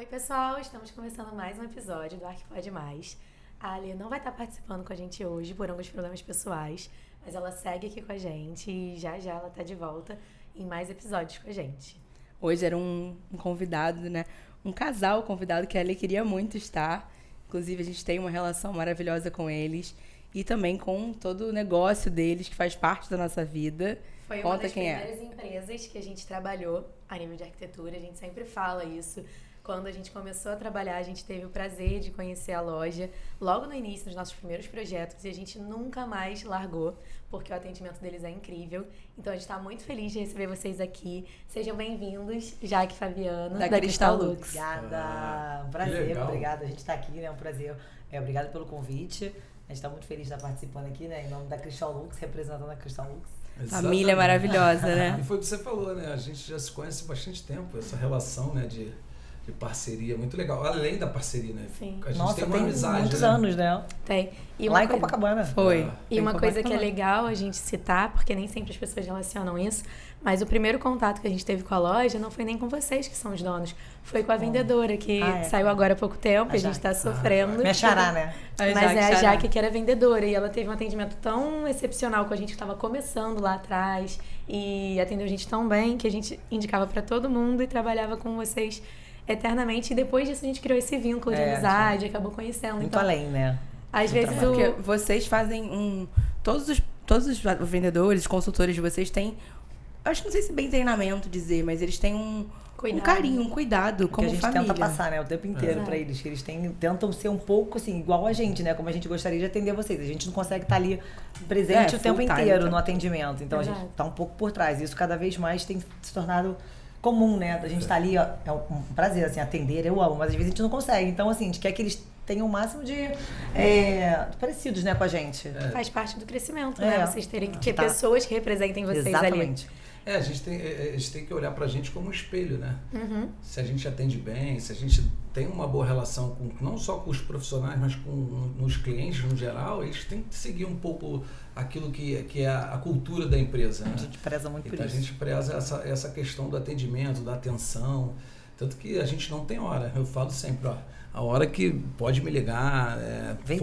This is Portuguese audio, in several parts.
Oi, pessoal! Estamos começando mais um episódio do Arque Pode Mais. A Ali não vai estar participando com a gente hoje por alguns problemas pessoais, mas ela segue aqui com a gente e já ela está de volta em mais episódios com a gente. Hoje era um convidado, né? Um casal convidado que a Ali queria muito estar. Inclusive, a gente tem uma relação maravilhosa com eles e também com todo o negócio deles, que faz parte da nossa vida. Foi uma das primeiras empresas que a gente trabalhou a nível de arquitetura, a gente sempre fala isso. Quando a gente começou a trabalhar, a gente teve o prazer de conhecer a loja logo no início dos nossos primeiros projetos e a gente nunca mais largou, porque o atendimento deles é incrível. Então a gente está muito feliz de receber vocês aqui. Sejam bem-vindos, Jaque e Fabiano, da Crystal Lux. Obrigada, um prazer, obrigada. A gente está aqui, né? Um prazer. Obrigada pelo convite. A gente está muito feliz de estar participando aqui, né? Em nome da Crystal Lux, representando a Crystal Lux. Exatamente. Família maravilhosa, né? E foi o que você falou, né? A gente já se conhece há bastante tempo, essa relação, né, de parceria, muito legal. Além da parceria, né? Sim. A gente Nossa, tem uma amizade, muitos né? anos, né? Tem. E lá em Copacabana. Foi. E uma coisa que é legal a gente citar, porque nem sempre as pessoas relacionam isso, mas o primeiro contato que a gente teve com a loja não foi nem com vocês, que são os donos. Foi com a vendedora, que saiu agora há pouco tempo, a gente está sofrendo. Me achará, né? Mas é a Jaque que era vendedora e ela teve um atendimento tão excepcional com a gente que estava começando lá atrás e atendeu a gente tão bem que a gente indicava para todo mundo e trabalhava com vocês eternamente. E depois disso a gente criou esse vínculo de amizade, acabou conhecendo. Muito então, além, né? Às vezes porque vocês fazem todos os vendedores, os consultores de vocês têm, acho que não sei se bem treinamento dizer, mas eles têm um carinho, um cuidado como família. Que a gente tenta passar, né, o tempo inteiro pra eles, que eles tentam ser um pouco assim, igual a gente, né, como a gente gostaria de atender vocês. A gente não consegue estar ali presente o tempo inteiro no atendimento, então a gente tá um pouco por trás. Isso cada vez mais tem se tornado comum, né, a gente tá ali, ó, é um prazer, assim, atender, eu amo, mas às vezes a gente não consegue. Então, assim, a gente quer que eles tenham o máximo de parecidos, né, com a gente. Faz parte do crescimento, né, vocês terem que ter pessoas que representem vocês Exatamente. ali. A gente tem que olhar pra gente como um espelho, né? Uhum. Se a gente atende bem, se a gente tem uma boa relação não só com os profissionais, mas com os clientes no geral, eles têm que seguir um pouco aquilo que é a cultura da empresa. Né? A gente preza muito por isso. A gente preza essa questão do atendimento, da atenção, tanto que a gente não tem hora. Eu falo sempre, ó, a hora que pode me ligar,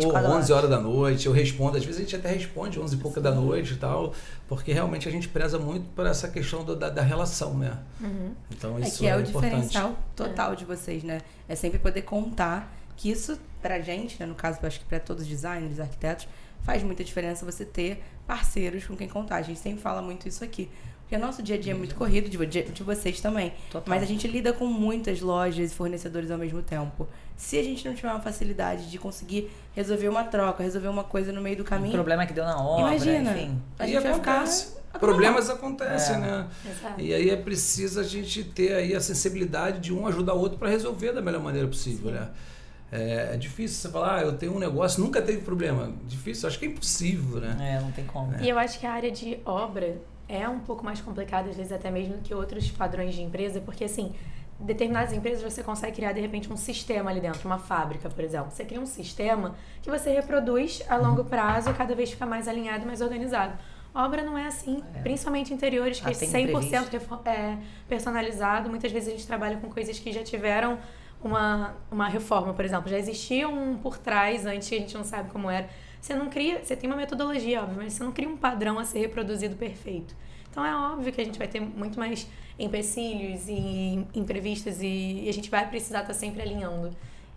for 11 horas da noite, eu respondo. Às vezes a gente até responde 11 e pouca da noite e tal, porque realmente a gente preza muito por essa questão da relação, né? Uhum. Então isso que é o importante. diferencial total de vocês, né? É sempre poder contar que isso pra gente, né, no caso, eu acho que pra todos os designers, arquitetos, faz muita diferença você ter parceiros com quem contar. A gente sempre fala muito isso aqui. Porque o nosso dia a dia é muito corrido, de vocês também. Total. Mas a gente lida com muitas lojas e fornecedores ao mesmo tempo. Se a gente não tiver uma facilidade de conseguir resolver uma troca, resolver uma coisa no meio do caminho... O problema que deu na obra, imagina, enfim. A gente vai ficar... Problemas acontecem, né? Exato. E aí é preciso a gente ter aí a sensibilidade de um ajudar o outro para resolver da melhor maneira possível, né? É difícil você falar, eu tenho um negócio, nunca teve problema. Difícil, acho que é impossível, né? Não tem como. E eu acho que a área de obra é um pouco mais complicada, às vezes até mesmo que outros padrões de empresa, porque assim, determinadas empresas você consegue criar de repente um sistema ali dentro, uma fábrica, por exemplo. Você cria um sistema que você reproduz a longo prazo, cada vez fica mais alinhado e mais organizado. Obra não é assim, principalmente interiores, que é 100% personalizado. Muitas vezes a gente trabalha com coisas que já tiveram uma reforma, por exemplo. Já existia um por trás antes, que a gente não sabe como era. Você tem uma metodologia, óbvio, mas você não cria um padrão a ser reproduzido perfeito. Então é óbvio que a gente vai ter muito mais empecilhos e imprevistos e a gente vai precisar estar sempre alinhando.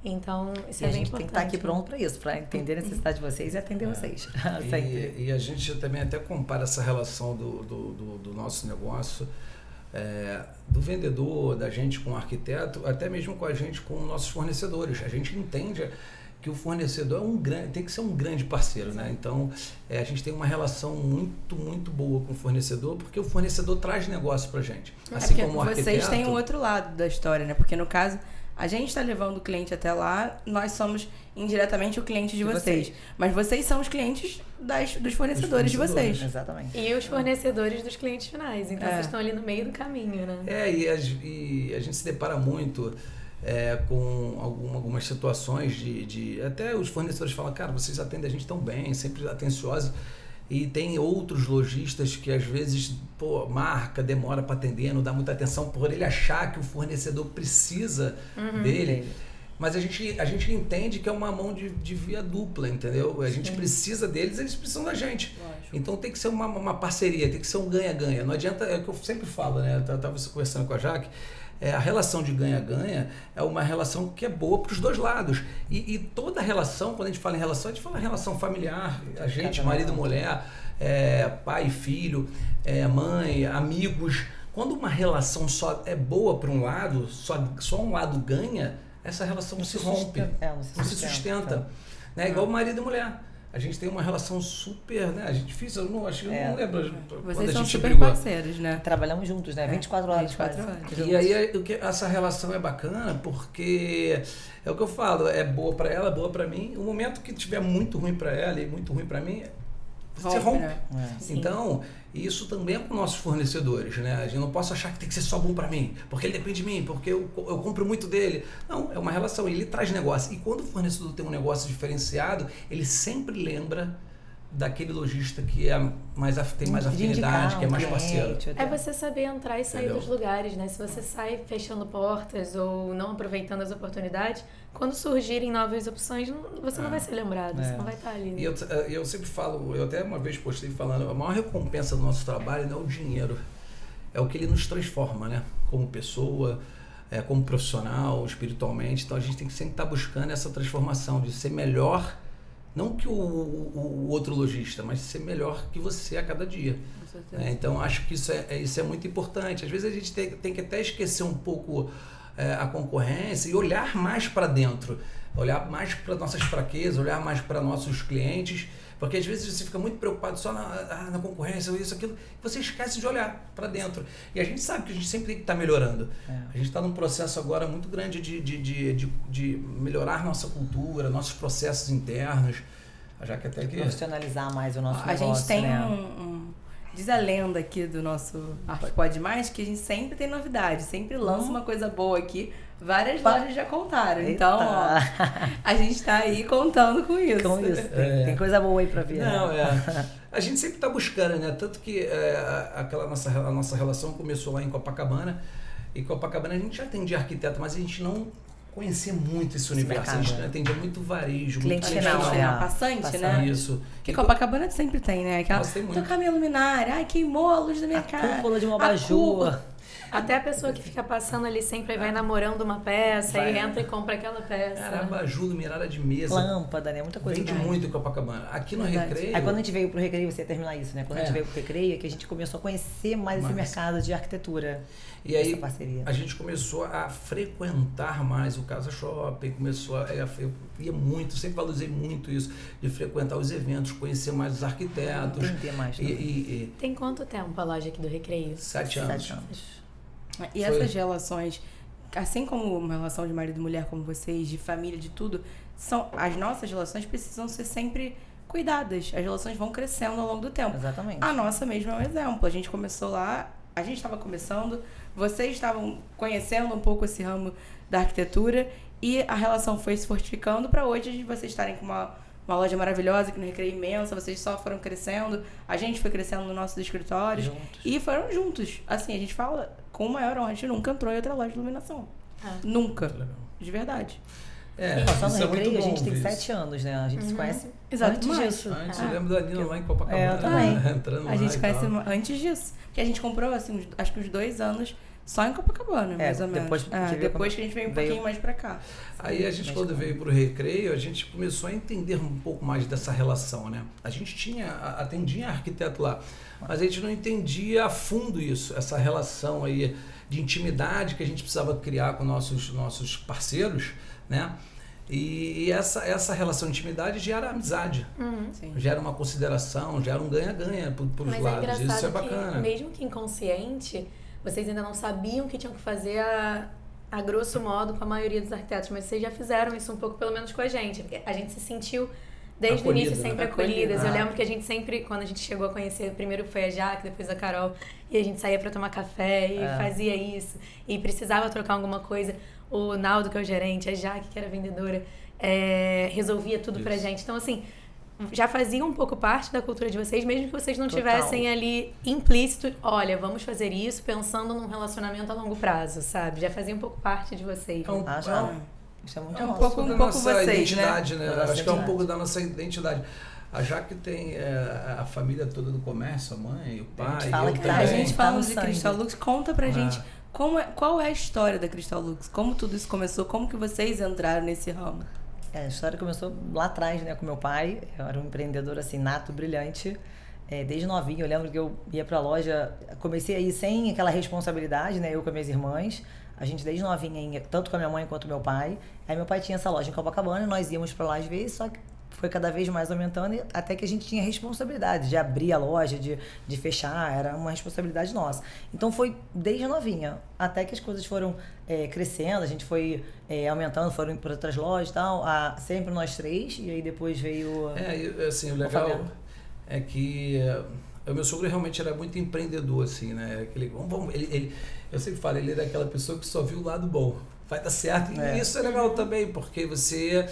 Então, isso é bem importante. A gente tem que estar aqui pronto para isso, para entender a necessidade de vocês e atender vocês. E a gente também até compara essa relação do nosso negócio, do vendedor, da gente com o arquiteto, até mesmo com a gente com nossos fornecedores. A gente entende que o fornecedor tem que ser um grande parceiro, né? Então, a gente tem uma relação muito, muito boa com o fornecedor, porque o fornecedor traz negócio pra gente. Assim como o arquiteto. Vocês têm um outro lado da história, né? Porque no caso, a gente está levando o cliente até lá, nós somos indiretamente o cliente de vocês. Mas vocês são os clientes dos fornecedores de vocês. Exatamente. E os fornecedores dos clientes finais. Então, vocês estão ali no meio do caminho, né? E a gente se depara muito com algumas situações de até os fornecedores falam, cara, vocês atendem a gente tão bem, sempre atenciosos. E tem outros lojistas que às vezes, marca, demora para atender, não dá muita atenção por ele achar que o fornecedor precisa dele. Mas a gente entende que é uma mão de via dupla, entendeu? A gente precisa deles, eles precisam da gente. Lógico. Então tem que ser uma parceria, tem que ser um ganha-ganha. Não adianta, é o que eu sempre falo, né? Eu estava conversando com a Jaque, a relação de ganha-ganha é uma relação que é boa para os dois lados. E toda relação, quando a gente fala em relação, a gente fala em relação familiar, a gente, marido e mulher, pai e filho, mãe, amigos. Quando uma relação só é boa para um lado, só um lado ganha, essa relação não se rompe, não se sustenta. Né? Igual marido e mulher. A gente tem uma relação super, né? A gente fez, eu não lembro. Vocês são super parceiros, né? Trabalhamos juntos, né? 24 horas. 24 horas. E aí essa relação é bacana porque é o que eu falo, é boa para ela, é boa para mim. O momento que tiver muito ruim para ela e muito ruim para mim, você rompe. Né? Então, isso também é com nossos fornecedores, né? A gente não pode achar que tem que ser só bom para mim, porque ele depende de mim, porque eu compro muito dele. Não, é uma relação, ele traz negócio. E quando o fornecedor tem um negócio diferenciado, ele sempre lembra daquele lojista que tem mais afinidade, que é mais parceiro. É você saber entrar e sair dos lugares, né? Se você sai fechando portas ou não aproveitando as oportunidades, quando surgirem novas opções, você não vai ser lembrado, você não vai estar ali. Né? E eu sempre falo, eu até uma vez postei falando, a maior recompensa do nosso trabalho não é o dinheiro, é o que ele nos transforma, né? Como pessoa, como profissional, espiritualmente. Então a gente tem que sempre estar buscando essa transformação, de ser melhor. Não que o outro lojista, mas ser melhor que você a cada dia. Com certeza. Então, acho que isso é muito importante. Às vezes a gente tem que até esquecer um pouco a concorrência e olhar mais para dentro. Olhar mais para nossas fraquezas, olhar mais para nossos clientes. Porque às vezes você fica muito preocupado só na concorrência, isso, aquilo. Você esquece de olhar para dentro. E a gente sabe que a gente sempre tem que estar melhorando. A gente está num processo agora muito grande de melhorar nossa cultura, nossos processos internos. Já que até profissionalizar mais o nosso negócio. A gente tem diz a lenda aqui do nosso Pode Mais, que a gente sempre tem novidade, sempre lança uma coisa boa aqui. Várias lojas já contaram. Eita. Então, a gente está aí contando com isso. Tem coisa boa aí para ver. Não, a gente sempre está buscando, né? Tanto que a nossa relação começou lá em Copacabana. E Copacabana a gente já atendia arquiteto, mas a gente não conhecia muito esse universo. A gente atendia muito varejo, cliente muito final. Passante, né? Isso. Que Copacabana sempre tem, né? Aquela, tocar minha luminária, queimou a luz da minha casa. A cúpula de uma abajur. Até a pessoa que fica passando ali sempre vai namorando uma peça e entra e compra aquela peça. Era abajur, luminária de mesa. Lâmpada, né? Muita coisa. Vende muito em Copacabana. Aqui no Recreio... Aí quando a gente veio pro Recreio, você ia terminar isso, né? Quando a gente veio pro Recreio, é que a gente começou a conhecer mais esse mercado de arquitetura. E aí a gente começou a frequentar mais o Casa Shopping, eu ia muito, sempre valorizei muito isso, de frequentar os eventos, conhecer mais os arquitetos. Entender mais. Tem quanto tempo a loja aqui do Recreio? 7 anos. E essas relações, assim como uma relação de marido e mulher como vocês, de família, de tudo, as nossas relações precisam ser sempre cuidadas. As relações vão crescendo ao longo do tempo. Exatamente. A nossa mesmo é um exemplo. A gente começou lá, a gente estava começando, vocês estavam conhecendo um pouco esse ramo da arquitetura e a relação foi se fortificando para hoje vocês estarem com uma loja maravilhosa aqui no Recreio imensa, vocês só foram crescendo, a gente foi crescendo nos nossos escritórios e foram juntos. Assim, a gente fala com o maior honra, a gente nunca entrou em outra loja de iluminação. Nunca. De verdade. Só no Recreio a gente tem 7 anos, né? A gente se conhece antes disso. Antes, eu lembro da Nina lá em Copacabana. Eu também. Entrando a gente conhece antes disso. Porque a gente comprou, assim, acho que uns 2 anos só em Copacabana, mais ou menos. Depois que a gente veio um pouquinho mais pra cá. Aí a gente, quando veio pro Recreio, a gente começou a entender um pouco mais dessa relação, né? A gente atendia arquiteto lá, mas a gente não entendia a fundo isso, essa relação aí de intimidade que a gente precisava criar com nossos parceiros, né? E essa relação de intimidade gera amizade, gera uma consideração, gera um ganha-ganha para os lados. Isso é bacana. Mesmo que inconsciente, vocês ainda não sabiam o que tinham que fazer a grosso modo com a maioria dos arquitetos, mas vocês já fizeram isso um pouco, pelo menos com a gente. A gente se sentiu desde o início sempre acolhidas. Eu lembro que a gente sempre, quando a gente chegou a conhecer, primeiro foi a Jaque, depois a Carol, e a gente saía para tomar café e fazia isso, e precisava trocar alguma coisa. O Naldo, que é o gerente, a Jaque, que era vendedora, resolvia tudo pra gente. Então, assim, já fazia um pouco parte da cultura de vocês, mesmo que vocês não tivessem ali implícito, olha, vamos fazer isso pensando num relacionamento a longo prazo, sabe? Já fazia um pouco parte de vocês. Então, isso é muito um pouco nossa vocês, identidade, né? Acho que é um identidade. pouco da nossa identidade. A Jaque tem a família toda do comércio, a mãe, o pai. A gente falando de sangue. Crystal Lux, conta pra gente qual é a história da Crystal Lux, como tudo isso começou, como que vocês entraram nesse ramo. A história começou lá atrás, né, com meu pai. Eu era um empreendedor, assim, nato, brilhante. Desde novinho, eu lembro que eu ia pra loja, comecei a ir sem aquela responsabilidade, né, eu com as minhas irmãs. A gente desde novinha ia, tanto com a minha mãe quanto meu pai. Aí meu pai tinha essa loja em Copacabana e nós íamos pra lá às vezes, só que foi cada vez mais aumentando até que a gente tinha responsabilidade de abrir a loja, de fechar, era uma responsabilidade nossa. Então foi desde novinha, até que as coisas foram crescendo, a gente foi aumentando, foram para outras lojas e tal, sempre nós três, e aí depois veio... assim, o legal é que o meu sogro realmente era muito empreendedor, assim, né? Eu sempre falo, ele era aquela pessoa que só viu o lado bom, vai dar certo, e isso é legal também, porque você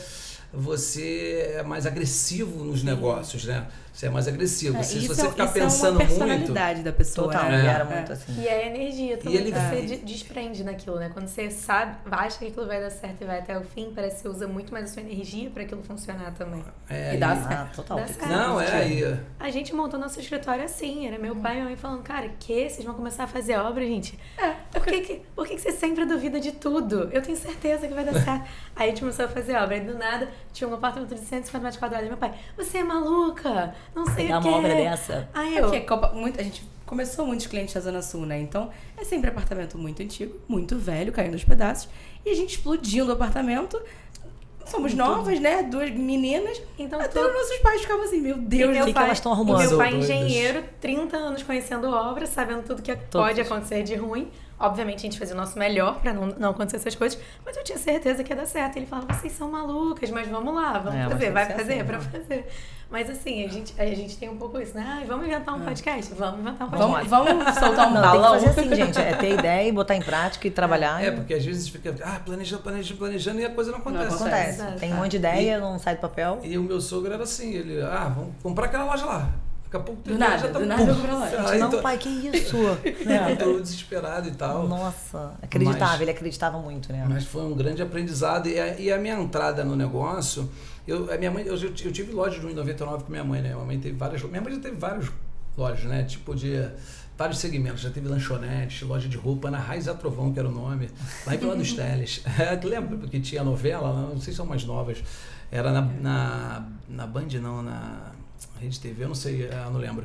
é mais agressivo nos negócios, né? Você é mais agressivo. Se você ficar pensando muito... é uma personalidade da pessoa. Total, ele era muito assim. E é energia também que você desprende naquilo, né? Quando você sabe, acha que aquilo vai dar certo e vai até o fim, parece que você usa muito mais a sua energia para aquilo funcionar também. E dá certo. Total. Dá certo. Não, A gente montou nosso escritório assim, era meu pai e minha mãe falando, cara, vocês vão começar a fazer obra, gente? Por que você sempre duvida de tudo? Eu tenho certeza que vai dar certo. Aí a gente começou a fazer obra, e do nada tinha um apartamento de 150 metros quadrados, e meu pai, você é maluca? Não sei o quê. uma obra dessa. Aí a gente começou muitos clientes da Zona Sul, né? Então, é sempre apartamento muito antigo, muito velho, caindo aos pedaços. E a gente explodindo o apartamento. Somos novas, né? 2 meninas. Então, até os nossos pais ficavam assim, meu Deus, o que elas estão arrumando? Meu pai engenheiro, 30 anos conhecendo obra, sabendo tudo que pode acontecer de ruim. Obviamente, a gente fazia o nosso melhor pra não acontecer essas coisas, mas eu tinha certeza que ia dar certo. Ele falava, vocês são malucas, mas vamos lá, vamos fazer, vai fazer, assim, pra fazer. Mas assim, a gente tem um pouco isso, né? Vamos inventar um podcast? Vamos inventar um podcast. Vamos soltar um balão. Tem que fazer assim, gente, ter ideia e botar em prática e trabalhar. Porque às vezes fica planejando e a coisa não acontece. Não acontece. Tem um monte de ideia, não sai do papel. E o meu sogro era assim, ele, vamos comprar aquela loja lá. Daqui a pouco do nada eu vou pra lá. Não, pai, que isso? Eu tô desesperado e tal. Nossa, ele acreditava muito, né? Mas foi um grande aprendizado. E a minha entrada no negócio, eu tive loja de 1,99 com minha mãe, né? Minha mãe já teve várias lojas, né? Tipo de vários segmentos. Já teve lanchonete, loja de roupa, na Raiz a Trovão, que era o nome, lá em Vila dos Teles. Lembra que tinha novela, não sei se são mais novas. Era na Band, não, na Rede TV, eu não sei, eu não lembro.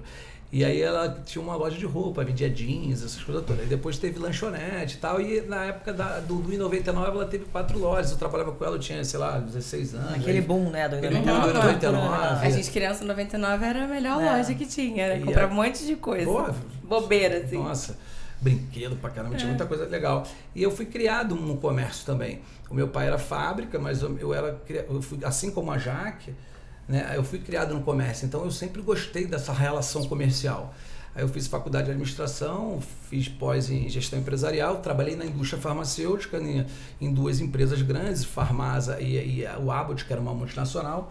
E aí ela tinha uma loja de roupa, vendia jeans, essas coisas todas. Aí depois teve lanchonete e tal, e na época do 1,99 ela teve 4 lojas. Eu trabalhava com ela, eu tinha, sei lá, 16 anos. Aquele boom, né, do 99. A gente criança, 99 era a melhor loja que tinha, né? Comprava um monte de coisa. Bobeira, assim. Nossa, brinquedo pra caramba, tinha muita coisa legal. E eu fui criado no comércio também. O meu pai era fábrica, mas eu fui, assim como a Jaque, né, eu fui criado no comércio, então eu sempre gostei dessa relação comercial. Aí eu fiz faculdade de administração, fiz pós em gestão empresarial, trabalhei na indústria farmacêutica em 2 empresas grandes, Farmasa e o Abbott, que era uma multinacional.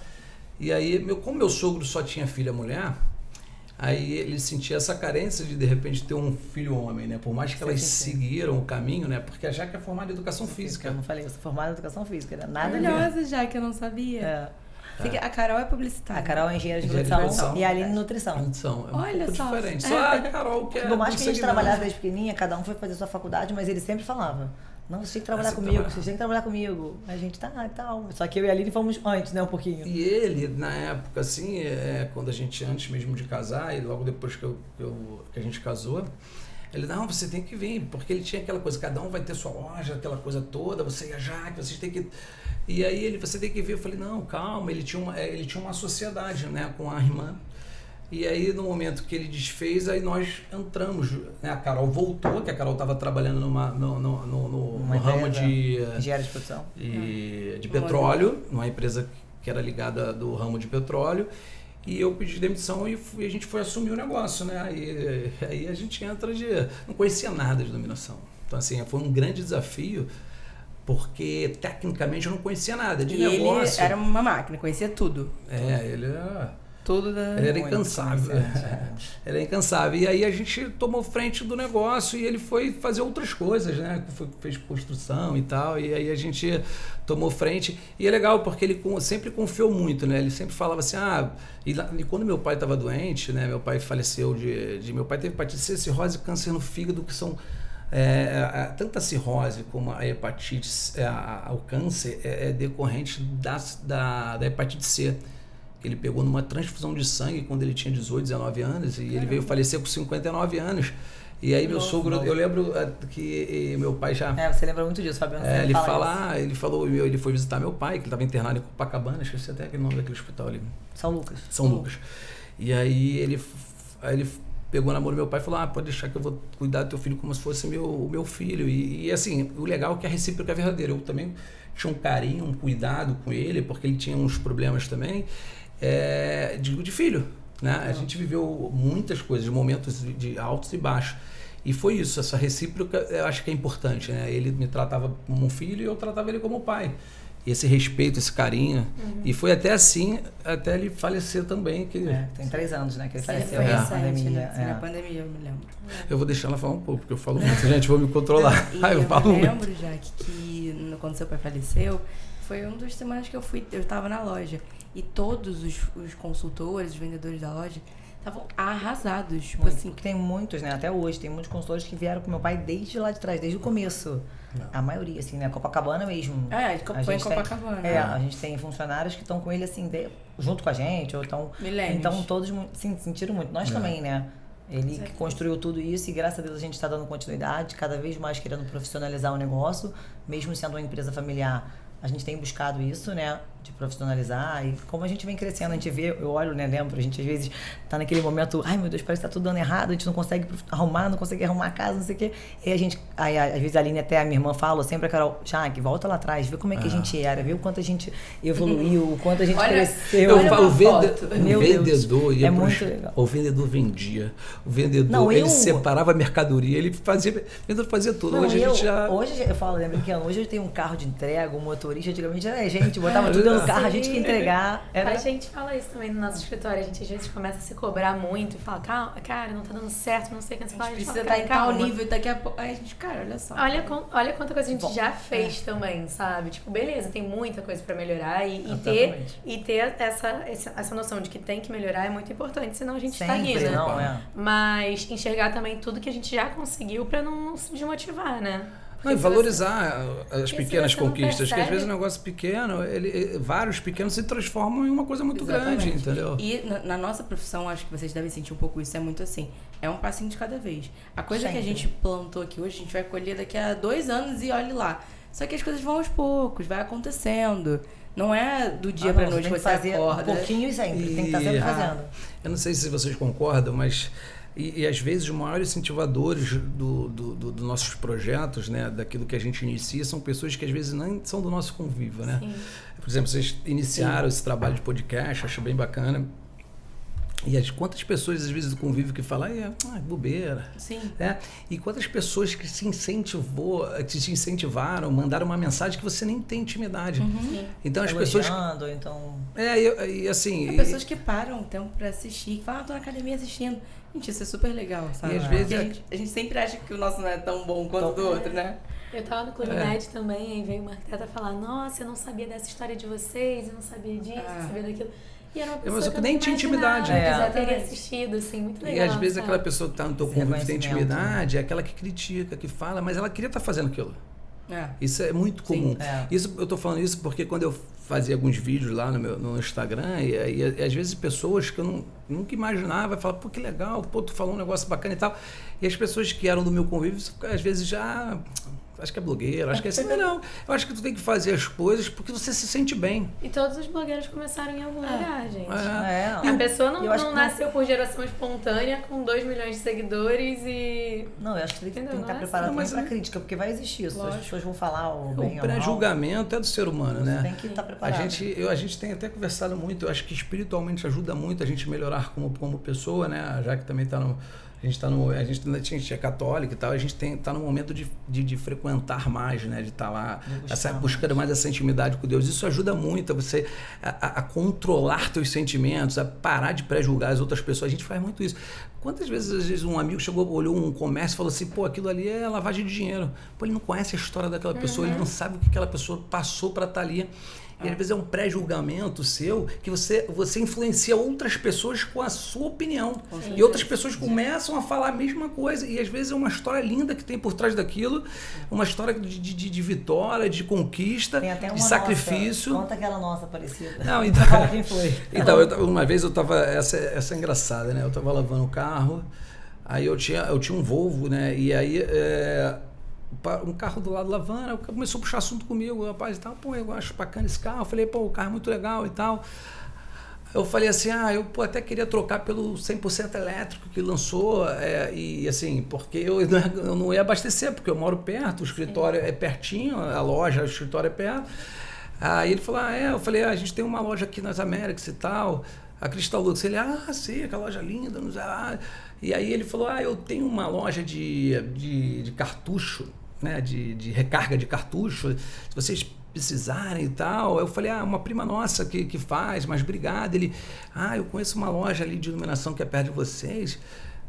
E aí, como meu sogro só tinha filha mulher, aí ele sentia essa carência de repente ter um filho homem, né? Por mais que elas seguiram o caminho, né? Porque a Jaque é formada em educação física. Eu não falei, eu sou formada em educação física, né? Nada maravilhosa, Jaque, eu não sabia. A Carol é publicitária. A Carol é engenheira de produção e a Aline nutrição. Olha só. Diferente. Só a Carol que é. Por mais que a gente trabalhasse desde pequenininha, cada um foi fazer sua faculdade, mas ele sempre falava, não, você tem que trabalhar comigo, você tem que trabalhar comigo. A gente tal. Só que eu e a Aline fomos antes, né, um pouquinho. E ele, na época, assim, quando a gente, antes mesmo de casar, e logo depois que a gente casou, ele, não, você tem que vir, porque ele tinha aquela coisa, cada um vai ter sua loja, aquela coisa toda, você e a Jaque, vocês têm que... E aí você tem que ver, eu falei, não, calma, ele tinha uma sociedade, né, com a irmã. E aí no momento que ele desfez, aí nós entramos, né, a Carol voltou, que a Carol estava trabalhando no ramo de engenharia de produção e de petróleo, numa empresa que era ligada do ramo de petróleo. E eu pedi demissão e a gente foi assumir o negócio, né? Aí a gente entra não conhecia nada de iluminação. Então, assim, foi um grande desafio, porque tecnicamente eu não conhecia nada de negócio. Ele era uma máquina, conhecia tudo. Ele era... todo da... Ele era incansável. Ele era incansável. E aí a gente tomou frente do negócio e ele foi fazer outras coisas, né? Fez construção e tal. E aí a gente tomou frente. E é legal porque ele sempre confiou muito, né? Ele sempre falava assim, e quando meu pai estava doente, né? Meu pai faleceu meu pai teve hepatite C, cirrose e câncer no fígado, que são... tanto a cirrose como a hepatite, o câncer é decorrente da hepatite C. Ele pegou numa transfusão de sangue quando ele tinha 18, 19 anos e ele veio falecer com 59 anos. E aí meu sogro, eu lembro que meu pai já... você lembra muito disso, Fabiano. Ele foi visitar meu pai, que ele estava internado em Copacabana, esqueci até aquele nome daquele hospital ali. São Lucas. São Lucas. E aí ele pegou na mão do meu pai e falou, pode deixar que eu vou cuidar do teu filho como se fosse o meu filho. E assim, o legal é que a recíproca é verdadeira. Eu também tinha um carinho, um cuidado com ele, porque ele tinha uns problemas também de filho, né? A gente viveu muitas coisas, momentos de altos e baixos. E foi isso, essa recíproca eu acho que é importante, né? Ele me tratava como um filho e eu tratava ele como pai. E esse respeito, esse carinho. E foi até assim, até ele falecer também. Tem 3 anos, né? Que ele faleceu. Foi na pandemia. Na pandemia, eu me lembro. Eu vou deixar ela falar um pouco, porque eu falo muito, gente, vou me controlar. Eu lembro, Jaque, que quando seu pai faleceu, foi uma das semanas que eu estava na loja. E todos os consultores, os vendedores da loja, estavam arrasados. Tipo assim. Tem muitos, né? Até hoje, tem muitos consultores que vieram com meu pai desde lá de trás, desde o começo. A maioria, assim, né? Copacabana mesmo. Foi em Copacabana. A gente tem funcionários que estão com ele, assim, junto com a gente, ou estão... Então, todos sentiram muito. Nós também, né? Ele que construiu tudo isso e, graças a Deus, a gente está dando continuidade, cada vez mais querendo profissionalizar o negócio, mesmo sendo uma empresa familiar. A gente tem buscado isso, né? De profissionalizar. E como a gente vem crescendo, a gente vê, eu olho, né? Lembro, a gente às vezes tá naquele momento, ai meu Deus, parece que tá tudo dando errado, a gente não consegue arrumar, não consegue arrumar a casa, não sei o quê. Aí às vezes a Aline, até a minha irmã fala, sempre a Carol, Jaque, volta lá atrás, vê como é que a gente era, vê o quanto a gente evoluiu, o quanto a gente cresceu. O vendedor ia muito legal. O vendedor vendia. O vendedor, ele separava a mercadoria, o vendedor fazia tudo. Hoje eu falo, lembra que hoje eu tenho um carro de entrega, um motorista, antigamente era gente, botava tudo no carro, a gente que entregar. A gente fala isso também no nosso escritório, a gente às vezes começa a se cobrar muito e fala, cara, não tá dando certo, não sei o que você fala. A gente precisa estar em tal nível, daqui a pouco. Aí a gente, cara, olha só. Olha quanta coisa a gente já fez também, sabe? Tipo, beleza, tem muita coisa pra melhorar e ter essa noção de que tem que melhorar é muito importante, senão a gente estagna. Mas enxergar também tudo que a gente já conseguiu pra não se desmotivar, né? E valorizar as pequenas conquistas, que às vezes um negócio pequeno, vários pequenos se transformam em uma coisa muito grande, entendeu? E na nossa profissão, acho que vocês devem sentir um pouco isso, é muito assim, é um passinho de cada vez. A coisa que a gente plantou aqui hoje, a gente vai colher daqui a 2 anos e olhe lá. Só que as coisas vão aos poucos, vai acontecendo. Não é do dia pra noite você acorda. Um pouquinho e sempre, tem que estar sempre fazendo. Eu não sei se vocês concordam, mas... E às vezes os maiores incentivadores dos nossos projetos, né, daquilo que a gente inicia, são pessoas que às vezes nem são do nosso convívio, né? Sim. Por exemplo, vocês iniciaram esse trabalho de podcast, acho bem bacana. E quantas pessoas, às vezes, do convívio que falam, bobeira. Sim. E quantas pessoas que te incentivaram, mandaram uma mensagem que você nem tem intimidade. Então, as pessoas... então... E assim... pessoas que param o tempo pra assistir, que falam, tô na academia assistindo. Gente, isso é super legal, sabe? E às vezes... A gente sempre acha que o nosso não é tão bom quanto o do outro, né? Eu tava no Clube Med também, aí veio uma arquiteta falar, nossa, eu não sabia dessa história de vocês, eu não sabia disso, não sabia daquilo. E era uma pessoa que nem tinha intimidade. Já teria assistido, assim, muito legal. E às vezes aquela pessoa que tá no teu convívio tem intimidade, é aquela que critica, que fala, mas ela queria estar fazendo aquilo. Isso é muito comum. Isso, eu tô falando isso porque quando eu fazia alguns vídeos lá no Instagram, e às vezes pessoas que eu nunca imaginava falavam, pô, que legal, pô, tu falou um negócio bacana e tal. E as pessoas que eram do meu convívio, às vezes já... Acho que é blogueira, acho que é assim, não. Eu acho que tu tem que fazer as coisas porque você se sente bem. E todos os blogueiros começaram em algum lugar, gente. A pessoa não nasceu por geração espontânea com 2 milhões de seguidores e... Não, eu acho que tem que estar preparado pra crítica, porque vai existir isso. As pessoas vão falar o bem ou mal. O pré-julgamento é do ser humano, né? Tem que estar preparado. A gente tem até conversado muito, eu acho que espiritualmente ajuda muito a gente melhorar como pessoa, né? Já que também está a gente é católico e tal, a gente tá no momento de frequentar mais, né? De estar lá, buscando mais essa intimidade com Deus. Isso ajuda muito a você a controlar teus sentimentos, a parar de pré-julgar as outras pessoas. A gente faz muito isso. Quantas vezes, às vezes, um amigo olhou um comércio e falou assim, pô, aquilo ali é lavagem de dinheiro. Pô, ele não conhece a história daquela pessoa, ele não sabe o que aquela pessoa passou para estar ali. E às vezes é um pré-julgamento seu que você influencia outras pessoas com a sua opinião. E outras pessoas começam a falar a mesma coisa. E às vezes é uma história linda que tem por trás daquilo, uma história de vitória, de conquista, de sacrifício. Conta aquela nossa parecida. Não, então, fala quem foi. Então, uma vez eu tava. Essa é engraçada, né? Eu tava lavando o carro, aí eu tinha um Volvo, né? E aí. Um carro do lado lavando, começou a puxar assunto comigo, o rapaz e tal, pô, eu acho bacana esse carro, eu falei, pô, o carro é muito legal e tal. Eu falei assim, eu até queria trocar pelo 100% elétrico que lançou, e assim, porque eu não ia abastecer, porque eu moro perto, o escritório é pertinho, a loja, o escritório é perto. Aí ele falou, eu falei, a gente tem uma loja aqui nas Américas e tal, a Cristal Lux. Ele, sim, aquela loja linda, e aí ele falou, eu tenho uma loja de cartucho, né, de recarga de cartucho, se vocês precisarem e tal. Eu falei, uma prima nossa que faz, mas obrigado. Ele, eu conheço uma loja ali de iluminação que é perto de vocês.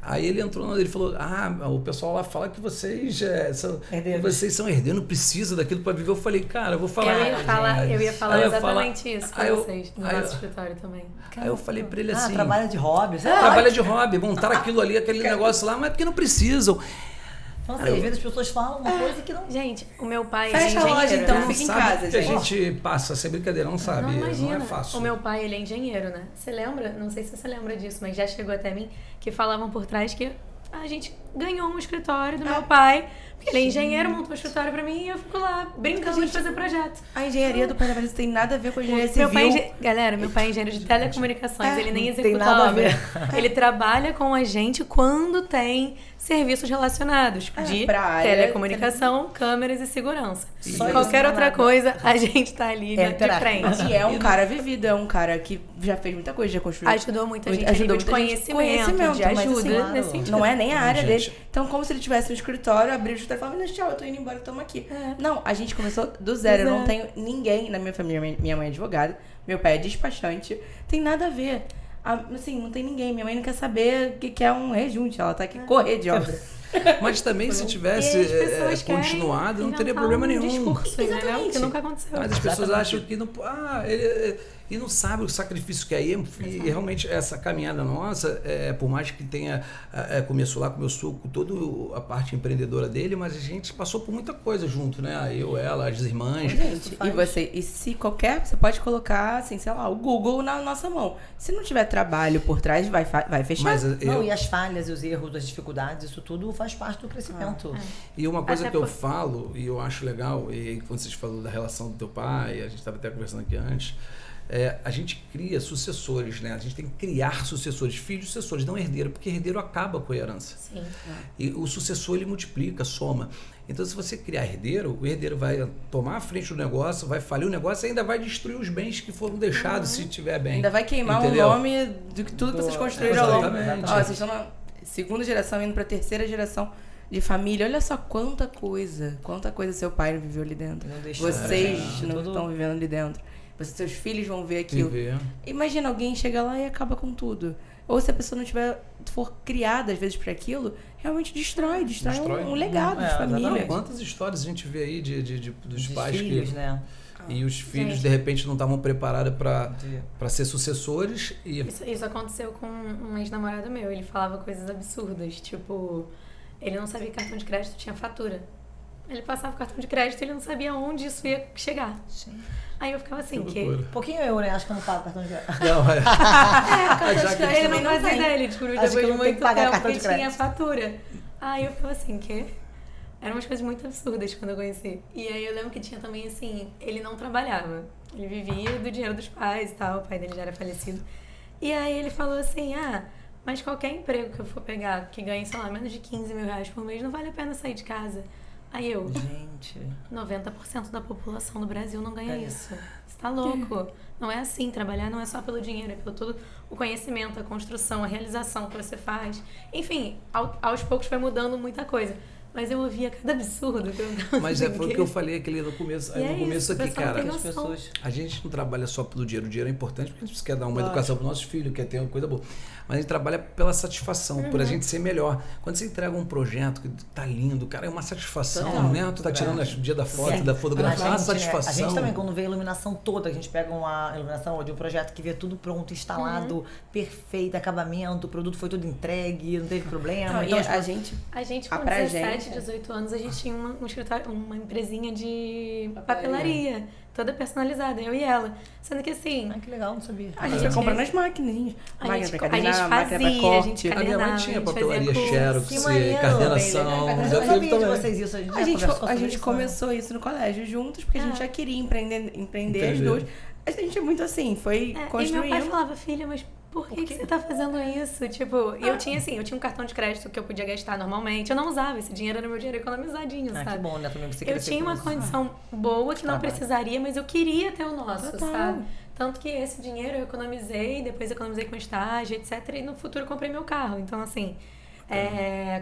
Aí ele entrou, ele falou, o pessoal lá fala que vocês são herdeiros, não precisa daquilo para viver. Eu falei, cara, eu vou falar. Eu ia falar exatamente isso com vocês, no nosso escritório também. Aí eu falei para ele assim... trabalha de hobby. Trabalha de hobby, montaram aquilo ali, aquele negócio lá, mas é porque não precisam. Então, assim, às vezes as pessoas falam uma coisa que não... Gente, o meu pai fecha a loja, então, né? fica em casa, gente. gente. A gente passa, sem brincadeira, não sabe, não é fácil. O meu pai, ele é engenheiro, né? Você lembra? Não sei se você lembra disso, mas já chegou até mim que falavam por trás que a gente ganhou um escritório do meu pai, porque ele é engenheiro, montou um escritório pra mim e eu fico lá brincando de fazer projeto. A engenharia do pai da Vanessa tem nada a ver com a engenharia civil. Galera, meu pai é engenheiro de telecomunicações, ele nem executa nada a obra. ver. Ele trabalha com a gente quando tem serviços relacionados de telecomunicação, câmeras e segurança. Qualquer outra coisa, a gente tá ali de frente. E é um cara vivido, é um cara que já fez muita coisa, já construiu. Ajudou muita gente a nível de conhecimento, de ajuda nesse sentido. Não é nem a área dele. Então, como se ele tivesse um escritório, abriu o escritório e falou, tchau, eu tô indo embora, tamo aqui. Não, a gente começou do zero. Eu não tenho ninguém na minha família. Minha mãe é advogada, meu pai é despachante. Tem nada a ver. Assim, não tem ninguém. Minha mãe não quer saber o que é um rejunte. Ela tá aqui correr de obra. Mas também, se tivesse continuado, não teria problema nenhum. Discurso, exatamente. Que nunca aconteceu. Mas as pessoas acham que não... E não sabe o sacrifício que é. E realmente essa caminhada nossa, por mais que tenha... começou lá com o meu sogro, toda a parte empreendedora dele, mas a gente passou por muita coisa junto, né? Eu, ela, as irmãs. Gente, se você pode colocar, assim, sei lá, o Google na nossa mão. Se não tiver trabalho por trás, vai fechar. Mas e as falhas, os erros, as dificuldades, isso tudo faz parte do crescimento. E uma coisa que eu falo, e eu acho legal, e quando vocês falaram da relação do teu pai, a gente estava até conversando aqui antes, a gente cria sucessores, né? A gente tem que criar sucessores, filhos sucessores, não herdeiro, porque herdeiro acaba com a herança. Sim. E o sucessor, ele multiplica, soma. Então, se você criar herdeiro, o herdeiro vai tomar a frente do negócio, vai falir o negócio e ainda vai destruir os bens que foram deixados, se estiver bem. Ainda vai queimar o nome de tudo que vocês construíram ao longo. Vocês estão na segunda geração, indo para a terceira geração de família. Olha só quanta coisa seu pai viveu ali dentro. Vocês não estão vivendo ali dentro. Seus filhos vão ver aquilo. Imagina alguém chega lá e acaba com tudo. Ou se a pessoa não for criada às vezes para aquilo, realmente destrói um legado de família. Não, quantas histórias a gente vê aí dos pais filhos, que... né? E os filhos, de repente, não estavam preparados para ser sucessores. E... Isso aconteceu com um ex-namorado meu. Ele falava coisas absurdas. Tipo, ele não sabia que cartão de crédito tinha fatura. Ele passava o cartão de crédito e ele não sabia onde isso ia chegar. Sim. Aí eu ficava assim, Um pouquinho eu, né? Acho que eu não pago cartão de crédito. Não, cartão de crédito. Ele não fazia ideia. Ele descobriu depois de muito tempo que tinha fatura. Aí eu ficava assim, Eram umas coisas muito absurdas quando eu conheci. E aí eu lembro que tinha também, assim, ele não trabalhava. Ele vivia do dinheiro dos pais e tal, o pai dele já era falecido. E aí ele falou assim, mas qualquer emprego que eu for pegar, que ganhe, sei lá, menos de 15 mil reais por mês, não vale a pena sair de casa. Aí eu... Gente... 90% da população do Brasil não ganha isso. Você tá louco. Não é assim. Trabalhar não é só pelo dinheiro, é pelo todo o conhecimento, a construção, a realização que você faz. Enfim, aos poucos foi mudando muita coisa. Mas eu ouvia cada absurdo. Mas foi o que eu falei aquele no começo. No começo aqui, cara. As pessoas... A gente não trabalha só pelo dinheiro. O dinheiro é importante porque a gente quer dar uma educação para os nossos filhos, quer ter uma coisa boa. Mas a gente trabalha pela satisfação, por a gente ser melhor. Quando você entrega um projeto que tá lindo, cara, é uma satisfação, né? Tu tá tirando o dia da foto, da fotografia, é uma satisfação. A gente também, quando vê a iluminação toda, a gente pega uma iluminação de um projeto que vê tudo pronto, instalado, perfeito, acabamento, o produto foi tudo entregue, não teve problema. Não, então, a gente com 17, 18 anos, a gente tinha um escritório, uma empresinha de papelaria. Toda personalizada, eu e ela. Sendo que assim... Ah, que legal, não sabia. A gente vai comprando as máquinas. A gente fazia, a gente cadernava. A minha mãe tinha papelaria Xerox, coordenação. Já teve também. Vocês isso, a gente começou isso no colégio juntos, porque a gente já queria empreender as duas. A gente é muito assim, foi construindo. E meu pai falava, filha, mas por que você tá fazendo isso? Tipo, eu tinha um cartão de crédito que eu podia gastar normalmente. Eu não usava, esse dinheiro era meu dinheiro economizadinho, sabe? Que bom, né? Também você eu tinha uma condição boa que não precisaria, mas eu queria ter o nosso, sabe? Tanto que esse dinheiro eu economizei, depois economizei com estágio, etc. E no futuro comprei meu carro. Então, assim...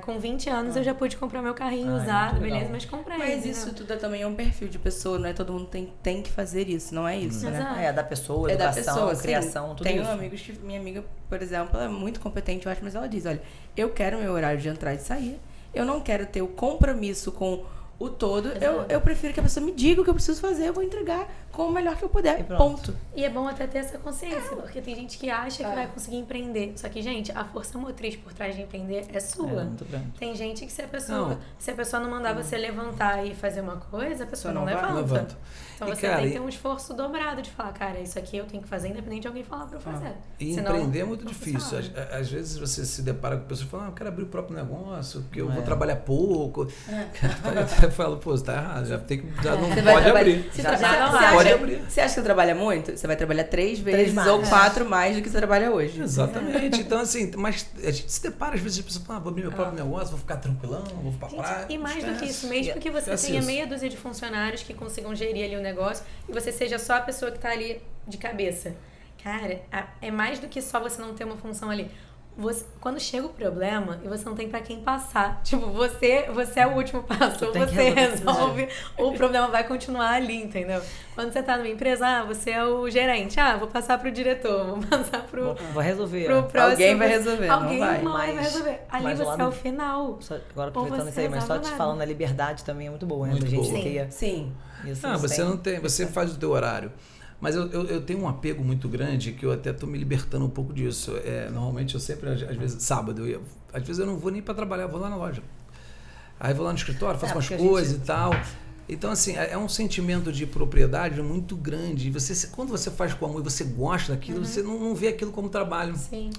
com 20 anos eu já pude comprar meu carrinho usado, beleza, mas comprei. Mas isso tudo também é um perfil de pessoa, não é todo mundo tem que fazer isso, não é isso, né? É da pessoa, educação, criação, tudo isso. Tenho amigos que, minha amiga, por exemplo, ela é muito competente, eu acho, mas ela diz, olha, eu quero meu horário de entrar e de sair, eu não quero ter o compromisso com o todo, eu prefiro que a pessoa me diga o que eu preciso fazer, eu vou entregar com o melhor que eu puder, ponto. E é bom até ter essa consciência, porque tem gente que acha que vai conseguir empreender, só que, gente, a força motriz por trás de empreender é sua. Tem gente que se a pessoa não mandar você levantar e fazer uma coisa, a pessoa não levanta. Então você tem que ter um esforço dobrado de falar, cara, isso aqui eu tenho que fazer independente de alguém falar pra eu fazer. E senão, empreender é muito difícil. Às vezes você se depara com pessoas que falam, eu quero abrir o próprio negócio, porque eu vou trabalhar pouco. Eu falo, pô, você tá errado, já não pode abrir. Você acha que você trabalha muito? Você vai trabalhar 3 vezes ou 4 mais do que você trabalha hoje. Exatamente. Então, assim, mas a gente se depara, às vezes, a pessoa fala, vou abrir meu próprio negócio, vou ficar tranquilão, vou pra praia. E mais do que isso, mesmo que você tenha meia dúzia de funcionários que consigam gerir ali o negócio e você seja só a pessoa que tá ali de cabeça. Cara, é mais do que só você não ter uma função ali. Quando chega o problema e você não tem pra quem passar, tipo, você é o último passo, ou você resolve, ou o problema vai continuar ali, entendeu? Quando você tá numa empresa, você é o gerente, vou passar pro diretor, vou passar pro... Vou resolver. Pro próximo, alguém vai resolver, alguém não vai. vai resolver. Ali você é o final. Agora aproveitando isso aí, mas só te falando, a liberdade também é muito boa, né? Muito boa. Sim. Você não tem, você faz o teu horário. Mas eu tenho um apego muito grande que eu até estou me libertando um pouco disso. Normalmente eu sempre, às vezes, sábado, às vezes eu não vou nem para trabalhar, vou lá na loja. Aí vou lá no escritório, faço umas coisas e tal. Então, assim, é um sentimento de propriedade muito grande. E quando você faz com amor e você gosta daquilo, você não vê aquilo como trabalho. Sim.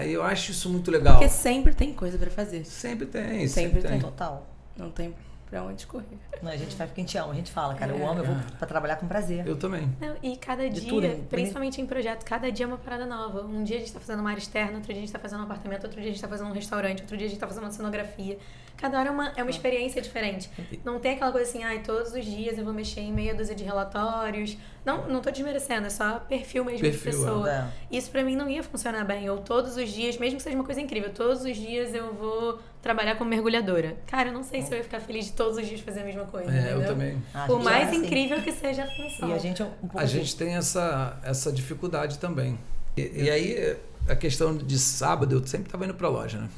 Eu acho isso muito legal. Porque sempre tem coisa para fazer. Sempre tem. Total. Não tem pra onde escorrer. Não, a gente faz porque a gente ama, a gente fala, cara, eu amo, eu vou pra trabalhar com prazer. Eu também. Não, e cada dia, tudo, principalmente em projeto, cada dia é uma parada nova. Um dia a gente tá fazendo uma área externa, outro dia a gente tá fazendo um apartamento, outro dia a gente tá fazendo um restaurante, outro dia a gente tá fazendo uma cenografia. Cada hora é uma experiência diferente. Não tem aquela coisa assim, todos os dias eu vou mexer em meia dúzia de relatórios. Não tô desmerecendo, é só perfil mesmo de pessoa. Isso pra mim não ia funcionar bem. Ou todos os dias, mesmo que seja uma coisa incrível, todos os dias eu vou trabalhar como mergulhadora. Cara, eu não sei se eu ia ficar feliz de todos os dias fazer a mesma coisa. Eu também. Por mais incrível que seja a função. E a gente a gente tem essa dificuldade também. E aí, a questão de sábado, eu sempre estava indo pra loja, né?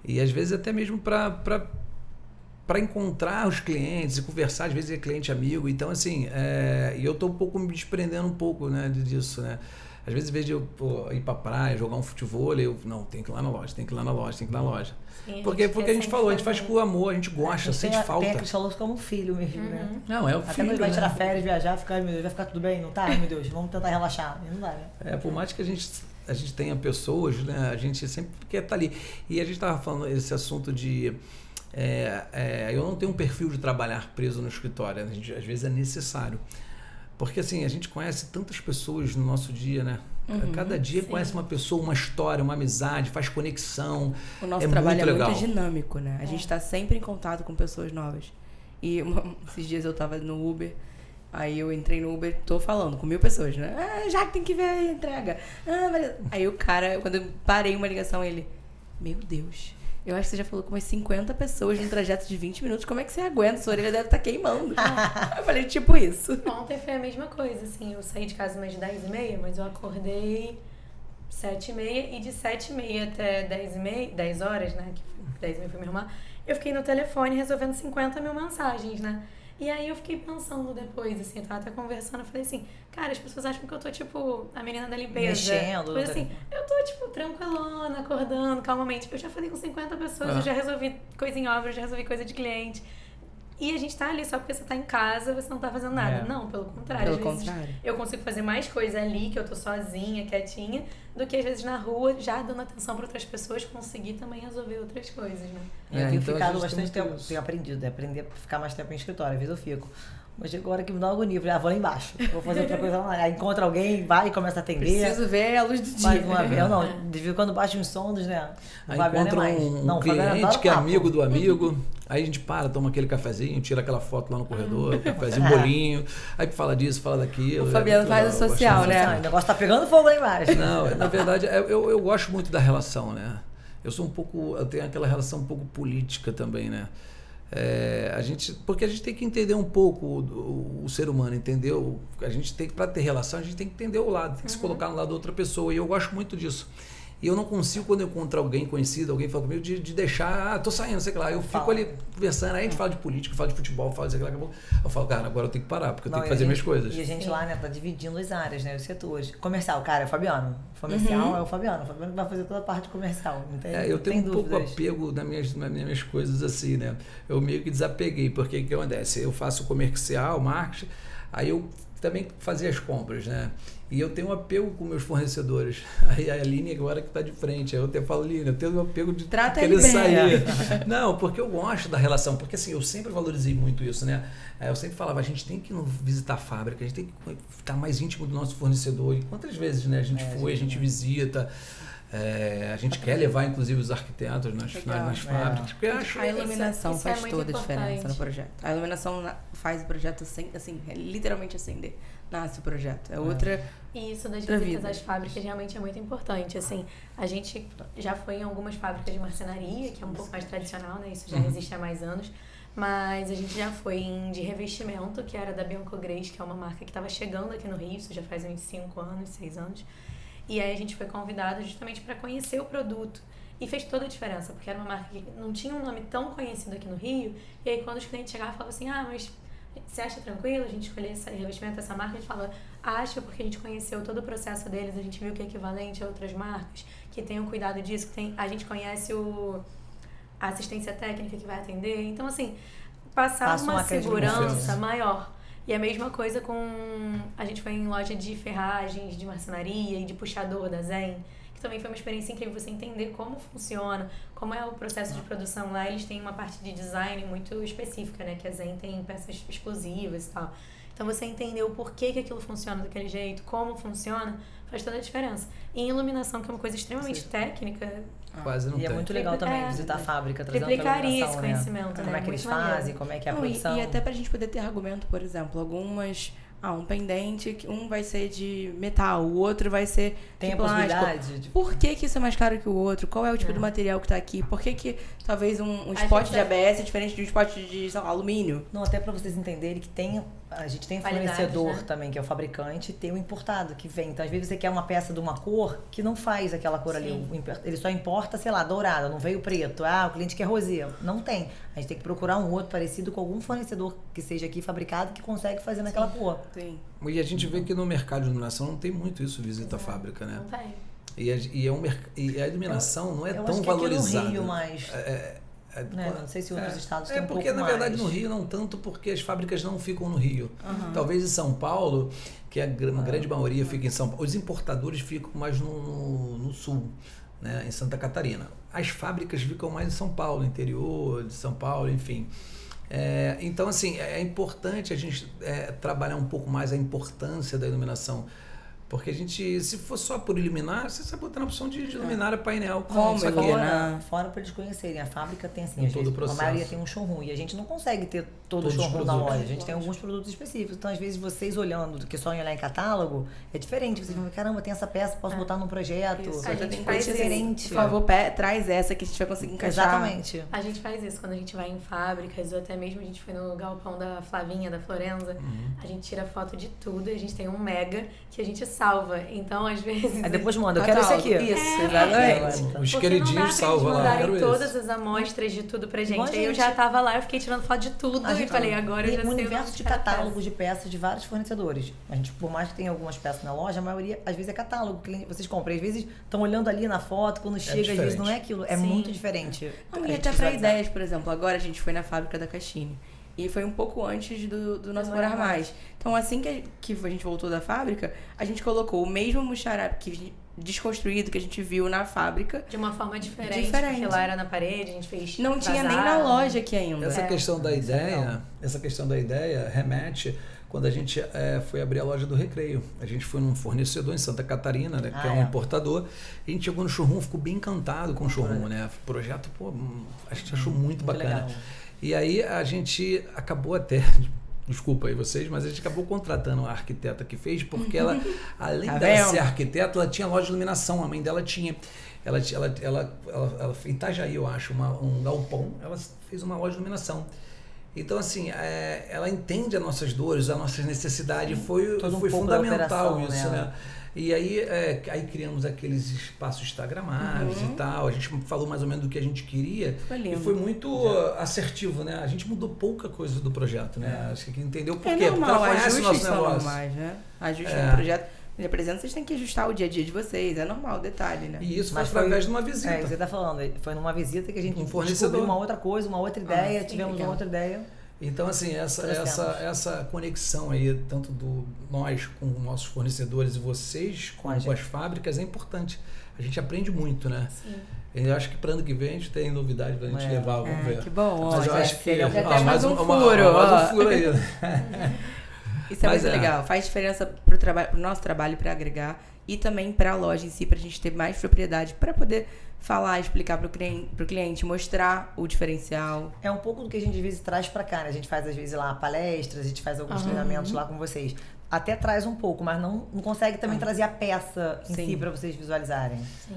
E às vezes até mesmo para encontrar os clientes e conversar, às vezes é cliente amigo. Então, assim, e eu estou um pouco me desprendendo um pouco, né, disso, né? Às vezes, em vez de eu ir pra praia, jogar um futebol, tem que ir lá na loja, tem que ir lá na loja. Sim, porque a gente falou, a gente faz com amor, a gente gosta, sente falta. Tem aqueles falou como um filho mesmo, né? Não, é o até filho. Até quando vai tirar férias, viajar, ficar, meu Deus, vai ficar tudo bem? Não tá? Ai, meu Deus, vamos tentar relaxar. E não dá, né? Por mais que a gente tenha pessoas, né? A gente sempre quer estar ali. E a gente estava falando esse assunto de... eu não tenho um perfil de trabalhar preso no escritório, às vezes é necessário. Porque assim, a gente conhece tantas pessoas no nosso dia, né? Cada dia conhece uma pessoa, uma história, uma amizade, faz conexão. O nosso trabalho é muito dinâmico, né? A gente está sempre em contato com pessoas novas. E esses dias eu tava no Uber, aí eu entrei no Uber, tô falando com 1000 pessoas, né? Já que tem que ver a entrega. Aí o cara, quando eu parei uma ligação, ele... Meu Deus, eu acho que você já falou com umas 50 pessoas num trajeto de 20 minutos. Como é que você aguenta? Sua orelha deve estar queimando. Eu falei, tipo isso. Ontem foi a mesma coisa, assim. Eu saí de casa mais de 10h30, mas eu acordei 7h30. E de 7h30 até 10 horas, né? Que 10h30 fui me arrumar. Eu fiquei no telefone resolvendo 50 mil mensagens, né? E aí eu fiquei pensando depois, assim, eu tava até conversando, eu falei assim, cara, as pessoas acham que eu tô, tipo, a menina da limpeza. Mexendo. Mas assim, eu tô, tipo, tranquilona, acordando, calmamente. Eu já falei com 50 pessoas, eu já resolvi coisa em obra, eu já resolvi coisa de cliente. E a gente tá ali só porque você tá em casa, você não tá fazendo nada. Não, pelo contrário. Pelo às vezes contrário. eu consigo fazer mais coisa ali, que eu tô sozinha, quietinha, do que às vezes na rua, já dando atenção pra outras pessoas, conseguir também resolver outras coisas, né? Eu tenho então ficado bastante tempo, tenho aprendido, aprender a ficar mais tempo em escritório. Às vezes eu fico. Mas agora que me dá uma agonia, eu falei, vou lá embaixo, vou fazer outra coisa lá. Aí encontra alguém, vai e começa a atender. Preciso ver a luz do dia. Mais uma vez, não, de vez em quando bate uns sondos, né? Aí encontra um cliente que é amigo do amigo, aí a gente toma aquele cafezinho, tira aquela foto lá no corredor, cafezinho, bolinho, aí fala disso, fala daquilo. O Fabiano faz o social, né? O negócio tá pegando fogo lá embaixo. Não, na verdade, eu gosto muito da relação, né? Eu tenho aquela relação um pouco política também, né? Porque a gente tem que entender um pouco o ser humano, entendeu? A gente tem que, para ter relação, a gente tem que entender o lado, tem que se colocar no lado da outra pessoa, e eu gosto muito disso. E eu não consigo, quando eu encontro alguém conhecido, alguém fala comigo, de deixar, tô saindo, sei lá, eu fico ali conversando, aí a gente fala de política, fala de futebol, fala de sei lá, eu falo, cara, agora eu tenho que parar, porque eu tenho que fazer minhas coisas. E a gente lá, né, tá dividindo as áreas, né, os setores. Comercial, cara, é o Fabiano. Comercial é o Fabiano que vai fazer toda a parte comercial. Não tem, eu tenho um dúvidas. pouco apego nas minhas coisas assim, né? Eu meio que desapeguei, porque o que acontece? Eu faço comercial, marketing, aí eu também fazia as compras, né? E eu tenho um apego com meus fornecedores. Aí a Aline agora que está de frente. Aí eu até falo, Aline, eu tenho um apego de querer sair. Não, porque eu gosto da relação. Porque assim, eu sempre valorizei muito isso, né? Eu sempre falava, a gente tem que visitar a fábrica, a gente tem que ficar mais íntimo do nosso fornecedor. E quantas vezes, né? A gente visita. A gente quer levar, inclusive, os arquitetos nas fábricas. Porque a iluminação isso faz muito toda a diferença importante no projeto. A iluminação faz o projeto assim, literalmente acender. Nasce o projeto. É outra. E isso das visitas às fábricas realmente é muito importante. Assim, a gente já foi em algumas fábricas de marcenaria, que é um pouco mais tradicional, né? Isso já existe há mais anos. Mas a gente já foi em de revestimento, que era da Bianco Grace, que é uma marca que estava chegando aqui no Rio, isso já faz uns 5 anos, 6 anos. E aí a gente foi convidado justamente para conhecer o produto. E fez toda a diferença, porque era uma marca que não tinha um nome tão conhecido aqui no Rio. E aí quando os clientes chegavam, falavam assim, mas você acha tranquilo a gente escolher esse revestimento, essa marca? A gente fala, acha, porque a gente conheceu todo o processo deles, a gente viu que é equivalente a outras marcas, que tenham cuidado disso, a gente conhece a assistência técnica que vai atender. Então, assim, passar uma segurança maior. E a mesma coisa a gente foi em loja de ferragens, de marcenaria e de puxador da Zen, que também foi uma experiência incrível, você entender como funciona, como é o processo de produção lá. Eles têm uma parte de design muito específica, né? Que a Zen tem peças exclusivas e tal. Então você entender o porquê que aquilo funciona daquele jeito, como funciona, faz toda a diferença. E em iluminação, que é uma coisa extremamente técnica... Quase não tem. E é muito legal também visitar a fábrica, trazendo replicaria esse conhecimento, né? Como é que eles fazem, como é que é a produção. E até pra gente poder ter argumento, por exemplo, algumas... um pendente, um vai ser de metal, o outro vai ser tem de a plástico. Possibilidade. Por que isso é mais caro que o outro? Qual é o tipo do material que tá aqui? Por que talvez um spot de ABS é diferente de um spot de, sei lá, alumínio? Não, até pra vocês entenderem que a gente tem um fornecedor também, que é o fabricante, e tem o importado que vem. Então, às vezes você quer uma peça de uma cor que não faz aquela cor ali. Ele só importa, sei lá, dourada, não veio preto. O cliente quer rosé. Não tem. A gente tem que procurar um outro parecido com algum fornecedor que seja aqui fabricado que consegue fazer naquela cor. Sim. E a gente vê que no mercado de iluminação não tem muito isso, visita a fábrica, né? Não tem. E a iluminação não é tão acho que valorizada. Aqui no Rio, mais... não sei se outros estados têm um pouco mais. Porque, na verdade, no Rio não tanto, porque as fábricas não ficam no Rio. Talvez em São Paulo, que uma grande maioria fica em São Paulo, os importadores ficam mais no sul, né, em Santa Catarina. As fábricas ficam mais em São Paulo, interior de São Paulo, enfim. Então, assim, é importante a gente trabalhar um pouco mais a importância da iluminação. Porque a gente, se for só por iluminar, você sabe botar na opção de iluminar o painel. Como fora para eles conhecerem. A fábrica tem assim, a maioria tem um showroom. E a gente não consegue ter todo o showroom na loja. A gente tem alguns produtos específicos. Então, às vezes, vocês olhando, que só em olhar em catálogo, é diferente. Vocês vão ver, caramba, tem essa peça, posso botar num projeto. Isso. A gente faz diferente. Por favor, traz essa que a gente vai conseguir encaixar. Exatamente. A gente faz isso quando a gente vai em fábricas, ou até mesmo a gente foi no galpão da Flavinha, da Florenza. A gente tira foto de tudo e a gente tem um mega que a gente salva. Então, às vezes... Aí depois manda, eu quero esse aqui. Isso, exatamente. Os queridinhos salvam lá. Mandarem todas as amostras de tudo pra gente. Aí eu já tava lá, eu fiquei tirando foto de tudo e falei, agora eu já sei. Um universo de catálogos de peças de vários fornecedores. A gente, por mais que tenha algumas peças na loja, a maioria, às vezes, é catálogo. Vocês compram. Às vezes, estão olhando ali na foto, quando chega, às vezes, não é aquilo. É muito diferente. Não, e até pra ideias, por exemplo. Agora a gente foi na fábrica da Caixine. E foi um pouco antes do nosso Morar Mais. Então, assim que a gente voltou da fábrica, a gente colocou o mesmo muxará desconstruído que a gente viu na fábrica. De uma forma diferente. Porque lá era na parede, a gente fez não tinha nem na loja aqui ainda. Essa questão da ideia remete quando a gente foi abrir a loja do Recreio. A gente foi num fornecedor em Santa Catarina, né, que é um importador. A gente chegou no showroom, ficou bem encantado com o showroom, né? O projeto, a gente achou muito bacana. Legal. E aí a gente acabou até, desculpa aí vocês, mas a gente acabou contratando uma arquiteta que fez, porque ela, além de ser arquiteta, ela tinha loja de iluminação, a mãe dela tinha. Ela em Itajaí, eu acho, um galpão, ela fez uma loja de iluminação. Então, assim, ela entende as nossas dores, as nossas necessidades, foi fundamental isso, né? E aí criamos aqueles espaços instagramáveis e tal. A gente falou mais ou menos do que a gente queria. E foi muito assertivo, né? A gente mudou pouca coisa do projeto, né? Acho que entendeu por quê? Normal, porque ela conhece o nosso negócio. Normais, né? Ajustes no projeto. Ele apresenta, vocês têm que ajustar o dia a dia de vocês. É normal, detalhe, né? E isso foi através de uma visita. Você tá falando. Foi numa visita que a gente descobriu uma outra coisa, uma outra ideia. Tivemos uma outra ideia. Então, assim, essa conexão aí, tanto nós com nossos fornecedores e vocês com as fábricas, é importante. A gente aprende muito, né? Sim. Eu acho que para ano que vem a gente tem novidade para a gente levar, vamos ver. Que bom. Mas eu acho que mais um furo. Mais um furo aí. Isso é muito legal. Faz diferença pro nosso trabalho, para agregar, e também para a loja em si, para a gente ter mais propriedade, para poder falar, explicar pro cliente, mostrar o diferencial. É um pouco do que a gente às vezes traz para cá, né? A gente faz às vezes lá palestras, a gente faz alguns treinamentos lá com vocês. Até traz um pouco, mas não consegue também trazer a peça em si para vocês visualizarem. Sim.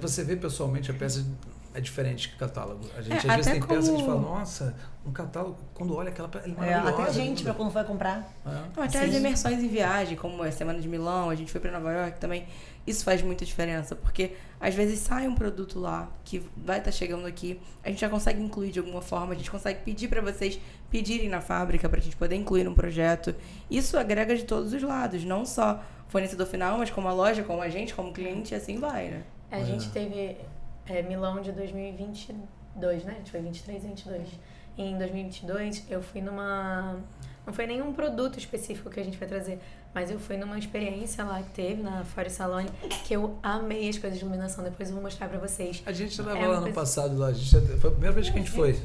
Você vê pessoalmente a peça é diferente que catálogo. A gente às vezes tem peça que a gente fala, nossa, um catálogo, quando olha aquela peça, ele é maravilhosa. Até a gente, para quando vai comprar. Até as imersões em viagem, como a Semana de Milão, a gente foi para Nova York também. Isso faz muita diferença, porque às vezes sai um produto lá que vai estar chegando aqui, a gente já consegue incluir de alguma forma, a gente consegue pedir para vocês pedirem na fábrica para a gente poder incluir num projeto. Isso agrega de todos os lados, não só o fornecedor final, mas como a loja, como a gente, como cliente, e assim vai, né? A gente teve Milão de 2022, né? A gente foi 23 e 22. E em 2022 eu fui numa... Não foi nenhum produto específico que a gente vai trazer, mas eu fui numa experiência lá que teve na Fora Salone, que eu amei as coisas de iluminação. Depois eu vou mostrar pra vocês. A gente estava lá no passado, lá. Foi a primeira vez que a gente foi.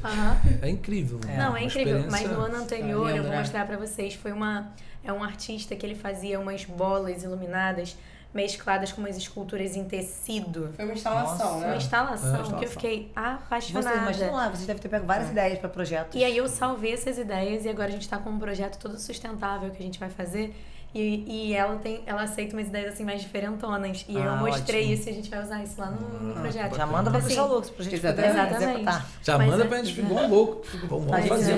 É incrível. Não, é incrível. Mas no ano anterior, eu vou mostrar pra vocês, foi um artista que ele fazia umas bolas iluminadas mescladas com umas esculturas em tecido. Foi uma instalação, né? Uma instalação que eu fiquei apaixonada. Imagina lá, você deve ter pego várias ideias para projetos. E aí eu salvei essas ideias e agora a gente tá com um projeto todo sustentável que a gente vai fazer. E ela aceita umas ideias assim mais diferentonas. E eu mostrei isso e a gente vai usar isso lá no projeto. Já manda pra puxar loucos pra gente exatamente. Já manda pra gente ficar louco. Vamos fazer.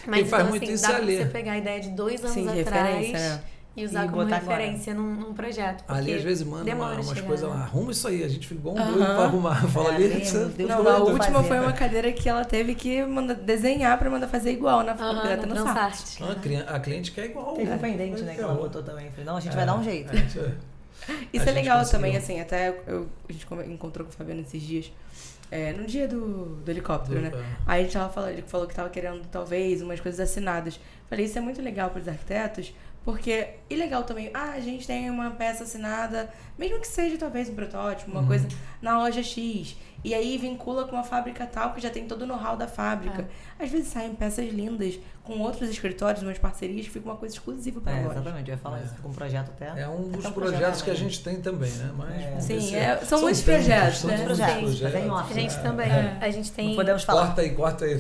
Mas então, assim, dá pra você pegar a ideia de 2 anos atrás e usar como referência num projeto. Ali às vezes manda umas coisas lá, arruma isso aí, a gente fica igual um doido pra arrumar. Fala ali, a última foi uma cadeira que ela teve que desenhar pra mandar fazer igual na fábrica no Sart. A cliente quer igual. Teve um pendente, né, que ela botou também. Falei, não, a gente vai dar um jeito. Isso é legal também, assim, até a gente encontrou com o Fabiano esses dias. No dia do helicóptero, né? Aí a gente ele falou que tava querendo, talvez, umas coisas assinadas. Falei, isso é muito legal para os arquitetos, porque... E legal também, a gente tem uma peça assinada, mesmo que seja, talvez, um protótipo, uma coisa, na loja X. E aí vincula com uma fábrica tal que já tem todo o know-how da fábrica. Às vezes saem peças lindas com outros escritórios, umas parcerias, fica uma coisa exclusiva para loja. Exatamente, eu ia falar isso, fica um projeto até. É um dos projetos que a gente tem também, né? Mas sim, são muitos projetos, né? A gente também, a gente tem... Não podemos falar. Corta aí.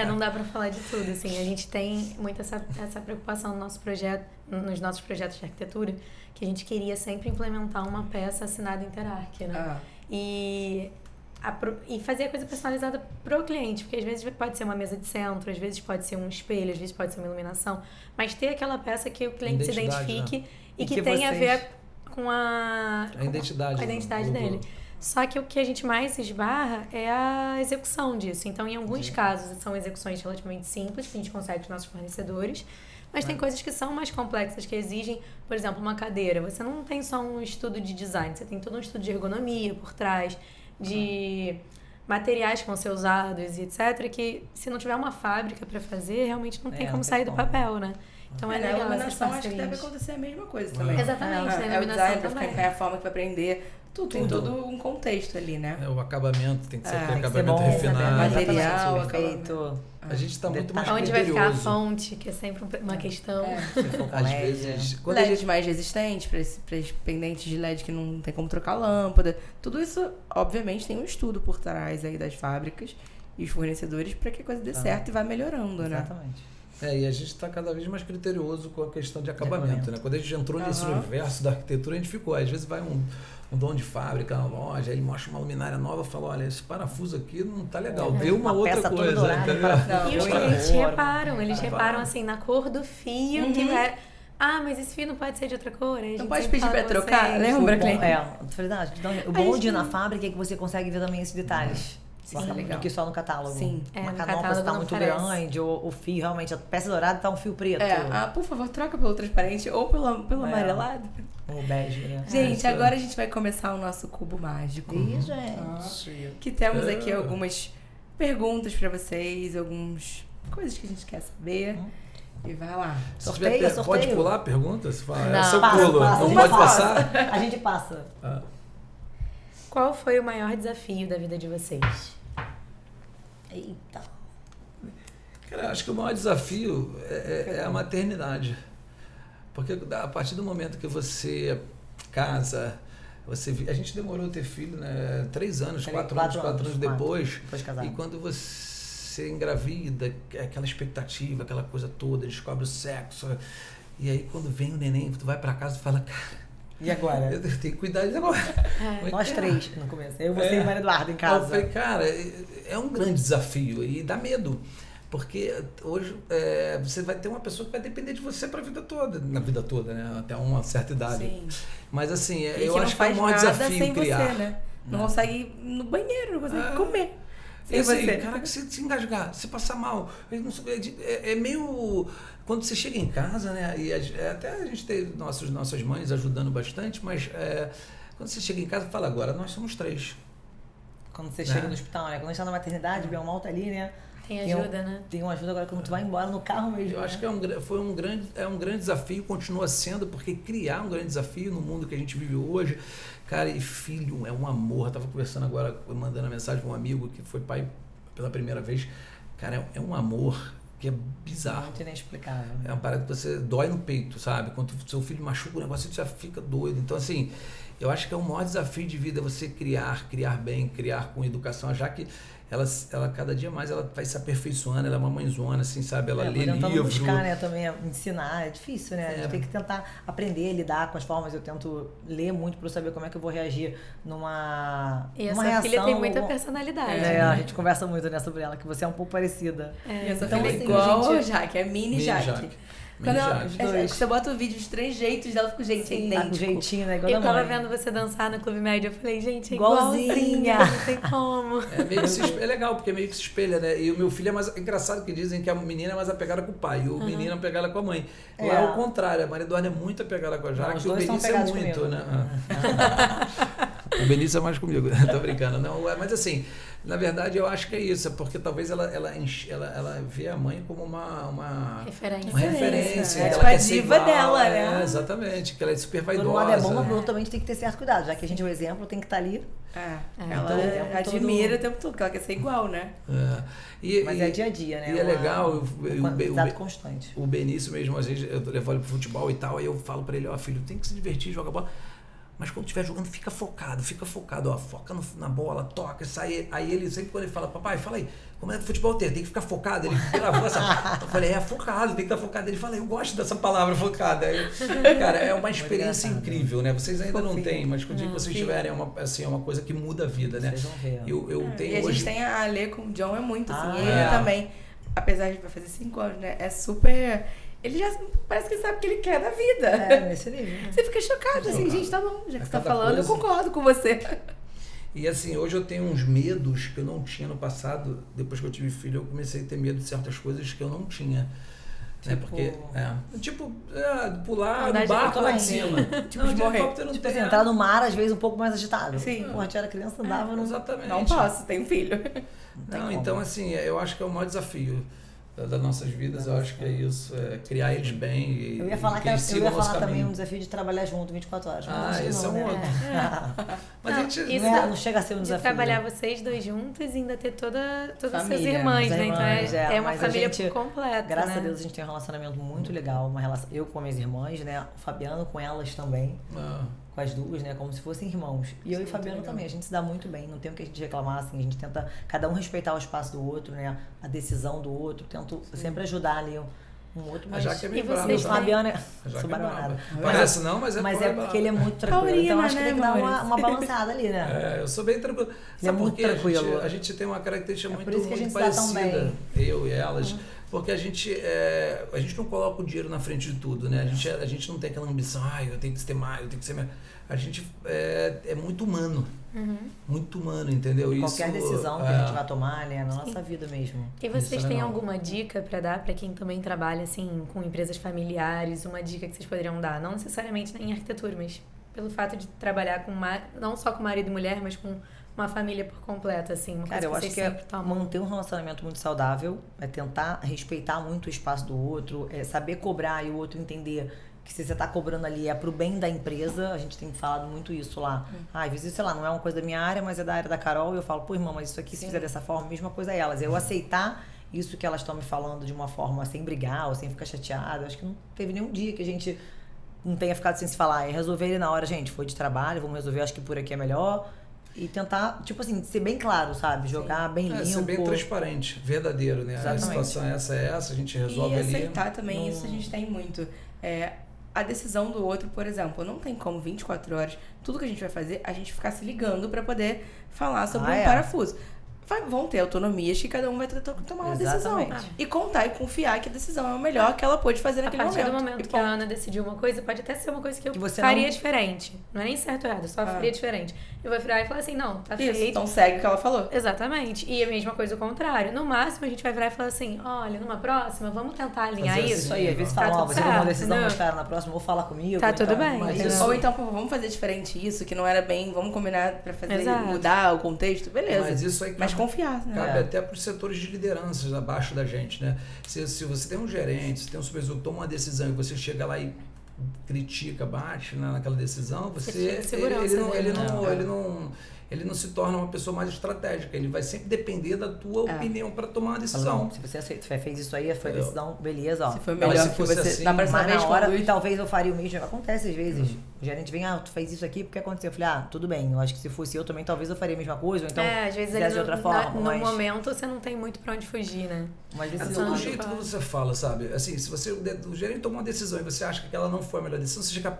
Não dá para falar de tudo, assim. A gente tem muito essa preocupação no nosso projeto, nos nossos projetos de arquitetura, que a gente queria sempre implementar uma peça assinada Interarch, né? E fazer a coisa personalizada pro cliente, porque às vezes pode ser uma mesa de centro, às vezes pode ser um espelho, às vezes pode ser uma iluminação, mas ter aquela peça que o cliente se identifique e que tenha a ver com a identidade dele. Só que o que a gente mais esbarra é a execução disso. Então, em alguns casos, são execuções relativamente simples, que a gente consegue com os nossos fornecedores, mas tem coisas que são mais complexas, que exigem, por exemplo, uma cadeira. Você não tem só um estudo de design, você tem todo um estudo de ergonomia por trás, de materiais que vão ser usados e etc, que se não tiver uma fábrica para fazer, realmente não tem como sair do papel, né? Então é legal. A iluminação acho que deve acontecer a mesma coisa também. Exatamente, é o design para ficar em pé, a forma que vai prender. Tem todo um contexto ali, né? O acabamento tem que ser aquele acabamento refinado. Material, perfeito. A gente está muito mais onde vai ficar a fonte, que é sempre uma questão. Às vezes... LEDs mais resistentes, para esses pendentes de LED que não tem como trocar lâmpada. Tudo isso, obviamente, tem um estudo por trás aí das fábricas e os fornecedores para que a coisa dê certo e vá melhorando, né? Exatamente. E a gente está cada vez mais criterioso com a questão de acabamento, né? Quando a gente entrou nesse universo da arquitetura, a gente ficou. Às vezes vai um dono de fábrica, uma loja, ele mostra uma luminária nova e fala, olha, esse parafuso aqui não tá legal, vê uma outra coisa. E os clientes reparam assim, na cor do fio, que vai... mas esse fio não pode ser de outra cor? Não pode pedir pra trocar? Lembra, cliente? Verdade. Então, o bom de ir na fábrica é que você consegue ver também esses detalhes. Do que só no catálogo. Sim. Uma canopla está muito grande, ou o fio, realmente, a peça dourada tá um fio preto. Por favor, troca pelo transparente ou pelo amarelado. Ou bege, né? Gente, agora a gente vai começar o nosso cubo mágico. Gente. Que temos aqui algumas perguntas pra vocês, algumas coisas que a gente quer saber. E vai lá. Sorteio. Pode pular a pergunta? Se fala, não, eu pulo. Não pode passar? A gente passa. Qual foi o maior desafio da vida de vocês? Eita. Cara, acho que o maior desafio é a maternidade. Porque a partir do momento que você casa, a gente demorou a ter filho, né? 3 anos, 4 anos depois. E quando você engravida, aquela expectativa, aquela coisa toda, descobre o sexo. E aí quando vem o neném, tu vai pra casa e fala, cara, e agora? Eu tenho que cuidar disso agora. Nós 3 no começo. Eu, você e o Mário Eduardo em casa. Eu falei, cara, é um grande desafio e dá medo. Porque hoje você vai ter uma pessoa que vai depender de você para a vida toda. Na vida toda, né? Até uma certa idade. Sim. Mas assim, eu acho que é o maior desafio sem criar. Você, né? Não consegue ir no banheiro, não consegue comer. E assim, caraca, se engasgar, se passar mal. É meio... Quando você chega em casa, né? E até a gente tem nossas mães ajudando bastante, mas quando você chega em casa, fala, agora nós somos 3. Quando você chega no hospital, né? Quando a gente tá na maternidade, vem um mal tá ali, né? Tem ajuda, né? Tem uma ajuda agora quando tu vai embora no carro mesmo. Eu acho que foi um grande desafio, continua sendo, porque criar um grande desafio no mundo que a gente vive hoje. Cara, e filho é um amor. Eu tava conversando agora, mandando a mensagem para um amigo que foi pai pela primeira vez. Cara, é um amor que é bizarro. Muito inexplicável. É uma parada que você dói no peito, sabe? Quando seu filho machuca o negócio, você já fica doido. Então, assim, eu acho que é o maior desafio de vida você criar bem, criar com educação, já que ela cada dia mais ela vai se aperfeiçoando, ela é uma mãezona, assim, sabe? Ela lê livro. Buscar, né, também ensinar, é difícil, né? A gente tem que tentar aprender, lidar com as formas. Eu tento ler muito para saber como é que eu vou reagir numa E a sua filha tem muita personalidade. Né? A gente conversa muito, né, sobre ela, que você é um pouco parecida. E essa filha é igual a Jaque, é mini Jaque. Quando você bota o vídeo, os 3 jeitos dela, fica o jeito idêntico. Jeitinho, né? Igual eu tava mãe. vendo você dançar no Clube Médio, eu falei, gente, é igualzinha. Não tem como. É legal, porque meio que se espelha, né? E o meu filho é mais engraçado, que dizem que a menina é mais apegada com o pai e o menino é apegada com a mãe. Lá é o contrário, a Maria Eduarda é muito apegada com a Jaque e o Benício é muito, né? O Benício é mais comigo, tô brincando. Não, mas assim, Na verdade, eu acho que é isso, porque talvez ela vê a mãe como uma referência. É tipo a diva dela, né? Exatamente, que ela é super vaidosa. Por um lado é bom, mas por outro também a gente tem que ter certo cuidado, já que a gente é o exemplo, tem que estar ali. Ela admira o tempo todo, porque ela quer ser igual, né? Mas é dia a dia, né? E é legal. Cuidado constante. O Benício mesmo, às vezes, eu levo ele pro futebol e tal, aí eu falo pra ele, filho, tem que se divertir, joga bola. Mas quando estiver jogando, fica focado, foca na bola, toca, sai. Aí ele sempre quando ele fala, papai, fala aí, como é que futebol tem que ficar focado? Ele gravou essa. Eu falei, focado, tem que estar focado. Ele fala, eu gosto dessa palavra focada. Cara, é uma experiência incrível, né? Vocês ainda não têm, mas quando dia que vocês tiverem, é uma coisa que muda a vida, né? Vocês vão ver. Eu tenho e a hoje... gente tem a Alê com o John, é muito assim. Ele também, apesar de fazer 5 anos, né? É super... Ele já parece que sabe o que ele quer da vida. É, nesse nível. Você fica chocado, assim, gente, tá bom, já que você tá falando, eu concordo com você. E assim, hoje eu tenho uns medos que eu não tinha no passado. Depois que eu tive filho, eu comecei a ter medo de certas coisas que eu não tinha. Tipo, né? Porque, pular do barco lá de cima. Tipo, de morrer. Tipo assim, entrar no mar, às vezes, um pouco mais agitado. Sim. Porra, a gente era criança, andava no... Exatamente. Não posso, tenho filho. Não, então assim, eu acho que é o maior desafio das nossas vidas, eu acho que é isso, criar eles bem e eu ia falar que eles eu ia sigam falar também caminho. um desafio de trabalhar junto 24 horas. Esse é um outro. Mas não, a gente isso não chega a ser um desafio. De trabalhar vocês dois juntos e ainda ter todas as suas Família, irmãs, né? Então é uma mas família gente, completa, graças né? a Deus a gente tem um relacionamento muito legal, uma relação, eu com minhas irmãs, né? O Fabiano com elas também. Com as duas, né? Como se fossem irmãos. E eu e o Fabiano também, a gente se dá muito bem, não tem o que a gente reclamar, assim, a gente tenta cada um respeitar o espaço do outro, né? A decisão do outro, tento sempre ajudar ali um outro, mas... A Jaque é bem brava. O Fabiano é... Sou barulhada. Parece não, mas é porque ele é muito tranquilo. Taurina, então acho que né, tem que dar uma balançada ali, né? Eu sou bem tranquilo. Ele é muito tranquilo. A gente tem uma característica muito parecida, eu e elas. Porque a gente não coloca o dinheiro na frente de tudo, né? A gente não tem aquela ambição, eu tenho que ter mais, eu tenho que ser mais. A gente é muito humano. Muito humano, entendeu? Qualquer decisão que a gente vai tomar, né? Na nossa vida mesmo. E vocês têm alguma dica para dar para quem também trabalha assim com empresas familiares? Uma dica que vocês poderiam dar? Não necessariamente em arquitetura, mas pelo fato de trabalhar com não só com marido e mulher, mas com uma família por completo, assim. Uma Cara, eu coisa acho que manter um relacionamento muito saudável, é tentar respeitar muito o espaço do outro, é saber cobrar e o outro entender que se você tá cobrando ali é pro bem da empresa. A gente tem falado muito isso lá. Às vezes, sei lá, não é uma coisa da minha área, mas é da área da Carol, e eu falo, pô, irmão, mas isso aqui, se fizer dessa forma, a mesma coisa é elas. Eu aceitar isso que elas estão me falando de uma forma sem brigar ou sem ficar chateada. Acho que não teve nenhum dia que a gente não tenha ficado sem se falar. E resolver ele na hora, gente, foi de trabalho, vamos resolver, acho que por aqui é melhor. E tentar, tipo assim, ser bem claro, sabe? Jogar bem limpo. Ser bem transparente, verdadeiro, né? Exatamente. A situação é essa, a gente resolve ali. E aceitar também, isso a gente tem muito. A decisão do outro, por exemplo, não tem como 24 horas, tudo que a gente vai fazer, a gente ficar se ligando pra poder falar sobre um parafuso. Vão ter autonomias que cada um vai tomar uma decisão. E contar e confiar que a decisão é o melhor que ela pôde fazer naquele momento. A partir do momento que a Ana decidiu uma coisa, pode até ser uma coisa que eu faria diferente. Não é nem certo ou errado, eu só faria diferente. Eu vou virar e falar assim, não, tá feito. Então segue o que ela falou. Exatamente. E a mesma coisa o contrário. No máximo, a gente vai virar e falar assim, olha, numa próxima, vamos tentar alinhar isso. Isso aí, às vezes falam, você tomou uma decisão, mas cara, na próxima, vou falar comigo. Tá tudo bem. Ou então, pô, vamos fazer diferente isso, que não era bem, vamos combinar pra fazer, mudar o contexto, beleza. Mas isso aí mas confiar, né? Cabe até para os setores de lideranças abaixo da gente, né? Se você tem um gerente, se tem um supervisor que toma uma decisão e você chega lá e critica, bate naquela decisão, ele não se torna uma pessoa mais estratégica, ele vai sempre depender da tua opinião para tomar uma decisão. Se você fez isso aí, foi a decisão, beleza, ó. Se foi melhor se fosse você, assim, na próxima vez, na hora, e talvez eu faria o mesmo. Acontece às vezes. O gerente vem, tu fez isso aqui, porque aconteceu? Eu falei, tudo bem, eu acho que se fosse eu também, talvez eu faria a mesma coisa, ou então às vezes fizesse de outra forma. No momento, você não tem muito pra onde fugir, né? Mas do jeito que você fala, sabe? Assim, se o gerente tomou uma decisão e você acha que ela não foi a melhor decisão, você chega,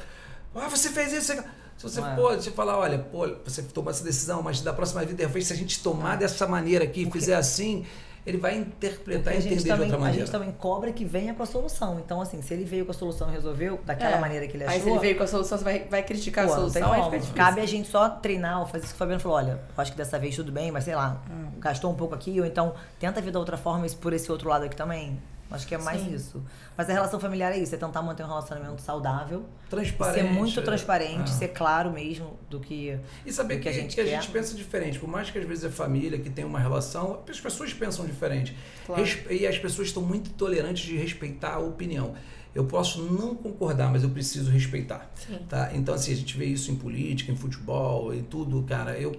você fez isso, se você pode falar, olha, você tomou essa decisão, mas da próxima vez, se a gente tomar dessa maneira aqui e fizer assim, ele vai interpretar e entender de outra maneira. A gente também cobra que venha com a solução. Então, assim, se ele veio com a solução e resolveu daquela maneira que ele achou... Aí se ele veio com a solução, você vai criticar a solução, aí fica difícil. Cabe a gente só treinar, ou fazer isso que o Fabiano falou, olha, eu acho que dessa vez tudo bem, mas sei lá, gastou um pouco aqui, ou então tenta vir da outra forma por esse outro lado aqui também. Acho que é mais isso. Mas a relação familiar é isso, é tentar manter um relacionamento saudável. Transparente. Ser muito transparente, ser claro mesmo do que e saber que a gente quer. A gente pensa diferente. Por mais que às vezes é família, que tem uma relação, as pessoas pensam diferente. Claro. E as pessoas estão muito tolerantes de respeitar a opinião. Eu posso não concordar, mas eu preciso respeitar. Tá? Então, assim, a gente vê isso em política, em futebol, em tudo, cara. Eu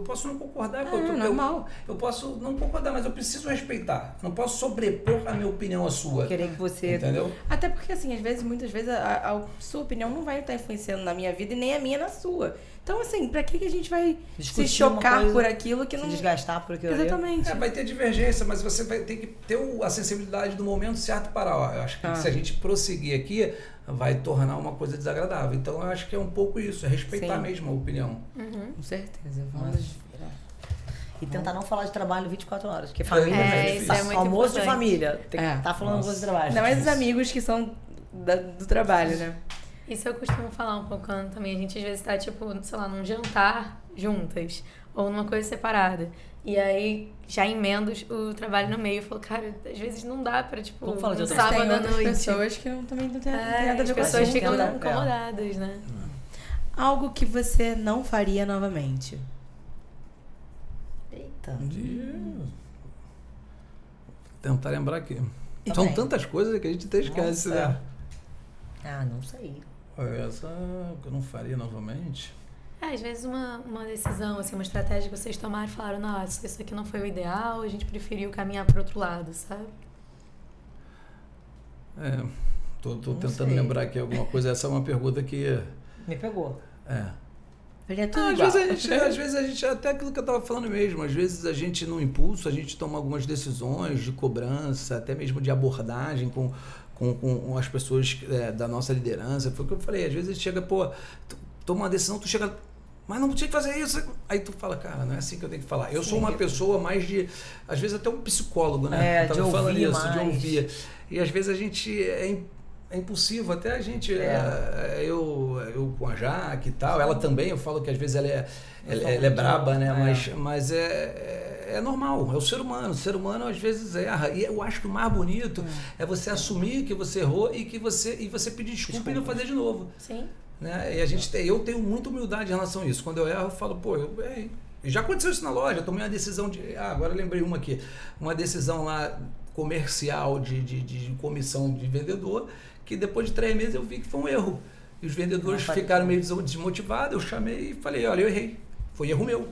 posso não concordar. Normal. Eu posso não concordar, mas eu preciso respeitar. Não posso sobrepor a minha opinião à sua. Querer que você... Entendeu? Até porque, assim, muitas vezes a sua opinião não vai estar influenciando na minha vida e nem a minha na sua. Então, assim, pra que a gente vai discutir se chocar por aquilo que não... Se desgastar por aquilo. Exatamente. Vai ter divergência, mas você vai ter que ter a sensibilidade do momento certo para... eu acho que se a gente prosseguir aqui, vai tornar uma coisa desagradável. Então, eu acho que é um pouco isso, é respeitar mesmo a opinião. Com certeza. Vamos... E tentar não falar de trabalho 24 horas, porque família isso é muito almoço de importante. família. Tem que estar falando de trabalho. Ainda mais os amigos que são do trabalho, né? Isso eu costumo falar um pouco também. A gente às vezes tá, tipo, sei lá, num jantar juntas ou numa coisa separada. E aí já emendo o trabalho no meio. Eu falo, cara, às vezes não dá pra, tipo, vamos falar de um outras sábado à outras noite. pessoas que também não tem nada a ver as com pessoas isso. ficam incomodadas, né? Algo que você não faria novamente. Eita. Tentar lembrar aqui. São tantas coisas que a gente até esquece, né? Não sei. Essa que eu não faria novamente. Às vezes uma decisão, assim, uma estratégia que vocês tomaram e falaram, nossa, isso aqui não foi o ideal, a gente preferiu caminhar pro outro lado, sabe? Tô tentando lembrar aqui alguma coisa. Essa é uma pergunta que... Me pegou. Às vezes a gente, até aquilo que eu estava falando mesmo, às vezes a gente no impulso, a gente toma algumas decisões de cobrança, até mesmo de abordagem com as pessoas da nossa liderança. Foi o que eu falei, às vezes a gente chega, toma uma decisão, tu chega, mas não tinha que fazer isso. Aí tu fala, cara, não é assim que eu tenho que falar. Eu sou uma pessoa mais de, às vezes até um psicólogo, né? De ouvir de ouvir. E às vezes a gente é impulsivo, até a gente, eu com a Jaque e tal, ela também, eu falo que às vezes ela é braba, né? Mas é normal, é o ser humano às vezes erra, e eu acho que o mais bonito é você assumir que você errou e você pedir desculpa e não fazer de novo. Sim. Né? E eu tenho muita humildade em relação a isso, quando eu erro eu falo, eu errei. E já aconteceu isso na loja, eu tomei uma decisão agora eu lembrei uma aqui, uma decisão lá comercial de comissão de vendedor, que depois de 3 meses eu vi que foi um erro. E os vendedores ficaram meio desmotivados, eu chamei e falei, olha, eu errei. Foi erro meu.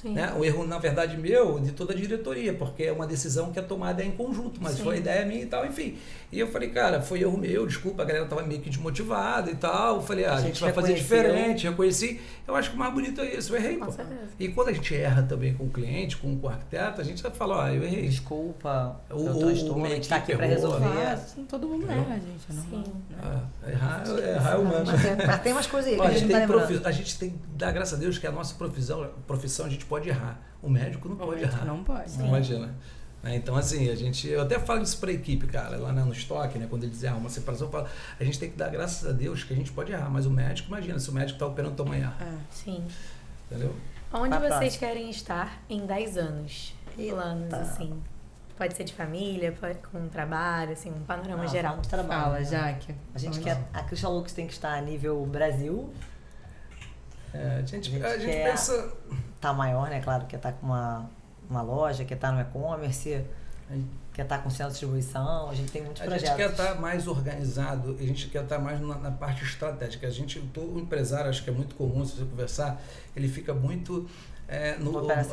Né? Um erro, na verdade, meu, de toda a diretoria, porque é uma decisão que é tomada em conjunto, mas foi ideia minha e tal, enfim. E eu falei, cara, foi erro meu, desculpa, a galera tava meio que desmotivada e tal. Eu falei, a gente vai fazer diferente, reconheci. Eu acho que o mais bonito é isso, eu errei, Com certeza. E quando a gente erra também com o cliente, com o arquiteto, a gente vai falar, eu errei. Desculpa, o transtorno, a gente tá aqui pra resolver. Todo mundo erra, gente. É normal. Errar é humano. Mas tem umas coisas aí que a gente a gente tem que dar graças a Deus que a nossa profissão a gente pode errar. O médico não pode errar. Não pode. Imagina. Então, assim, eu até falo isso para a equipe, cara, lá no estoque, né, quando eles erram uma separação, eu falo, a gente tem que dar graças a Deus que a gente pode errar, mas o médico, imagina, se o médico está operando tua manhã. Sim. Entendeu? Onde vocês querem estar em 10 anos? Planos, assim. Pode ser de família, com trabalho, assim, um panorama geral. De trabalho. Fala, Jaque. A gente quer. A Crystal Lux tem que estar a nível Brasil. A gente pensa. Tá maior, né? Claro, quer estar com uma loja, quer estar no e-commerce, quer estar com centro de distribuição. A gente tem muitos projetos. A gente quer estar mais organizado, a gente quer estar mais na parte estratégica. O empresário, acho que é muito comum, se você conversar, ele fica muito. Às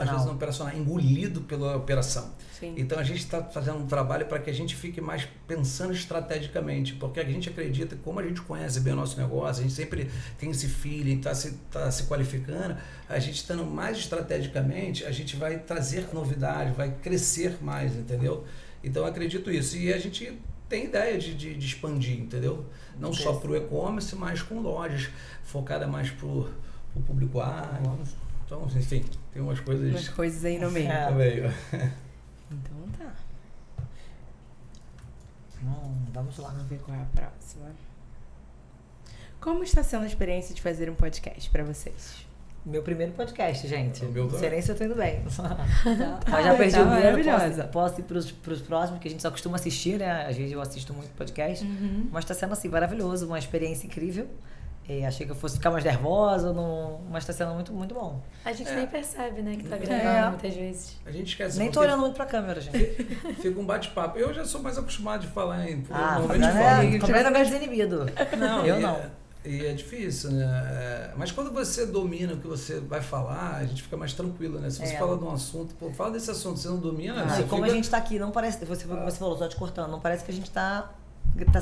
vezes no operacional, engolido pela operação. Sim. Então a gente está fazendo um trabalho para que a gente fique mais pensando estrategicamente, porque a gente acredita que, como a gente conhece bem o nosso negócio, a gente sempre tem esse feeling, está se qualificando, a gente estando mais estrategicamente, a gente vai trazer novidade, vai crescer mais, entendeu? Então eu acredito isso. E a gente tem ideia de expandir, entendeu? Não só para o e-commerce, mas com lojas focadas mais para o público-alvo. Então, enfim, tem umas coisas aí no meio. Então tá. Vamos lá. Vamos ver qual é a próxima. Como está sendo a experiência de fazer um podcast para vocês? Meu primeiro podcast, gente. O meu não sei nem se eu tô indo bem. Mas Mas já perdi o medo, maravilhosa. posso ir pros próximos, que a gente só costuma assistir, né? Às vezes eu assisto muito podcast. Mas tá sendo assim, maravilhoso, uma experiência incrível. Achei que eu fosse ficar mais nervosa, mas tá sendo muito, muito bom. A gente nem percebe, né, que tá gravando muitas vezes. A gente esquece. Nem tô olhando muito pra câmera, gente. Fica um bate-papo. Eu já sou mais acostumado de falar em... Completamente desinibido. Não, eu não. E é difícil, né? Mas quando você domina o que você vai falar, a gente fica mais tranquilo, né? Se você fala de um assunto, fala desse assunto, você não domina, você como fica... a gente tá aqui, não parece... Você falou, só te cortando, não parece que a gente tá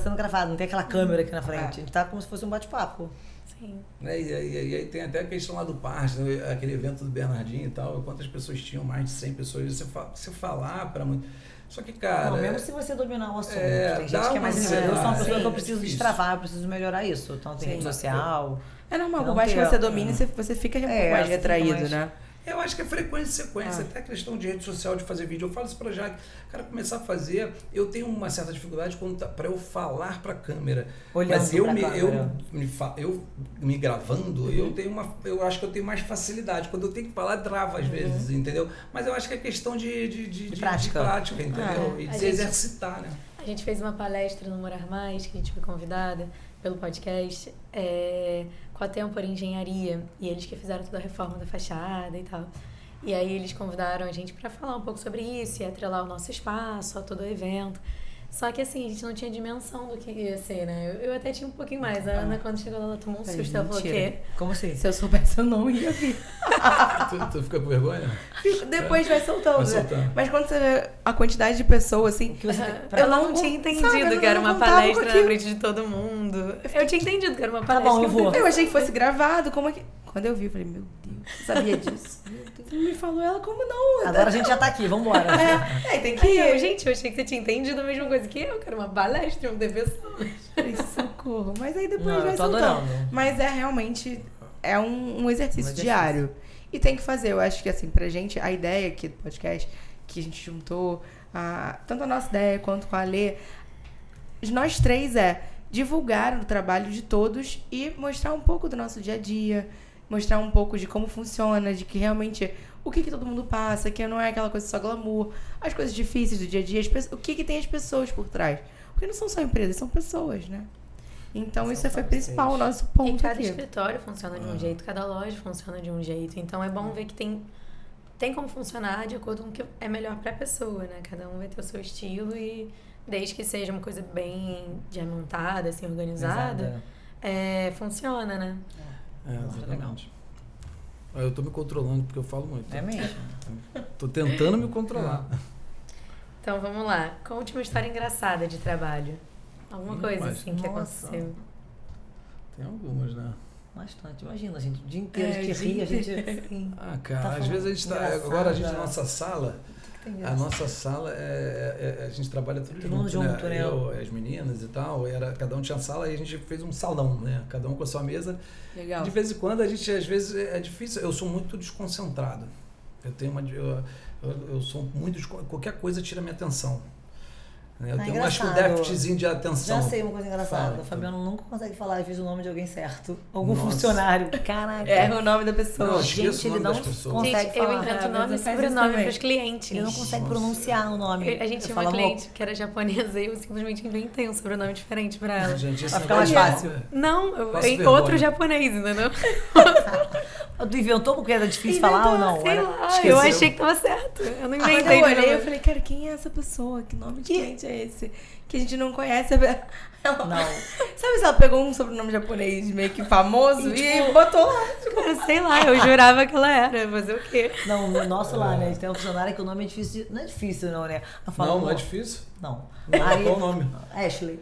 sendo gravado, não tem aquela câmera aqui na frente. A gente tá como se fosse um bate-papo. Sim. E aí tem até a questão lá do Parse, né? Aquele evento do Bernardinho e tal, quantas pessoas tinham, mais de 100 pessoas, você falar para muito... Só que, cara... Não, mesmo se você dominar o assunto, tem gente que é mais... Eu sou uma pessoa que eu preciso destravar, eu preciso melhorar isso. Então tem rede social... É normal, por mais que você domine, você fica mais retraído, né? Eu acho que é frequência e sequência, até a questão de rede social, de fazer vídeo. Eu falo isso pra Jaque, cara, começar a fazer, eu tenho uma certa dificuldade para eu falar pra câmera. Olhando mas eu me gravando, eu acho que eu tenho mais facilidade. Quando eu tenho que falar, trava às vezes, entendeu? Mas eu acho que é questão de prática, entendeu? E de se exercitar, né? A gente fez uma palestra no Morar Mais, que a gente foi convidada pelo podcast, com a Tempor Engenharia, e eles que fizeram toda a reforma da fachada e tal. E aí eles convidaram a gente para falar um pouco sobre isso e atrelar o nosso espaço a todo o evento. Só que assim, a gente não tinha dimensão do que ia ser, né? Eu até tinha um pouquinho mais. A Ana, quando chegou lá, ela tomou um susto. Ela falou o quê? Como assim? Se eu soubesse, eu não ia vir. Tu fica com vergonha? Depois vai soltando. Mas quando você vê a quantidade de pessoas, assim... Eu não tinha entendido que era uma palestra na frente de todo mundo. Eu tinha entendido que era uma palestra. Tá bom, eu vou. Eu achei que fosse gravado. Como é que... Quando eu vi, eu falei, meu Deus, eu sabia disso. Você me falou ela, como não? Agora a gente já tá aqui, vambora. Tem que ir. Gente, eu achei que você tinha entendido a mesma coisa que eu, que era uma palestra, um dever. Socorro. Mas aí depois Não, vai eu tô soltando. adorando. Mas realmente um exercício diário. E tem que fazer. Eu acho que, assim, pra gente, a ideia aqui do podcast, que a gente juntou, tanto a nossa ideia quanto com a Alê, nós três divulgar o trabalho de todos e mostrar um pouco do nosso dia a dia, mostrar um pouco de como funciona, de que realmente o que todo mundo passa, que não é aquela coisa só glamour, as coisas difíceis do dia a dia, o que tem as pessoas por trás. Porque não são só empresas, são pessoas, né? Então isso foi principal, o nosso ponto aqui. E cada aqui. escritório funciona de um jeito, cada loja funciona de um jeito. Então é bom ver que tem como funcionar de acordo com o que é melhor para a pessoa, né? Cada um vai ter o seu estilo e desde que seja uma coisa bem diamantada, assim, organizada, funciona, né? Exatamente. Eu tô me controlando porque eu falo muito. É mesmo? Tô tentando me controlar. Então vamos lá. Conte uma história engraçada de trabalho. Alguma coisa assim que aconteceu. Tem algumas, né? Bastante. Imagina, gente, o dia inteiro a gente ri, a gente... cara, às vezes a gente tá... Agora a gente, na nossa sala... A nossa sala, a gente trabalha tudo junto, né? Eu, as meninas e tal, cada um tinha sala e a gente fez um salão, né? Cada um com a sua mesa. Legal. De vez em quando, a gente, às vezes, é difícil. Eu sou muito desconcentrado. Eu sou muito... Qualquer coisa tira minha atenção. Eu tenho mais que um déficitzinho de atenção. Já sei uma coisa engraçada. O Fabiano nunca consegue falar, às vezes, o nome de alguém certo. Algum funcionário. Caraca. É o nome da pessoa. Não, gente, ele não consegue falar. Eu invento nome e sobrenome para os clientes. Ele não consegue pronunciar o nome. A gente tinha uma cliente que era japonesa e eu simplesmente inventei um sobrenome diferente para ela. Gente, isso fica mais fácil. Não, outro japonês, entendeu? Tu inventou porque era difícil falar ou não? Sei lá, eu achei que tava certo. Eu não inventei. Quando eu olhei, eu falei, cara, quem é essa pessoa? Que nome de cliente é esse? Que a gente não conhece. Ela, não. Sabe se ela pegou um sobrenome japonês meio que famoso e botou lá? Sei lá, eu jurava que ela era. Fazer o quê? Não, no nosso lá, né? A gente tem um funcionário que o nome é difícil. Não é difícil, não, né? Não é difícil? Não. Aí, qual o nome? Ashley.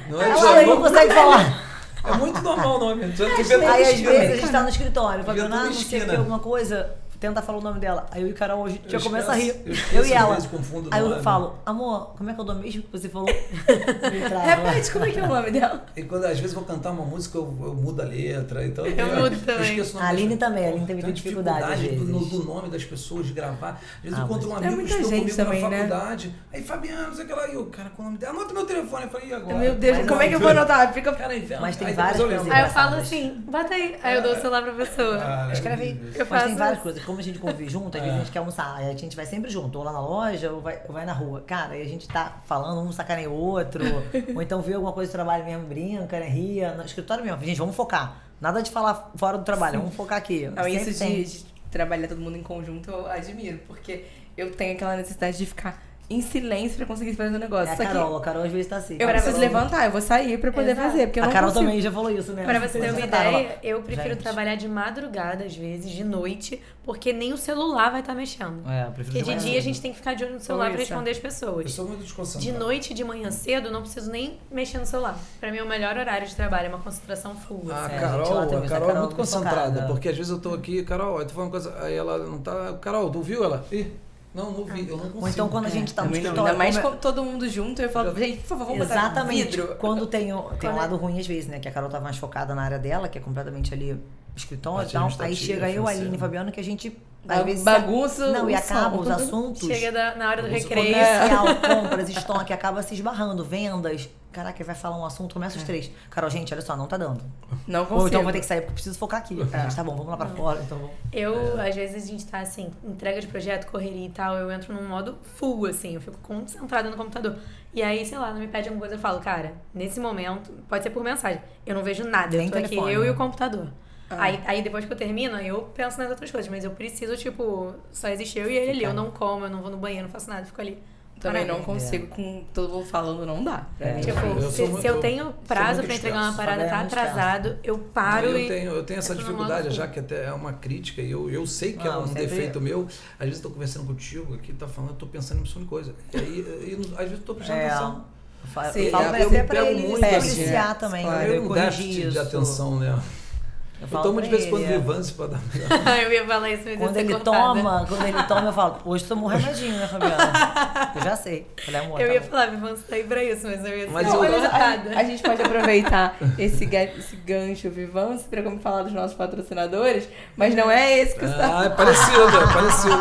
Não é ela não consegue falar. É muito normal o nome. Aí às vezes a gente tá no escritório, Fabiano, não sei o que, alguma coisa. tenta falar o nome dela. Aí eu e Carol, a gente já Eu começa a rir. esqueço, Eu e ela. às vezes confundo o Aí eu nome. falo, amor, como é que é o nome mesmo que você falou? Me trava. Repete, como é que é o nome dela? E quando às vezes eu vou cantar uma música, eu mudo a letra. Então, Eu mudo também. esqueço o nome A Aline das- também, a Aline tem muita Tenho dificuldade, às vezes. do nome das pessoas, de gravar. Às vezes eu encontro um mas tem amigo que muita estudou gente comigo também, na né? faculdade. Aí, Fabiano, não sei o que lá. E eu, cara, com o nome dela. Anota meu telefone. Eu falei, e agora? Meu Deus, Mas como é que eu vou anotar? Fica... Cara, inventa. Mas tem Aí várias depois eu coisas lembro. Aí eu falo engraçadas. assim, bota aí. Aí eu dou o celular pra pessoa. Cara, Escreve aí. Eu Mas faço tem várias isso. coisas. Como a gente convive junto, às vezes a gente quer almoçar. Aí a gente vai sempre junto. Ou lá na loja, ou vai na rua. Cara, aí a gente tá falando, um sacaneia o outro. Ou então vê alguma coisa do trabalho mesmo, brinca, né, ria. No escritório mesmo. Gente, vamos focar. Nada de falar fora do trabalho. Vamos focar aqui. Não, Sempre isso tem. de trabalhar todo mundo em conjunto eu admiro, porque eu tenho aquela necessidade de ficar em silêncio pra conseguir fazer o negócio. É a Só que Carol. A Carol às vezes tá assim. eu preciso levantar, eu vou sair pra poder Exato. fazer, porque eu A não Carol consigo. também já falou isso, né? Pra você ter uma Você tava lá. ideia, eu prefiro Gente. trabalhar de madrugada, às vezes, de noite, porque nem o celular vai estar mexendo. É, eu prefiro Porque de manhã dia a cedo. gente tem que ficar de olho no celular pra Isso. responder as Eu pessoas. sou muito desconcentrado. De noite e de manhã cedo, não preciso nem mexer no celular. Pra mim, é o melhor horário de trabalho, é uma concentração full. A assim. É, a Carol, gente lá tem a isso, Carol a é Carol muito muito concentrada, focada. porque às vezes eu tô aqui, Carol, aí tu fala uma coisa, aí ela não tá. Carol, tu viu ela? Ih, não vi, eu não consigo. Ou então quando a gente tá no Também não. escritório. Ainda mais como é- com todo mundo junto, eu falo, gente, por favor, vamos botar Exatamente. vidro. Quando tem um Quando- lado ruim às vezes, né? Que a Carol tá mais focada na área dela, que é completamente ali escritório e Parte tal. Aí administrativa, chega eu, a Aline e financeira. Fabiano, que a gente Ba- às vezes bagunça Não, e o acaba som. os assuntos. Na hora do Bagunça recreio. Comercial, compras, estoque, acaba se esbarrando, vendas. Caraca, vai falar um assunto, começa os três. Carol, gente, olha só, não tá dando. Não consigo. Ou então vou ter que sair porque eu preciso focar aqui. Mas tá bom, vamos lá pra fora. Então vamos. Eu, às vezes, a gente tá assim, entrega de projeto, correria e tal, eu entro num modo full, assim, eu fico concentrada no computador. E aí, sei lá, não me pede alguma coisa, eu falo, cara, nesse momento, pode ser por mensagem, eu não vejo nada, Nem eu tô aqui, telefone, eu e né? o computador. Aí depois que eu termino, eu penso nas outras coisas, mas eu preciso, tipo, só existe eu e ele ali, eu não como, eu não vou no banheiro, não faço nada, eu fico ali. Também não parada. consigo com todo mundo falando, não dá. Pra mim. Tipo, Eu se, sou muito- se eu tenho prazo muito pra entregar uma disperso. parada, Fabiano tá é muito disperso. atrasado, eu paro eu e... tenho essa eu tô no dificuldade, modo já que até é uma crítica, e eu sei que é Não, um sempre- defeito meu. Às vezes eu tô conversando contigo aqui, tá falando, eu tô pensando em missão de coisa. E aí, às vezes eu tô prestando atenção. Sim, Eu falo eu até me pra pego ele muito, se assim, policiar né? também. Claro. Claro, Eu um déficit de atenção, né? Eu falo tomo pra de vez em quando ele, é. Vivance pra dar. eu ia falar isso, mas ia Quando ser ele cortada. toma, eu falo, hoje tomou um remedinho, né, Fabiana? Eu já sei. Falei, amor, Eu tá ia bom. falar, Vivance tá aí pra isso, mas eu ia ser Mas Não, olha, cortada. a gente pode aproveitar esse gancho Vivance para como falar dos nossos patrocinadores, mas não é esse que está. Ah, é parecido,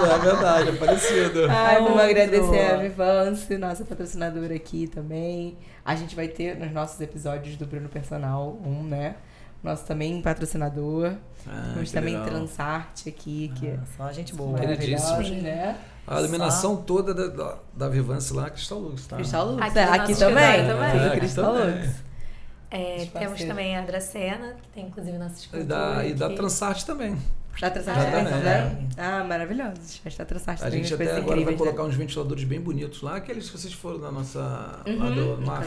é verdade, é parecido. Ai, vamos outro. agradecer a Vivance, nossa patrocinadora aqui também. A gente vai ter nos nossos episódios do Bruno Personal né? Nosso também patrocinador. Vamos que também legal. Transarte aqui, que é Só gente boa. Queridíssimo. maravilhosa, né? A iluminação toda da Vivance lá, Cristal Lux, tá? Cristal Lux. Aqui É, no aqui nosso também. escritório também. Tudo aqui Cristal também. Lux. Temos parceiros. também a Dracena, que tem inclusive nossa E escultura. da aqui. Transarte também. Já Transarte Ah, também, também. né? Ah, maravilhoso. Já Transarte A também. gente umas até coisas agora vai incríveis, né? colocar uns ventiladores bem bonitos lá, aqueles que vocês foram na nossa. Lá Uhum. do mar.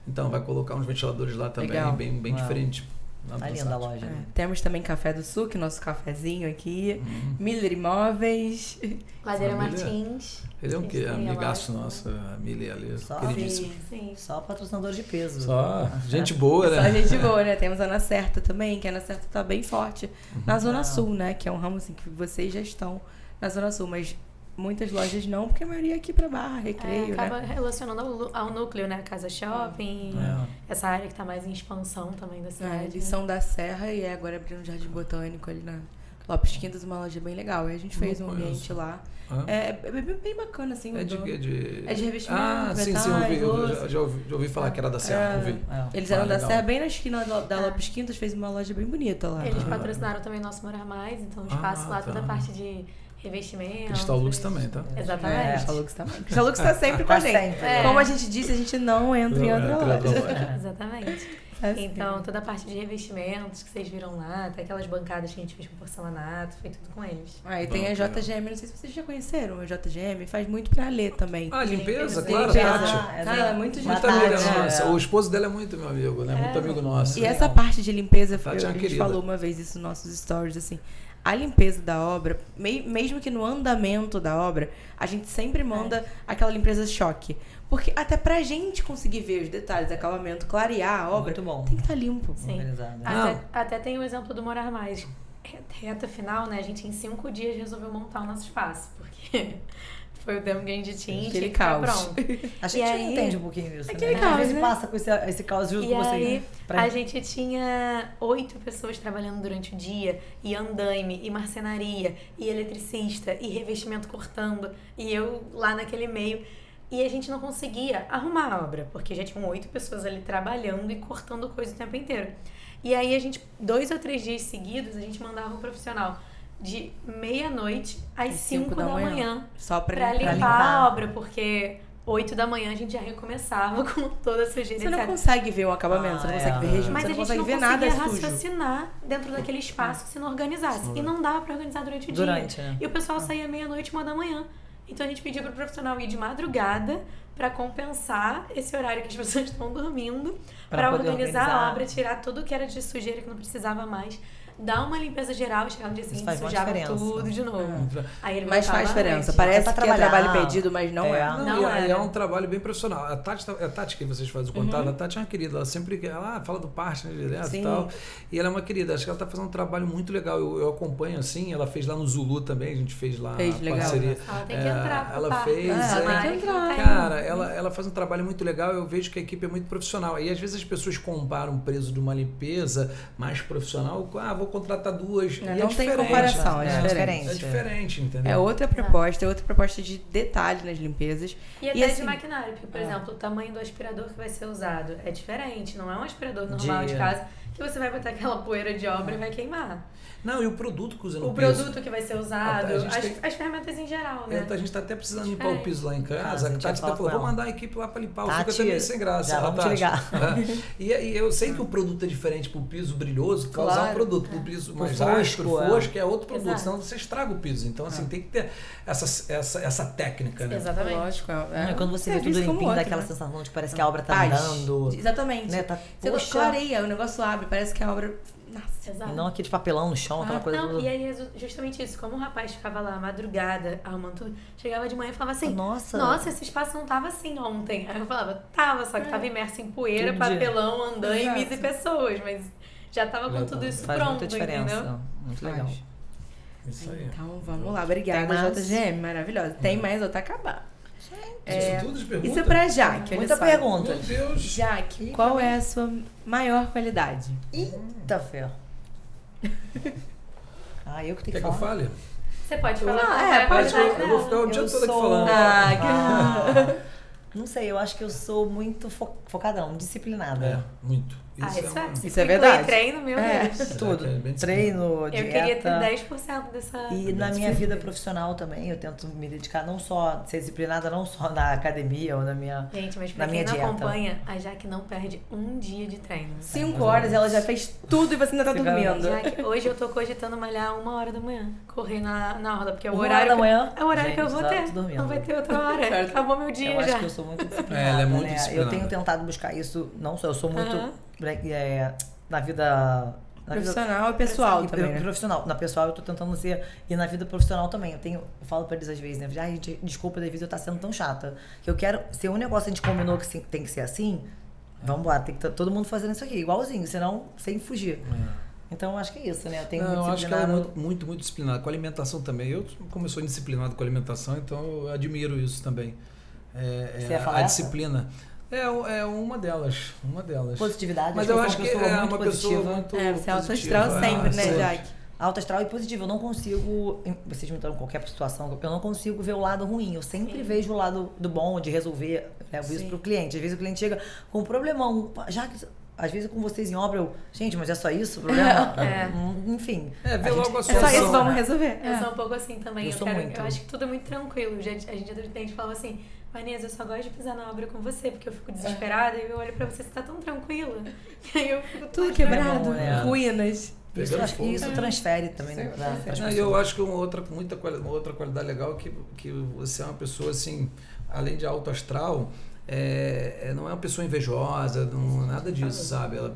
Então, vai colocar uns ventiladores lá também, Legal. bem Uau. diferentes. lá no Tá linda a Transarte. loja. É, né? temos também Café do Sul, que é nosso cafezinho aqui. Uhum. Miller Imóveis. Ladeira Família. Martins. Ele é um Eles quê? têm a Amigaço loja. nosso, a Mili ali, Só queridíssimo. Sim. Só patrocinador de peso. Só gente boa, Só né? gente boa, né? Temos a Ana Certa também, que a Ana Certa tá bem forte na Zona Ah. Sul, né? Que é um ramo assim que vocês já estão na Zona Sul, mas muitas lojas não, porque a maioria é aqui pra Barra, Recreio, acaba né? relacionando ao núcleo, né? Casa Shopping, essa área que tá mais em expansão também da É, cidade. eles são da Serra e é agora abrindo um jardim botânico ali na Lopes Quintas, uma loja bem legal. Aí a gente fez Não um conheço. ambiente lá. Hã? É bem bacana, assim. É de do- quê? É de revestimento, Ah, sim, metais, eu louça. já ouvi falar que era da Serra, ouvi. É. Eles eram da legal. Serra, bem na esquina da Lopes Quintas, fez uma loja bem bonita lá. Eles patrocinaram também o nosso Morar Mais, então o espaço lá, toda a parte de revestimento. Cristal Lux também, tá? Exatamente. Cristal Lux também. Cristal Lux tá sempre com a Tá gente. sempre. É. Como a gente disse, a gente não entra em Não outra entra em outra loja. loja. Exatamente. Assim. Então, toda a parte de revestimentos que vocês viram lá, até aquelas bancadas que a gente fez com porcelanato, foi tudo com eles. Ah, e tem a Bom, JGM, não sei se vocês já conheceram a JGM, faz muito pra ler também. Ah, limpeza, Limpeza. claro, Limpeza. Tati. Ah, ela é muito gente Muito Tati, amiga boa. nossa. O esposo dela é muito meu amigo, né? Muito amigo nosso. E essa parte de limpeza, Tati é a uma gente querida. falou uma vez isso nos nossos stories, assim. A limpeza da obra, mesmo que no andamento da obra, a gente sempre manda aquela limpeza choque. Porque até pra gente conseguir ver os detalhes, acabamento, clarear a obra, Muito bom. tem que estar limpo. Sim. Organizado. Ah. Até tem o exemplo do Morar Mais. reta final, né? A gente em 5 dias resolveu montar o nosso espaço, porque foi o tempo que a gente tinha e tinha que ficar pronto. A gente entende um pouquinho isso, aquele né? caos, Às vezes né? passa com esse caos junto com vocês. Aí, Né? a gente tinha 8 pessoas trabalhando durante o dia, e andaime, e marcenaria, e eletricista, e revestimento cortando, e eu lá naquele meio. E a gente não conseguia arrumar a obra, porque já tinham 8 pessoas ali trabalhando e cortando coisa o tempo inteiro. E aí a gente, 2 ou 3 dias seguidos, a gente mandava um profissional de meia-noite às 5 da manhã só pra limpar a obra, porque 8 da manhã a gente já recomeçava com toda a sujeira. Você não consegue ver o acabamento, você não consegue ver regime, mas você a não gente consegue não ver nada conseguia sujo. raciocinar dentro daquele espaço se não organizasse. E não dava pra organizar durante o dia. Né? E o pessoal saía meia-noite, 1 da manhã. Então a gente pediu pro profissional ir de madrugada pra compensar esse horário que as pessoas estão dormindo, pra organizar a obra, tirar tudo que era de sujeira que não precisava mais, dar uma limpeza geral, chegar no dia seguinte, sujava tudo de novo. Aí ele mas faz diferença. Parece que é trabalho perdido, mas não é. Não é. É um trabalho bem profissional. A Tati que vocês fazem o contato, a Tati é uma querida. Ela sempre fala do partner direto e tal. E ela é uma querida. Acho que ela tá fazendo um trabalho muito legal. Eu acompanho assim. Ela fez lá no Zulu também. A gente fez lá a parceria. Ela tem que entrar. Ela fez. Ela tem que entrar. Cara, ela faz um trabalho muito legal. Eu vejo que a equipe é muito profissional. E às vezes as pessoas comparam o preço de uma limpeza mais profissional. Vou contratar 2. Não tem comparação, é diferente. É diferente, entendeu? É outra proposta de detalhe nas limpezas. E até de maquinário, porque, por exemplo, o tamanho do aspirador que vai ser usado é diferente. Não é um aspirador normal de casa que você vai botar aquela poeira de obra e vai queimar. Não, e o produto que usa no piso. O produto que vai ser usado, as ferramentas em geral, né? A gente tá até precisando limpar o piso lá em casa. A Tati até falou, vou mandar a equipe lá pra limpar. Fica até meio sem graça. Já vamos te ligar. E eu sei que o produto é diferente pro piso brilhoso, tu vai usar um produto pro piso mais áspero, fosco, é outro produto, senão você estraga o piso. Então, assim, tem que ter essa técnica, né? Exatamente. Lógico. Quando você vê tudo limpinho, dá aquela sensação de que parece que a obra tá andando. Exatamente. Né? Você clareia, o negócio abre, parece que a obra... Nossa, exato. E não aquele papelão no chão, aquela coisa. Não, e aí é justamente isso. Como o rapaz ficava lá madrugada, arrumando tudo, chegava de manhã e falava assim: Nossa, esse espaço não tava assim ontem. Aí eu falava: Tava, só que tava imerso em poeira, papelão, andaimes e pessoas. Mas já tava com tudo isso faz pronto, muita diferença. Entendeu? Muito legal. Isso aí. Então vamos lá. Obrigada, JGM. Maravilhosa. Tem mais ou tá acabando? Isso tudo de pergunta? Isso é pra Jaque. Muita pergunta. Meu Deus. Jaque, qual é a sua maior qualidade? Eita, fé. Eu que tenho que falar. Quer que eu fale? Você pode falar. Eu vou ficar o dia todo aqui falando. Não sei, eu acho que eu sou muito focadão, disciplinada. Muito. Isso é verdade. E treino, meu Deus. Tudo. Treino, dieta. Eu queria ter 10% dessa... E na minha vida profissional também, eu tento me dedicar não só, ser disciplinada não só na academia ou na minha dieta. Gente, mas pra quem não acompanha, a Jaque não perde um dia de treino. 5 horas, ela já fez tudo e você ainda tá dormindo. Jaque, hoje eu tô cogitando malhar 1h da manhã. Correr na orla, porque é o 1h horário da manhã? É o horário que eu vou ter. Não vai ter outra hora. Acabou meu dia já. Eu acho que eu sou muito disciplinada, ela é muito disciplinada. Eu tenho tentado buscar isso, não só, eu sou muito... na vida profissional e pessoal também, né? Profissional. Na pessoal eu tô tentando ser, e na vida profissional também. Eu falo pra eles às vezes, né? Gente, desculpa, às vezes eu tá sendo tão chata. Que eu quero, se um negócio a gente combinou que tem que ser assim, vamos lá, tem que todo mundo fazendo isso aqui, igualzinho, senão sem fugir. Então eu acho que é isso, né? Eu acho que ela é muito disciplinada. Com a alimentação também. Eu, como sou indisciplinado com a alimentação, então eu admiro isso também. A disciplina. É uma delas. Positividade. Mas eu acho que é uma positiva. pessoa muito você é alto astral sempre, né, Jaque? Alto astral e positivo. Eu não consigo, vocês me dão qualquer situação, eu não consigo ver o lado ruim. Eu sempre vejo o lado do bom, de resolver, levo isso pro cliente. Às vezes o cliente chega com um problemão. Já que às vezes com vocês em obra, gente, mas é só isso o problema? Enfim. Vê logo a solução. É só isso, vamos resolver. Eu sou um pouco assim também. Eu acho que tudo é muito tranquilo. A gente falava assim, Vanessa, eu só gosto de pisar na obra com você, porque eu fico desesperada e eu olho pra você, você tá tão tranquila. E aí eu fico tudo quebrado, ruínas. Isso transfere também para as pessoas. Eu acho que uma outra qualidade legal é que você é uma pessoa assim, além de alto astral, não é uma pessoa invejosa, nada disso, sabe? Ela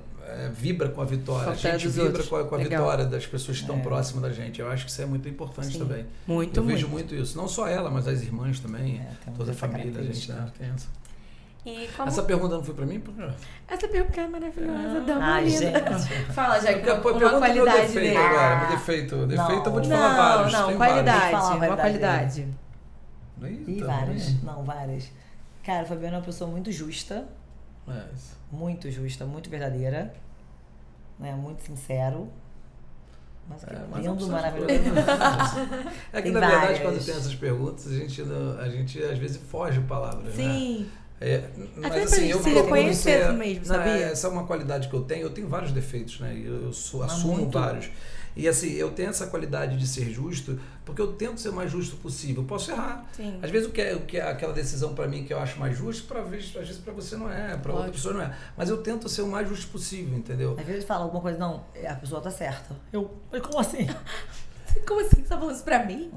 vibra com a vitória, a gente vibra com a vitória das pessoas que estão próximas da gente. Eu acho que isso é muito importante também. Eu vejo muito isso, não só ela, mas as irmãs também, toda a família, a gente tem essa. E como... Essa pergunta não foi pra mim? Essa pergunta é maravilhosa, dá uma Ai, linda. gente. Fala, já que Pergunta uma qualidade defeito dele. agora. Meu defeito. Defeito eu vou te Não, falar vários. não, tem qualidade. Fala a Uma qualidade. Vários. Ih, várias? Não, várias. Cara, o Fabiano é uma pessoa muito justa. Muito justa, muito verdadeira. Né? Muito sincero. Mas que lindo, maravilhoso. É que, Tem na verdade, várias. quando tem essas perguntas, a gente às vezes foge palavras, Sim. né? Mas Até assim, pra eu se procuro reconhecer ser... mesmo, Não, sabia? essa é uma qualidade que eu tenho. Eu tenho vários defeitos, né? E eu assumo muito. vários. E assim, eu tenho essa qualidade de ser justo, porque eu tento ser o mais justo possível. Eu posso errar. Sim. Às vezes o que é aquela decisão para mim que eu acho mais justo, às vezes para você não é, para outra pessoa não é. Mas eu tento ser o mais justo possível, entendeu? Às vezes fala alguma coisa, não, a pessoa tá certa. Mas como assim? Como assim? Você tá falando isso pra mim?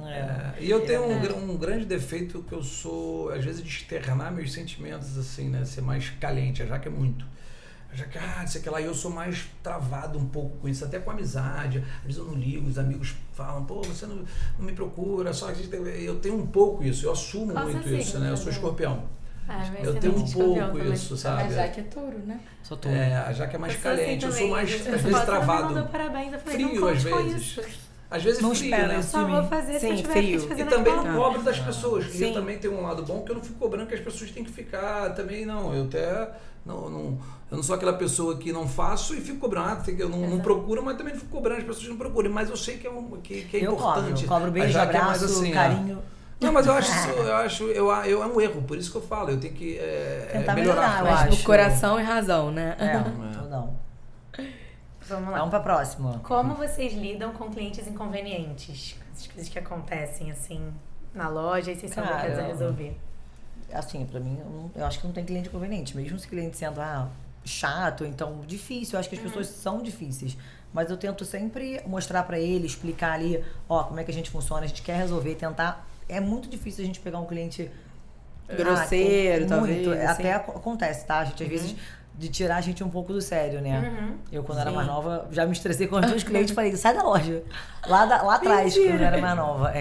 E eu tenho um grande defeito que eu sou, às vezes, de externar meus sentimentos, assim, né? Ser mais caliente, já que é muito. Já que, sei que lá, eu sou mais travado um pouco com isso, até com amizade. Às vezes eu não ligo, os amigos falam, pô, você não me procura, só que eu tenho um pouco isso, eu assumo muito isso, né? Eu sou escorpião. Eu tenho um pouco isso, sabe? A Jaque é touro, né? Sou touro. A Jaque é mais caliente, eu sou mais, às vezes, Você travado. me mandou parabéns, eu falei, Frio, não às conte com vezes. isso. Às vezes Não frio, espera né? isso. Só vou fazer se Sim, eu tiver frio. que fazer E na também escola. não cobro das pessoas. E Sim. eu também tenho um lado bom que eu não fico cobrando que as pessoas têm que ficar. Também não. Eu até. Eu não sou aquela pessoa que não faço e fico cobrando. Eu não procuro, mas também não fico cobrando as pessoas que não procuram. Mas eu sei que é importante. Eu cobro beijo, Já que é abraço, mais assim, carinho. Não, mas eu acho é um erro, por isso que eu falo, eu tenho que Tentar melhorar. melhorar, eu Mas acho. por coração e razão, né? Ou não. Vamos lá. Vamos pra próxima. Como vocês lidam com clientes inconvenientes? As coisas que acontecem, assim, na loja e vocês são obrigados a resolver. Assim, pra mim, eu acho que não tem cliente inconveniente. Mesmo se o cliente sendo chato, então difícil. Eu acho que as pessoas são difíceis. Mas eu tento sempre mostrar pra ele, explicar ali, como é que a gente funciona, a gente quer resolver, tentar. É muito difícil a gente pegar um cliente Grosseiro, talvez. Muito. Assim. Até acontece, tá? A gente, às vezes, de tirar a gente um pouco do sério, né? Eu, quando era mais nova, já me estressei com os meus clientes e falei, sai da loja. Lá atrás, quando eu era mais nova.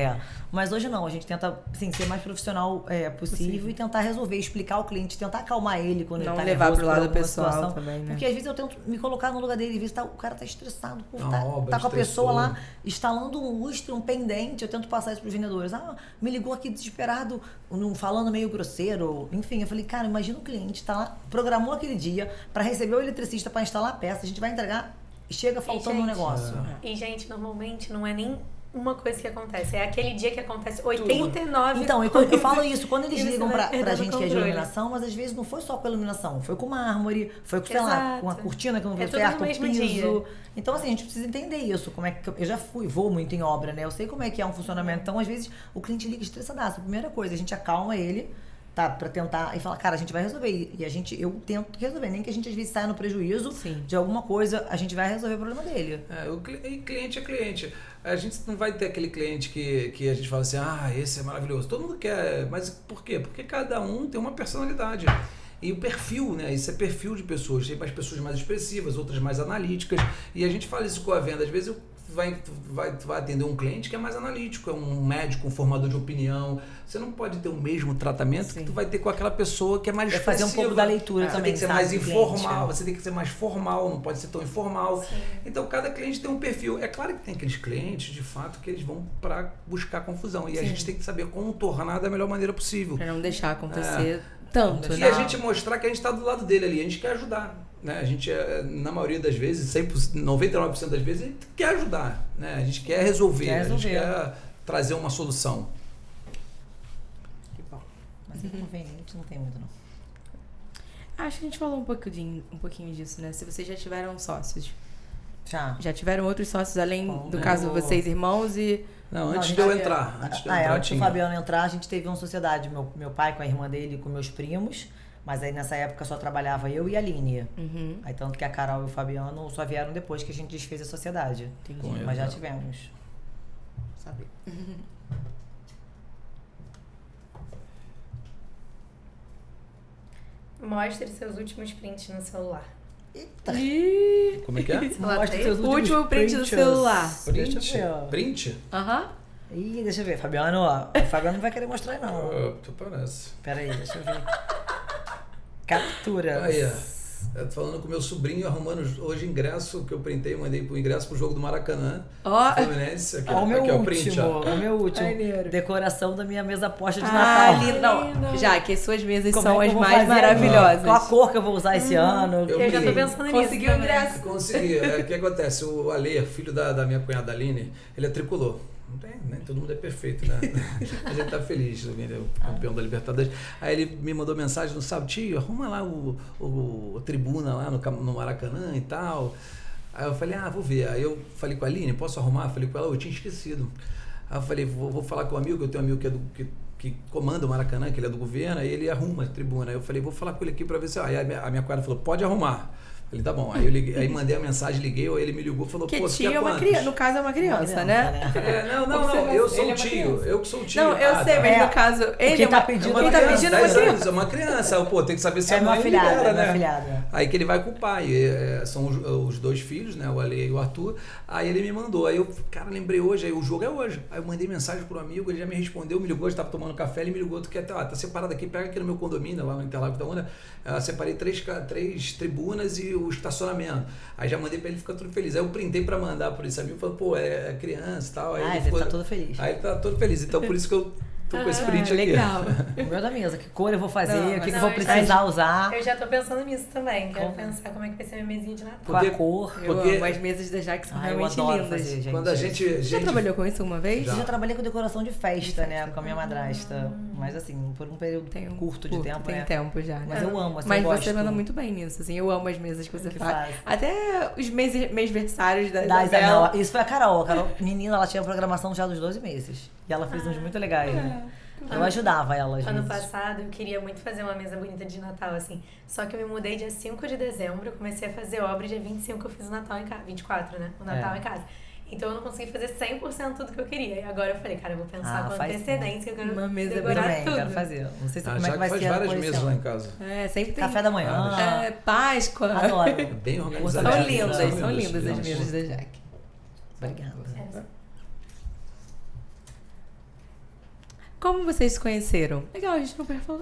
Mas hoje não, a gente tenta assim, ser mais profissional possível e tentar resolver, explicar ao cliente, tentar acalmar ele quando não ele tá levar nervoso pro lado por alguma pessoal situação. também, né? Porque às vezes eu tento me colocar no lugar dele, às vezes o cara tá estressado, obra, tá com a pessoa estressou. lá instalando um lustre, um pendente, eu tento passar isso pros vendedores. Me ligou aqui desesperado, falando meio grosseiro. Enfim, eu falei, cara, imagina o cliente tá lá, programou aquele dia pra receber o eletricista pra instalar a peça, a gente vai entregar, chega faltando um negócio. E, gente, normalmente não é nem uma coisa que acontece, é aquele dia que acontece 89 Então, eu falo isso, quando eles E você ligam vai pra perdendo gente o que é de controle. iluminação, mas às vezes não foi só com a iluminação, foi com mármore, foi com, sei lá, Exato. com a cortina que não É deu tudo certo, no o mesmo piso. dia. Então, assim, a gente precisa entender isso, como é que eu já vou muito em obra, né? Eu sei como é que é um funcionamento. Então, às vezes, o cliente liga estressadaço. A primeira coisa, a gente acalma ele, tá? Pra tentar e fala, cara, a gente vai resolver. E eu tento resolver, nem que a gente às vezes saia no prejuízo de alguma coisa, a gente vai resolver o problema dele. E cliente é cliente. A gente não vai ter aquele cliente que a gente fala assim, esse é maravilhoso. Todo mundo quer, mas por quê? Porque cada um tem uma personalidade. E o perfil, né? Isso é perfil de pessoas. Tem mais pessoas mais expressivas, outras mais analíticas. E a gente fala isso com a venda. Às vezes vai atender um cliente que é mais analítico, é um médico, um formador de opinião. Você não pode ter o mesmo tratamento que tu vai ter com aquela pessoa que é mais expressiva. Fazer um pouco da leitura também, Você tem que ser mais informal, você tem que ser mais formal, não pode ser tão informal. Sim. Então, cada cliente tem um perfil. É claro que tem aqueles clientes, de fato, que eles vão para buscar confusão. E a gente tem que saber contornar da melhor maneira possível. Pra não deixar acontecer tanto, E né? a gente mostrar que a gente está do lado dele ali, a gente quer ajudar. Né? A gente, na maioria das vezes, 100%, 99% das vezes, a gente quer ajudar. Né? A gente quer resolver, a gente quer trazer uma solução. Que bom. Mas inconveniente não tem muito, não. Acho que a gente falou um pouquinho disso, né? Se vocês já tiveram sócios. Já tiveram outros sócios, além do caso vocês, irmãos e... Não, antes de eu entrar. Antes do Fabiano entrar, a gente teve uma sociedade. Meu pai com a irmã dele e com meus primos. Mas aí nessa época só trabalhava eu e a Aline. Aí tanto que a Carol e o Fabiano só vieram depois que a gente desfez a sociedade. Entendi. Mas já tivemos. Sabe? Mostre seus últimos prints no celular. Eita! Como é que é? Mostra seus O últimos último print do prints. celular. Print? Deixa eu ver, ó. Print? Aham. Ih, deixa eu ver. Fabiano, ó. O Fabiano não vai querer mostrar, não. Tu parece. Pera aí, deixa eu ver. Captura. Aí, eu tô falando com meu sobrinho, arrumando hoje ingresso, que eu printei, mandei pro ingresso pro jogo do Maracanã. Fluminense. Aqui, o meu aqui, último, print, ó. o meu último. Maneiro. Decoração da minha mesa posta de Natal. Lindo. Não, já que as suas mesas Como são é que as eu vou mais fazer? maravilhosas. Qual a cor que eu vou usar esse ano? Eu já tô pensando nisso. Conseguiu o ingresso? Consegui. O que acontece? O Ale, filho da minha cunhada Aline, ele é tricolor. Não tem, nem todo mundo é perfeito, né? A gente tá feliz, ele é o campeão da Libertadores. Aí ele me mandou mensagem no sábado, tio, arruma lá o tribuna lá no Maracanã e tal. Aí eu falei, vou ver. Aí eu falei com a Aline, posso arrumar? Falei com ela, eu tinha esquecido. Aí eu falei, vou falar com o amigo, eu tenho um amigo que comanda o Maracanã, que ele é do governo, aí ele arruma a tribuna. Aí eu falei, vou falar com ele aqui pra ver se... Aí a minha cunhada falou, pode arrumar. Falei, tá bom. Aí eu liguei, aí mandei a mensagem, liguei, ou ele me ligou e falou, que pô, tio é uma criança, no caso é uma criança, né? Não, eu sou o tio, eu que sou o tio. Não, eu sei, mas no caso, ele quem tá pedindo é uma criança. É uma criança, pô, tem que saber se É a mãe filhada, libera, né? filhada. Aí que ele vai com o pai, são os dois filhos, né, o Ale e o Arthur. Aí ele me mandou, aí eu, cara, lembrei hoje, aí o jogo é hoje. Aí eu mandei mensagem pro amigo, ele já me respondeu, me ligou, eu estava tomando café, ele me ligou, tu quer, tá separado aqui, pega aqui no meu condomínio, lá no Interlagos da Onda, separei três tribunas e o estacionamento. Aí já mandei pra ele ficar todo feliz. Aí eu printei pra mandar por esse amigo, falando, pô, é criança e tal. Aí ele tá todo feliz. Aí ele tá todo feliz, então por isso que eu tô com esse print aqui. Legal. O meu da mesa, que cor eu vou fazer, o que eu não, vou precisar usar. Eu já tô pensando nisso também. Quero pensar como é que vai ser minha mesinha de Natal. Com a cor. Eu amo, as mesas da Jaque são realmente eu adoro lindas. fazer, gente. Quando a gente Já trabalhou com isso uma vez? Eu já trabalhei com decoração de festa, né? Com a minha madrasta. Mas assim, por um período curto de tempo, tem né? tempo já, né? Mas eu amo, assim, mas eu gosto. você manda muito bem nisso, assim. Eu amo as mesas que você Que faz. faz. Até os mêsversários da Da Isabela. Isabela. Isso foi a Carol. A Carol, menina, ela tinha programação já dos 12 meses. E ela fez uns muito legais, né? Eu ajudava ela às Ano vezes. passado eu queria muito fazer uma mesa bonita de Natal, assim. Só que eu me mudei dia 5 de dezembro, comecei a fazer obra e dia 25 eu fiz o Natal em casa. 24, né? O Natal em casa. Então eu não consegui fazer 100% tudo que eu queria. E agora eu falei, cara, eu vou pensar com antecedência, que eu quero uma mesa decorar Também, tudo. quero fazer. Não sei se como é já que vai faz ser a várias posição. mesas lá em casa. Sempre tem. Café da manhã. Páscoa. Adoro. É bem organizado. São lindas as mesas da Jaque. Obrigada. Como vocês se conheceram? Legal, a gente não perguntou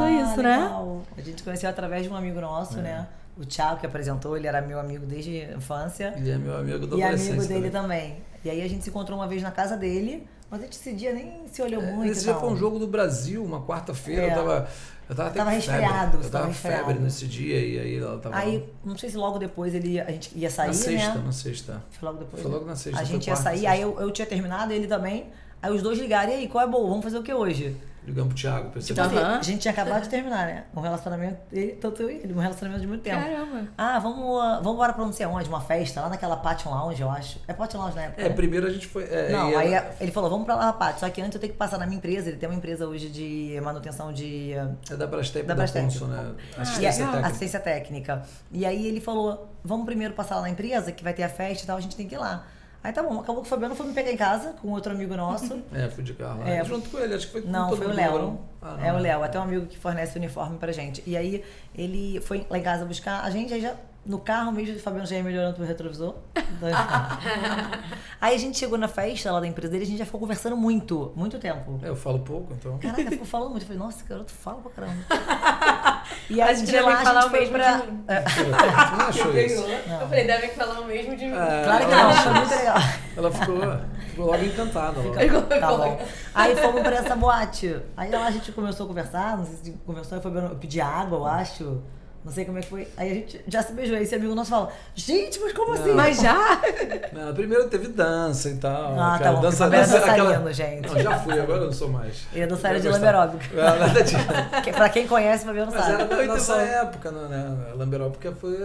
isso, legal. né? A gente se conheceu através de um amigo nosso, né? O Thiago, que apresentou, ele era meu amigo desde a infância. Ele é meu amigo da E adolescência amigo dele também. E aí a gente se encontrou uma vez na casa dele, mas a gente esse dia nem se olhou muito. Esse dia foi um jogo do Brasil, uma quarta-feira, eu tava até com resfriado, febre. Eu tava com febre nesse dia e aí ela tava... Aí, não sei se logo depois a gente ia sair, Na sexta. Foi logo depois. Foi logo na sexta. A gente ia sair, aí eu tinha terminado, ele também. Aí os dois ligaram, e aí, qual é bom? Vamos fazer o que hoje? Ligamos pro Thiago, pensei Tipo assim, a gente tinha acabado de terminar, né? Um relacionamento, tanto eu e ele, um relacionamento de muito tempo. Caramba. Vamos embora pra não sei onde, uma festa, lá naquela Passion Lounge, eu acho. É Passion Lounge na época, né? Primeiro a gente foi... Não, aí ele falou, vamos pra lá na Passion, só que antes eu tenho que passar na minha empresa, ele tem uma empresa hoje de manutenção de... É da Brastemp, da Brastemp. Afonso, né? Assistência técnica. E aí ele falou, vamos primeiro passar lá na empresa, que vai ter a festa e tal, a gente tem que ir lá. Aí tá bom, acabou que o Fabiano foi me pegar em casa com outro amigo nosso. Fui de carro. Junto com ele, acho que foi Não, todo foi o mundo. Léo. O Léo, até um amigo que fornece o uniforme pra gente. E aí ele foi lá em casa buscar a gente, aí já no carro mesmo, o Fabiano já ia melhorando pro retrovisor. Aí a gente chegou na festa lá da empresa dele, a gente já ficou conversando muito tempo. Eu falo pouco, então. Caraca, ficou falando muito. Eu falei, nossa, garoto, fala pra caramba. E aí de lá a gente foi pra... Você não achou isso? Eu falei, devem falar o mesmo de mim. Claro que não, foi muito legal. Ela ficou logo encantada. Tá bom. Aí fomos pra essa boate. Aí lá a gente começou a conversar, não sei se conversou, eu pedi água, eu acho. Não sei como é que foi. Aí a gente já se beijou. Aí esse amigo nosso fala, gente, mas como assim? Mas já? Não, primeiro teve dança e tal. Tá bom, dança, dançarino, gente. Não, já fui, agora eu não sou mais. Ele é dançarino de lamberóbica. Nada disso. Pra quem conhece, Fabiano Mas sabe. era da nossa época, né? A lamberóbica foi...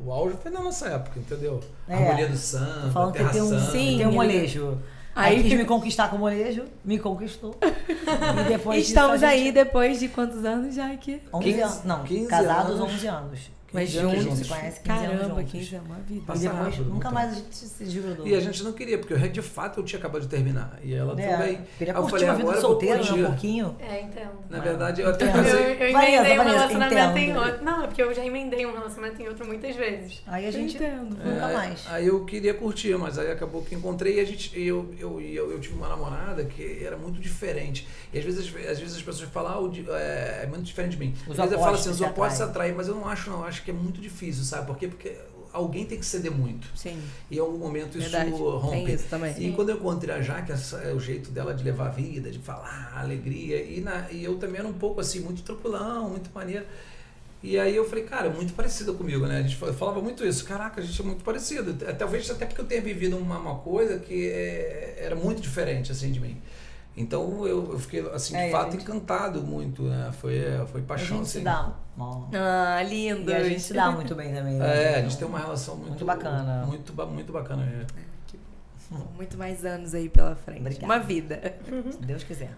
O auge foi na nossa época, entendeu? A harmonia do samba, falando que tem um molejo. Aí quis me conquistar com o molejo, me conquistou. E depois estamos aí depois de quantos anos já aqui? 11 anos. Não, 15 casados anos. 11 anos. Mas 15 anos juntos, se conhece 15 anos caramba, juntos. 15 é uma vida. E Passa depois rápido, nunca muito mais a gente se desgrudou. E a gente não queria, porque de fato eu tinha acabado de terminar. E ela também. Queria Aí eu curtir falei, uma vida agora eu de vou solteiro, né, curtir. um pouquinho. Entendo. Na verdade, eu até Entendo. pensei. Eu Vanessa, emendei um Vanessa, relacionamento em entendo. outro. Não, é porque eu já emendei um relacionamento em outro muitas vezes. Aí a gente Entendo. nunca mais. Aí eu queria curtir, mas aí acabou que encontrei e eu tive uma namorada que era muito diferente. E às vezes as pessoas falam, é muito diferente de mim. Às vezes eu falo assim, os opostos se atraem, mas eu não acho, não. Eu acho que é muito difícil, sabe? Por quê? Porque alguém tem que ceder muito. Sim. E em algum momento isso Verdade. rompe. Tem isso também. E quando eu encontrei a Jaque, é o jeito dela de levar a vida, de falar, a alegria. E eu também era um pouco assim, muito tranquilão, muito maneiro. E aí eu falei, cara, muito parecida comigo, né? A gente falava muito isso. Caraca, a gente é muito parecido. Talvez até porque eu tenha vivido uma coisa que era muito diferente, assim, de mim. Então eu fiquei, assim, de fato, encantado muito, né? Foi paixão, A gente assim. se dá. Lindo. E a gente se dá muito bem também, né? A gente tem uma relação muito bacana. Muito bacana. É. Que bom. Muito mais anos aí pela frente. Obrigada. Uma vida. Se Deus quiser.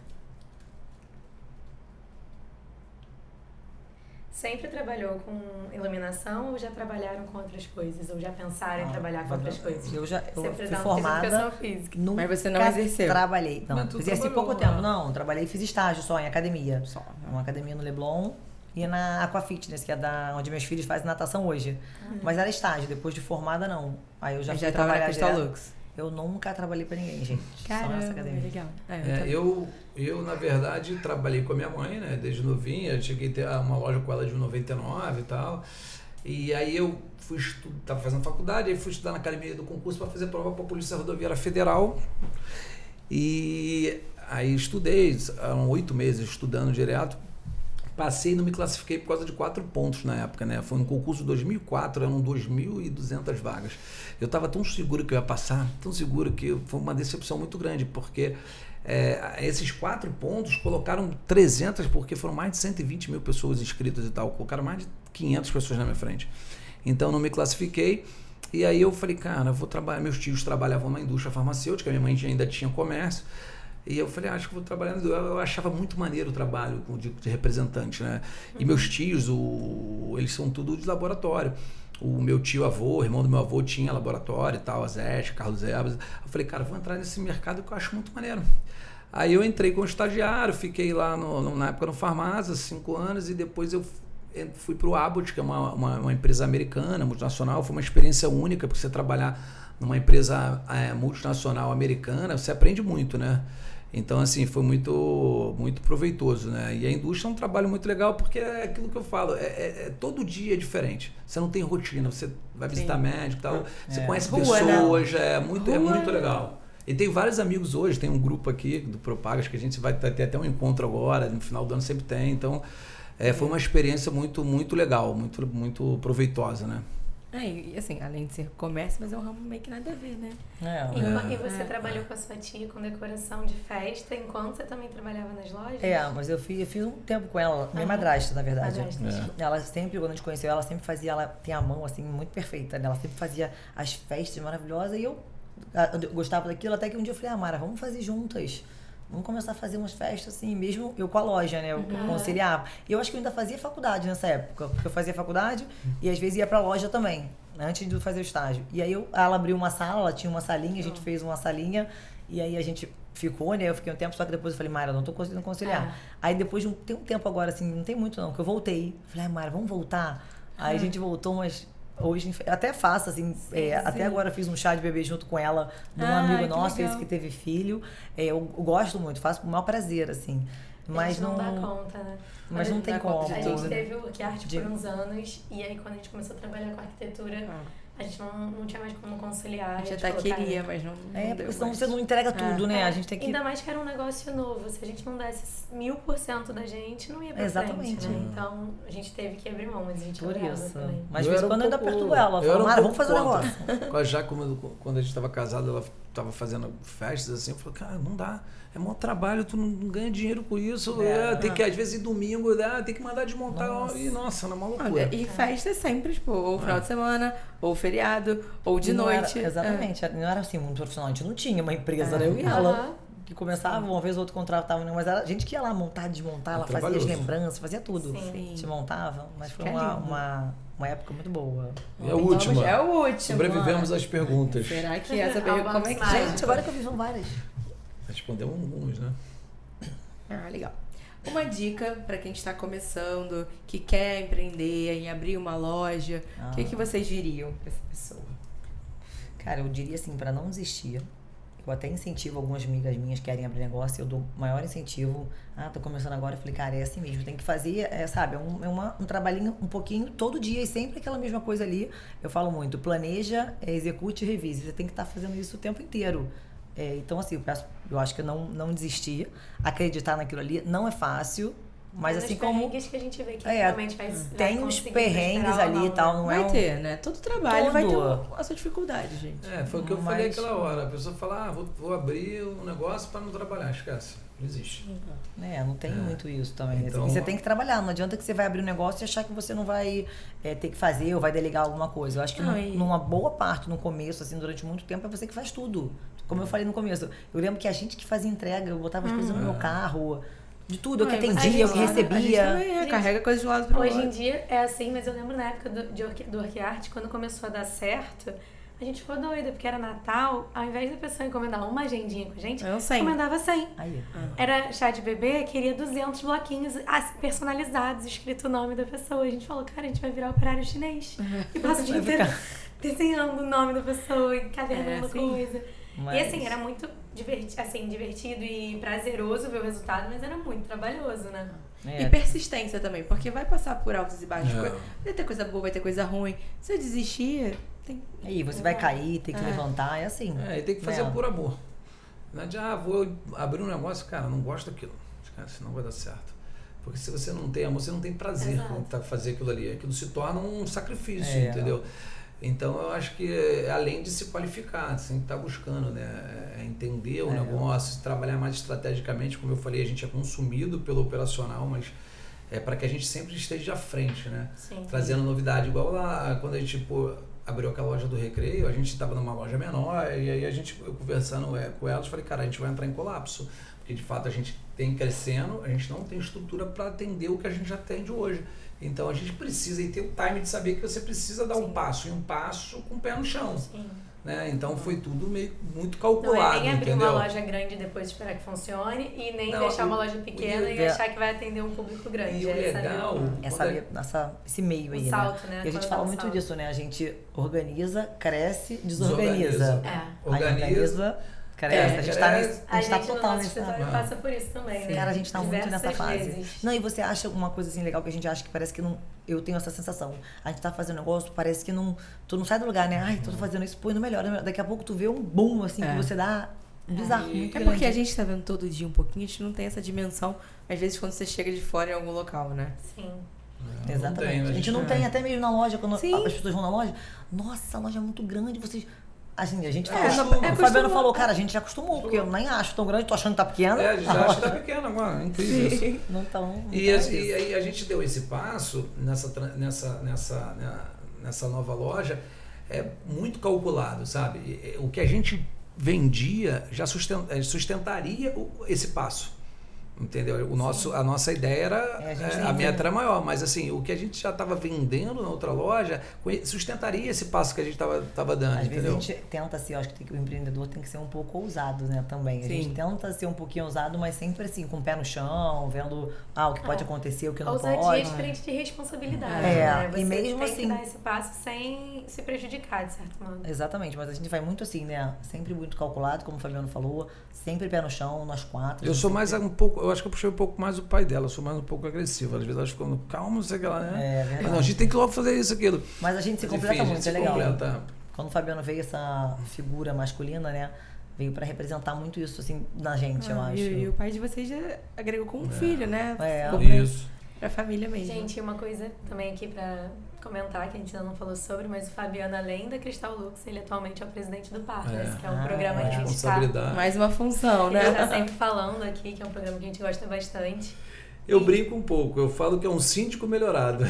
Sempre trabalhou com iluminação ou já trabalharam com outras coisas? Ou já pensaram em trabalhar com outras coisas? Eu Sempre fui não, formada. fiz educação física. Nunca Mas você não exerceu? Trabalhei. Não, Mas tu fiz assim trabalhou pouco lá. tempo. Não, trabalhei e fiz estágio só em academia. Só. Uma academia no Leblon e na Aqua Fitness, que é onde meus filhos fazem natação hoje. Mas era estágio, depois de formada não. Aí eu já fui tava na trabalhar Crystal direto. Lux. Eu nunca trabalhei pra ninguém, gente. Só nessa Caramba, academia. legal. Eu, na verdade, trabalhei com a minha mãe, né? Desde novinha. Eu cheguei a ter uma loja com ela de 99 e tal. E aí eu tava fazendo faculdade, aí fui estudar na academia do concurso para fazer prova para a Polícia Rodoviária Federal. E aí estudei, eram 8 meses estudando direto. Passei e não me classifiquei por causa de 4 pontos na época, né? Foi um concurso de 2004, eram 2.200 vagas. Eu estava tão seguro que eu ia passar, tão seguro que foi uma decepção muito grande, porque esses 4 pontos colocaram 300, porque foram mais de 120 mil pessoas inscritas e tal, colocaram mais de 500 pessoas na minha frente. Então não me classifiquei. E aí eu falei, cara, eu vou trabalhar. Meus tios trabalhavam na indústria farmacêutica, minha mãe ainda tinha comércio. E eu falei, acho que vou trabalhar. Eu achava muito maneiro o trabalho de representante, né? E meus tios, eles são tudo de laboratório. O meu tio-avô, o irmão do meu avô, tinha laboratório e tal, a Zete, Carlos Ebas. Eu falei, cara, vou entrar nesse mercado que eu acho muito maneiro. Aí eu entrei como estagiário, fiquei lá na época no Farmácia, 5 anos, e depois eu fui para o Abbott, que é uma empresa americana, multinacional. Foi uma experiência única, porque você trabalhar numa empresa multinacional americana, você aprende muito, né? Então, assim, foi muito, muito proveitoso, né? E a indústria é um trabalho muito legal, porque é aquilo que eu falo, todo dia é diferente. Você não tem rotina, você vai visitar médico e tal, você conhece pessoas, é muito legal. E tem vários amigos hoje, tem um grupo aqui do Propagas, que a gente vai ter até um encontro agora, no final do ano sempre tem, então foi uma experiência muito, muito legal, muito, muito proveitosa, né? E assim, além de ser comércio, mas é um ramo meio que nada a ver, né? E você trabalhou com a sua tia com decoração de festa, enquanto você também trabalhava nas lojas? Mas eu fiz um tempo com ela, minha madrasta, na verdade. Madrasta. Ela sempre, quando a gente conheceu, ela sempre fazia, ela tem a mão assim muito perfeita, né? Ela sempre fazia as festas maravilhosas e eu gostava daquilo, até que um dia eu falei, Mara, vamos fazer juntas. Vamos começar a fazer umas festas assim, mesmo eu com a loja, né? Eu conciliava. E eu acho que eu ainda fazia faculdade nessa época, porque eu fazia faculdade e às vezes ia pra loja também, né? Antes de fazer o estágio. E aí ela abriu uma sala, ela tinha uma salinha, a gente fez uma salinha e aí a gente ficou, né? Eu fiquei um tempo, só que depois eu falei, Mara, não tô conseguindo conciliar. Aí depois tem um tempo agora, assim, não tem muito não, que eu voltei. Falei, Mara, vamos voltar? Aí a gente voltou, mas hoje até faço, assim, até agora fiz um chá de bebê junto com ela, de um amigo nosso, esse que teve filho. Eu gosto muito, faço com o maior prazer, assim. Mas não dá conta, né? Mas não tem como. A gente teve o Arquiarte por uns anos, e aí quando a gente começou a trabalhar com arquitetura, a gente não tinha mais como conciliar. A gente até queria, mas não porque senão você não entrega tudo, né? A gente tem que... Ainda mais que era um negócio novo. Se a gente não desse 1000% da gente, não ia pra Exatamente. frente, né? Então, a gente teve que abrir mão, mas a gente por isso. também. Mas de vez em quando eu ainda perturbo ela. Falo, Mara, vamos fazer um negócio. Já quando a gente estava casado, ela estava fazendo festas assim, eu falei, cara, não dá. É maior trabalho, tu não ganha dinheiro com isso. Tem que, às vezes, domingo, tem que mandar desmontar. Nossa, na loucura. E festa é sempre, tipo, ou final de semana, ou feriado, ou de noite. Exatamente. Não era assim muito profissional. A gente não tinha uma empresa, né? Eu e ela. que começava, uma vez ou outra contratava, mas era a gente que ia lá montar, desmontar, ela fazia as lembranças, fazia tudo. Sim. Te montava, mas foi uma época muito boa. E a última. É o último. Sobrevivemos às perguntas. Será que essa pergunta... Como é que... Gente, agora que eu vi, são várias. Respondemos algumas, né? Ah, legal. Uma dica para quem está começando, que quer empreender, em abrir uma loja, o que vocês diriam para essa pessoa? Cara, eu diria assim, para não desistir. Eu até incentivo algumas amigas minhas que querem abrir negócio, eu dou maior incentivo. Tô começando agora, eu falei, cara, é assim mesmo, tem que fazer, sabe, um trabalhinho um pouquinho todo dia e sempre aquela mesma coisa ali. Eu falo muito, planeja, execute e revise. Você tem que estar fazendo isso o tempo inteiro. Então, assim, eu acho que não desistir, acreditar naquilo ali, não é fácil, mas assim como... Tem os perrengues que a gente vê que realmente tem uns perrengues ali e tal, não vai ter, né? Todo trabalho vai ter a sua dificuldade, gente. Foi o que eu falei aquela hora. A pessoa fala, vou abrir um negócio para não trabalhar. Esquece, não existe. Não tem muito isso também. Então, você tem que trabalhar, não adianta que você vai abrir um negócio e achar que você não vai ter que fazer ou vai delegar alguma coisa. Eu acho que numa boa parte, no começo, assim, durante muito tempo, é você que faz tudo. Como eu falei no começo, eu lembro que a gente que fazia entrega, eu botava as coisas no meu carro, de tudo, eu que atendia, eu que recebia. A gente carrega coisas de um lado pro outro. Hoje em dia é assim, mas eu lembro na época do Orquiarte, quando começou a dar certo, a gente ficou doida, porque era Natal, ao invés da pessoa encomendar uma agendinha com a gente, encomendava 100. Era chá de bebê, queria 200 bloquinhos personalizados, escrito o nome da pessoa. A gente falou, cara, a gente vai virar operário chinês. E passa o dia inteiro desenhando o nome da pessoa, encadernando coisa. E assim, era muito divertido e prazeroso ver o resultado, mas era muito trabalhoso, né? E persistência também, porque vai passar por altos e baixos. Vai ter coisa boa, vai ter coisa ruim. Se eu desistir, Aí você vai cair, tem que levantar, é assim. E tem que fazer por amor. Não adianta, vou abrir um negócio, cara, não gosto daquilo. Senão vai dar certo. Porque se você não tem amor, você não tem prazer em fazer aquilo ali. Aquilo se torna um sacrifício, entendeu? Então, eu acho que além de se qualificar, você tem que estar buscando, né? Entender o negócio, trabalhar mais estrategicamente. Como eu falei, a gente é consumido pelo operacional, mas para que a gente sempre esteja à frente, né? Sim. Trazendo novidade. Igual lá, quando a gente abriu aquela loja do Recreio, a gente estava numa loja menor, e aí eu conversando com elas, falei, cara, a gente vai entrar em colapso. Porque, de fato, a gente tem crescendo, a gente não tem estrutura para atender o que a gente já atende hoje. Então, a gente precisa ter o time de saber que você precisa dar um passo, e um passo com o pé no chão. Né? Então, foi tudo muito calculado, não é nem abrir entendeu? uma loja grande e depois esperar que funcione, e nem deixar uma loja pequena e achar que vai atender um público grande. E o legal... Esse meio aí, salto, né? E a gente fala muito disso, né? A gente organiza, cresce, desorganiza. Organiza... A gente tá total nesse passa por isso também, né? Cara, a gente tá muito nessa fase. Vezes. Não, e você acha uma coisa assim legal que a gente acha que parece que não... Eu tenho essa sensação. A gente tá fazendo negócio, parece que não... Tu não sai do lugar, né? Ai, tô fazendo isso, pô, no melhor. Daqui a pouco tu vê um boom, assim, que você dá... Bizarro. Porque a gente tá vendo todo dia um pouquinho, a gente não tem essa dimensão, às vezes, quando você chega de fora em algum local, né? Sim. Exatamente. A gente não tem, até mesmo na loja, quando as pessoas vão na loja, nossa, a loja é muito grande, vocês... Assim, a gente o Fabiano falou, cara, a gente já acostumou, porque eu nem acho tão grande, tô achando que tá pequena. A gente já acha que tá pequena agora, incrível isso. Não tão, e aí a gente deu esse passo nessa nova loja, muito calculado, sabe? O que a gente vendia já sustentaria esse passo. Entendeu? A nossa ideia era, a meta era maior, mas assim, o que a gente já estava vendendo na outra loja sustentaria esse passo que a gente estava dando, Às entendeu? vezes a gente tenta ser, eu acho que o empreendedor tem que ser um pouco ousado, né, também. A gente tenta ser um pouquinho ousado, mas sempre assim, com o pé no chão, vendo o que pode acontecer, o que não pode. Ousadia é diferente de responsabilidade, né? Você e mesmo tem assim, que dar esse passo sem se prejudicar, de certo modo. Exatamente, mas a gente vai muito assim, né, sempre muito calculado, como o Fabiano falou, sempre pé no chão, nós quatro. Eu sou mais um pouco, eu acho que eu puxei um pouco mais o pai dela, eu sou mais um pouco agressivo. Às vezes elas ficam, calma, não sei o que lá, né? Verdade. Não, a gente tem que logo fazer isso, aquilo. Mas a gente se completa muito, é legal. Completa. Quando o Fabiano veio, essa figura masculina, né? Veio pra representar muito isso, assim, na gente, eu acho. E o pai de vocês já agregou como filho, né? Isso. Pra família mesmo. Gente, uma coisa também aqui pra comentar, que a gente ainda não falou sobre, mas o Fabiano, além da Cristal Lux, ele atualmente é o presidente do Partners, que é um programa que a gente está... Mais uma função, né? A gente tá sempre falando aqui, que é um programa que a gente gosta bastante. Eu brinco um pouco, eu falo que é um síndico melhorado.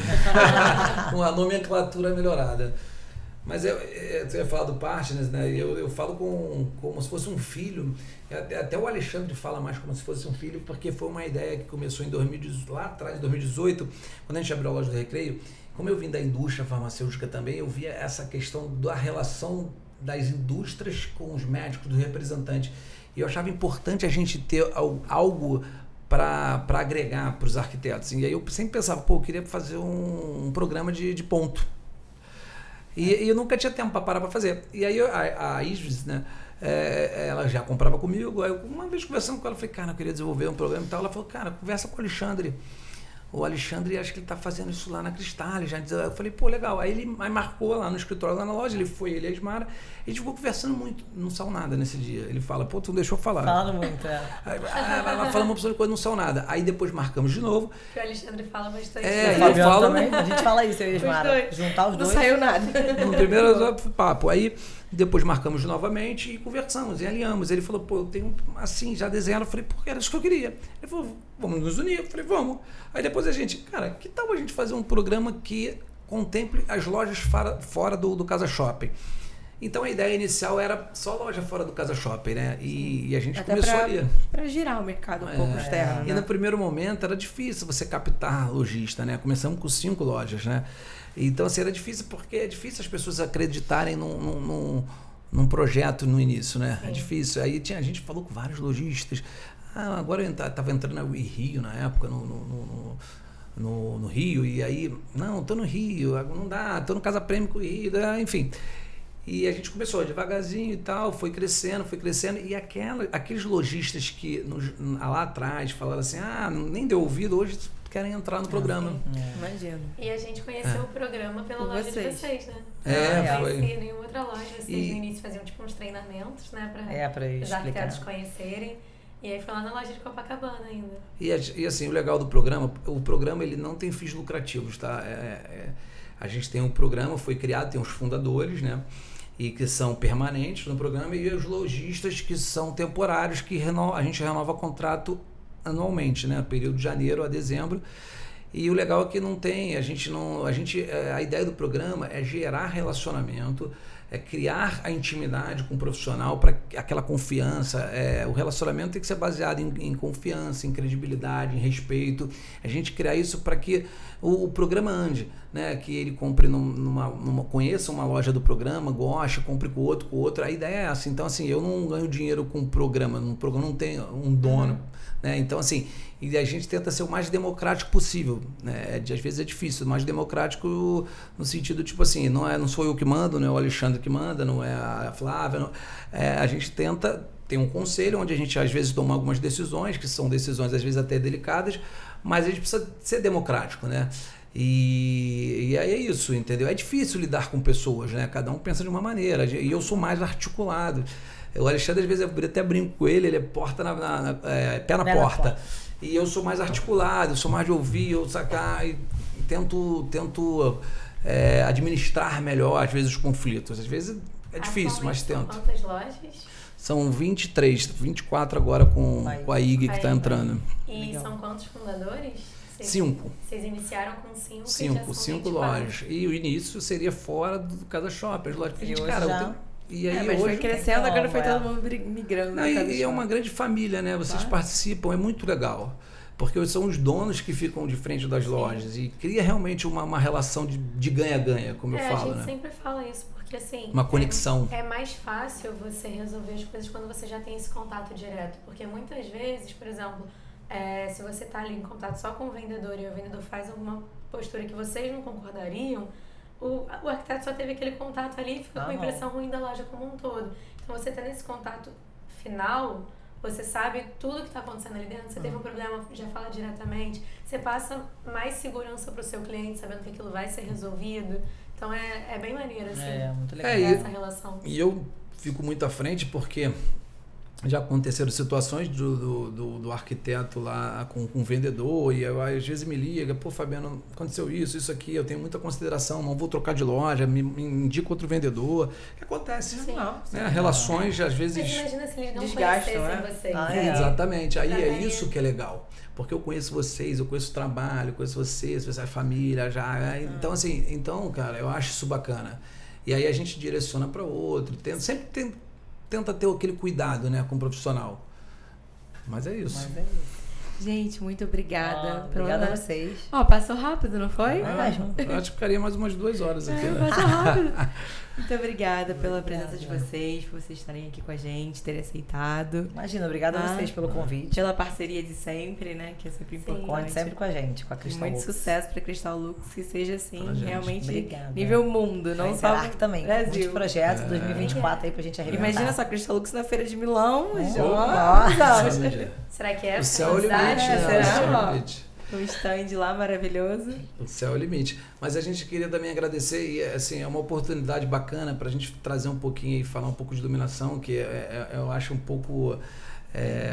Uma nomenclatura melhorada. Mas você ia falar do Partners, né? Eu falo como se fosse um filho. Até o Alexandre fala mais como se fosse um filho, porque foi uma ideia que começou lá atrás, em 2018, quando a gente abriu a loja do Recreio. Como eu vim da indústria farmacêutica também, eu via essa questão da relação das indústrias com os médicos, dos representantes. E eu achava importante a gente ter algo para agregar para os arquitetos. E aí eu sempre pensava, eu queria fazer um programa de ponto. E eu nunca tinha tempo para parar para fazer. E aí a Isis, né, ela já comprava comigo. Aí uma vez conversando com ela, eu falei, cara, eu queria desenvolver um programa e tal. Ela falou, cara, conversa com o Alexandre. O Alexandre, acho que ele está fazendo isso lá na Cristal. Eu falei, pô, legal. Aí ele marcou lá no escritório, lá na loja. Ele e a Ismara. A gente ficou conversando muito. Não saiu nada nesse dia. Ele fala, pô, tu não deixou falar. Falando muito, Ela falou uma opção de coisa, não saiu nada. Aí depois marcamos de novo. Que o Alexandre fala bastante. Eu falo também. A gente fala isso, eu e a Ismara. Juntar os dois. Não saiu nada. No primeiro papo. Aí depois marcamos novamente e conversamos e alinhamos. Ele falou, pô, eu tenho assim, já desenhado. Eu falei, pô, era isso que eu queria. Ele falou, vamos nos unir. Eu falei, vamos. Aí depois a gente, cara, que tal a gente fazer um programa que contemple as lojas fora do Casa Shopping? Então a ideia inicial era só loja fora do Casa Shopping, né? E a gente até começou ali. Para girar o mercado um pouco externo. E no primeiro momento era difícil você captar lojista, né? Começamos com 5 lojas, né? Então assim, era difícil porque é difícil as pessoas acreditarem num projeto no início, né? É difícil. Aí a gente falou com vários lojistas. Agora eu estava entrando no Rio na época, no Rio, e aí, não, tô no Rio, não dá, tô no Casa Prêmio com o Rio, enfim. E a gente começou devagarzinho e tal, foi crescendo, e aqueles lojistas que lá atrás falaram assim, nem deu ouvido, hoje querem entrar no programa. Imagino. E a gente conheceu o programa pela loja de vocês, né? Foi. Não conhecia nenhuma outra loja, vocês no início faziam tipo uns treinamentos, né? Para os arquitetos conhecerem. E aí foi lá na loja de Copacabana ainda. E assim, o legal do programa, o programa ele não tem fins lucrativos, tá? A gente tem um programa, foi criado, tem os fundadores, né? E que são permanentes no programa, e os lojistas que são temporários, que a gente renova contrato anualmente, né? Período de janeiro a dezembro. E o legal é que não tem, a ideia do programa é gerar relacionamento, é criar a intimidade com o profissional para aquela confiança. O relacionamento tem que ser baseado em confiança, em credibilidade, em respeito. A gente criar isso para que o programa ande, né? Que ele compre conheça uma loja do programa, goste, compre com o outro. A ideia é essa. Então, assim, eu não ganho dinheiro com o programa. No programa não tem um dono. Né? Então, assim, e a gente tenta ser o mais democrático possível, né? Às vezes é difícil, mais democrático no sentido, tipo assim, não sou eu que mando, não é o Alexandre que manda, não é a Flávia, a gente tenta, tem um conselho onde a gente às vezes toma algumas decisões, que são decisões às vezes até delicadas, mas a gente precisa ser democrático, né? E aí é isso, entendeu? É difícil lidar com pessoas, né? Cada um pensa de uma maneira, e eu sou mais articulado. O Alexandre, às vezes, eu até brinco com ele é pé na porta. E eu sou mais articulado, eu sou mais de ouvir, eu sacar e tento administrar melhor, às vezes, os conflitos. Às vezes é difícil, mas tento. São quantas lojas? São 23, 24 agora com a IG que está entrando. E legal. São quantos fundadores? 5. Vocês iniciaram com 5? 5 lojas. E o início seria fora do Casa Shopping. As lojas que a gente, cara... E aí, mas hoje foi crescendo, agora foi todo mundo migrando. E é uma grande família, né? Vocês participam, é muito legal. Porque são os donos que ficam de frente das lojas e cria realmente uma relação de ganha-ganha, como eu falo, a gente né? sempre fala isso, porque assim... Uma conexão. É mais fácil você resolver as coisas quando você já tem esse contato direto. Porque muitas vezes, por exemplo, se você está ali em contato só com o vendedor e o vendedor faz alguma postura que vocês não concordariam, o arquiteto só teve aquele contato ali e fica com a impressão ruim da loja como um todo. Então você tá nesse contato final, você sabe tudo que está acontecendo ali dentro, você teve um problema, já fala diretamente, você passa mais segurança para o seu cliente, sabendo que aquilo vai ser resolvido. Então é bem maneiro, assim. É, muito legal. Essa relação. E eu fico muito à frente porque já aconteceram situações do arquiteto lá com o vendedor, e eu, às vezes me liga, pô, Fabiano, aconteceu isso aqui, eu tenho muita consideração, não vou trocar de loja, me indica outro vendedor. O que acontece? Sim. Né? Relações, às vezes... Mas imagina se eles não desgastam, conhecessem vocês. Exatamente, aí é isso que é legal. Porque eu conheço vocês, eu conheço o trabalho, conheço vocês, a família, já. Então, assim, cara, eu acho isso bacana. E aí a gente direciona para outro, tenta ter aquele cuidado, né, com o profissional. Mas é isso. Gente, muito obrigada. Obrigada a vocês. Passou rápido, não foi? Eu acho que ficaria mais umas 2 horas aqui, né? Passou rápido. Muito obrigada pela presença de vocês, por vocês estarem aqui com a gente, terem aceitado. Imagina, obrigada a vocês pelo convite. Pela parceria de sempre, né? Que é sempre importante. Conte sempre com a gente, com a Cristal Lux. Muito sucesso pra Cristal Lux, que seja assim, realmente nível mundo, não só no também. Brasil. Muitos projetos 2024 aí pra gente arrebentar. Imagina só, Cristal Lux na Feira de Milão. Nossa! Será que é? O céu é o limite, né? O céu é o limite. Um stand lá maravilhoso. O céu é o limite. Mas a gente queria também agradecer, e assim, é uma oportunidade bacana para a gente trazer um pouquinho e falar um pouco de iluminação, que eu acho um pouco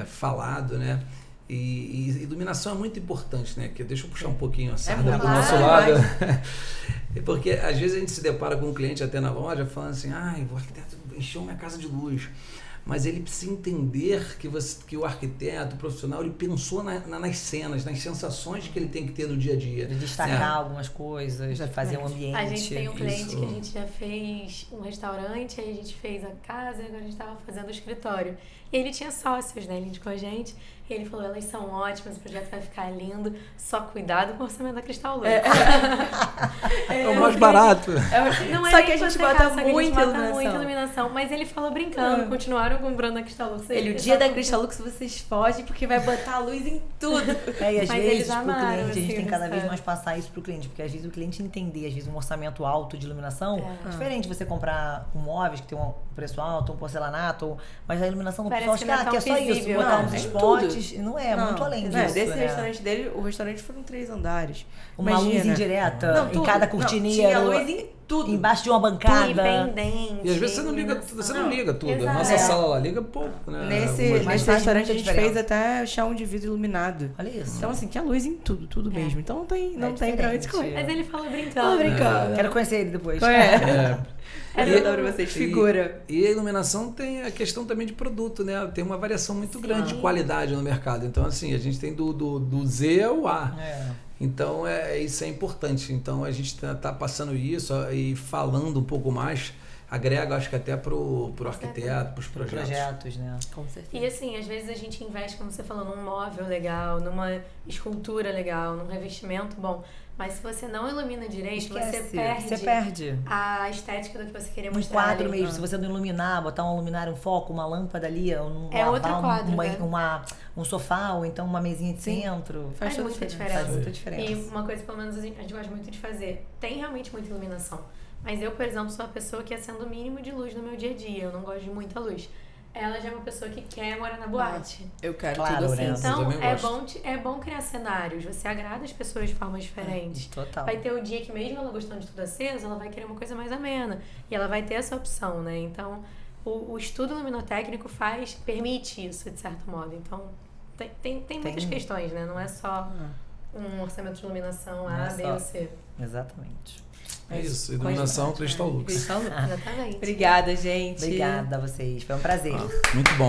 falado, né? E iluminação é muito importante, né? Deixa eu puxar um pouquinho a sarda do nosso lado. Porque às vezes a gente se depara com um cliente até na loja falando assim, o arquiteto encheu minha casa de luz. Mas ele precisa entender que o arquiteto, o profissional, ele pensou nas cenas, nas sensações que ele tem que ter no dia a dia. De destacar algumas coisas, de fazer um ambiente. A gente tem um cliente que a gente já fez um restaurante, aí a gente fez a casa e agora a gente estava fazendo o escritório. E ele tinha sócios, né? Ele indicou a gente. E ele falou, elas são ótimas, o projeto vai ficar lindo, só cuidado com o orçamento da Cristal Lux. É o mais barato. Não é só que a gente bota muita iluminação. Mas ele falou brincando, continuaram comprando a Cristal Lux. O dia da Cristal Lux vocês fogem porque vai botar a luz em tudo. E às vezes pro cliente, a gente tem cada vez mais passar isso pro cliente, porque às vezes o cliente entender, às vezes um orçamento alto de iluminação, é diferente você comprar móveis que tem um preço alto, um porcelanato, mas a iluminação do pessoal acha que é só isso, botar uns spots. Não é, muito além disso. Desse restaurante dele, o restaurante foram 3 andares. Uma luz indireta em cada cortineira. Tinha luz em tudo. Embaixo de uma bancada. Independente. E às vezes você não liga tudo. Exato. A nossa sala lá liga pouco, né? Nesse restaurante a gente fez até chão de vidro iluminado. Olha isso. Então assim, tinha luz em tudo mesmo. Então não tem pra onde correr. Mas ele falou brincando. Quero conhecer ele depois. Eu dou pra vocês, figura. E a iluminação tem a questão também de produto, né? Tem uma variação muito grande de qualidade no mercado. Então, assim, a gente tem do Z ao A. Então, isso é importante. Então, a gente tá passando isso e falando um pouco mais, agrega, acho que até pro arquiteto, pros projetos. Né? Com certeza. E assim, às vezes a gente investe, como você falou, num móvel legal, numa escultura legal, num revestimento bom. Mas se você não ilumina direito, você perde a estética do que você queria mostrar. Um quadro mesmo, se você não iluminar, botar um luminário, um foco, uma lâmpada ali, outro quadro, um sofá ou então uma mesinha de centro. Faz muita diferença. Faz muita diferença. E uma coisa, pelo menos, a gente gosta muito de fazer. Tem realmente muita iluminação. Mas eu, por exemplo, sou uma pessoa que acende o mínimo de luz no meu dia a dia. Eu não gosto de muita luz. Ela já é uma pessoa que quer morar na boate. Eu quero tudo assim. Né? Então, é bom criar cenários. Você agrada as pessoas de formas diferentes. Total. Vai ter o dia que, mesmo ela gostando de tudo aceso, ela vai querer uma coisa mais amena. E ela vai ter essa opção, né? Então, o estudo luminotécnico permite isso, de certo modo. Então, tem muitas questões, né? Não é só um orçamento de iluminação A, B ou C. Exatamente. É isso, iluminação Cristal Lux. Exatamente. Obrigada, gente. Obrigada a vocês, foi um prazer. Muito bom.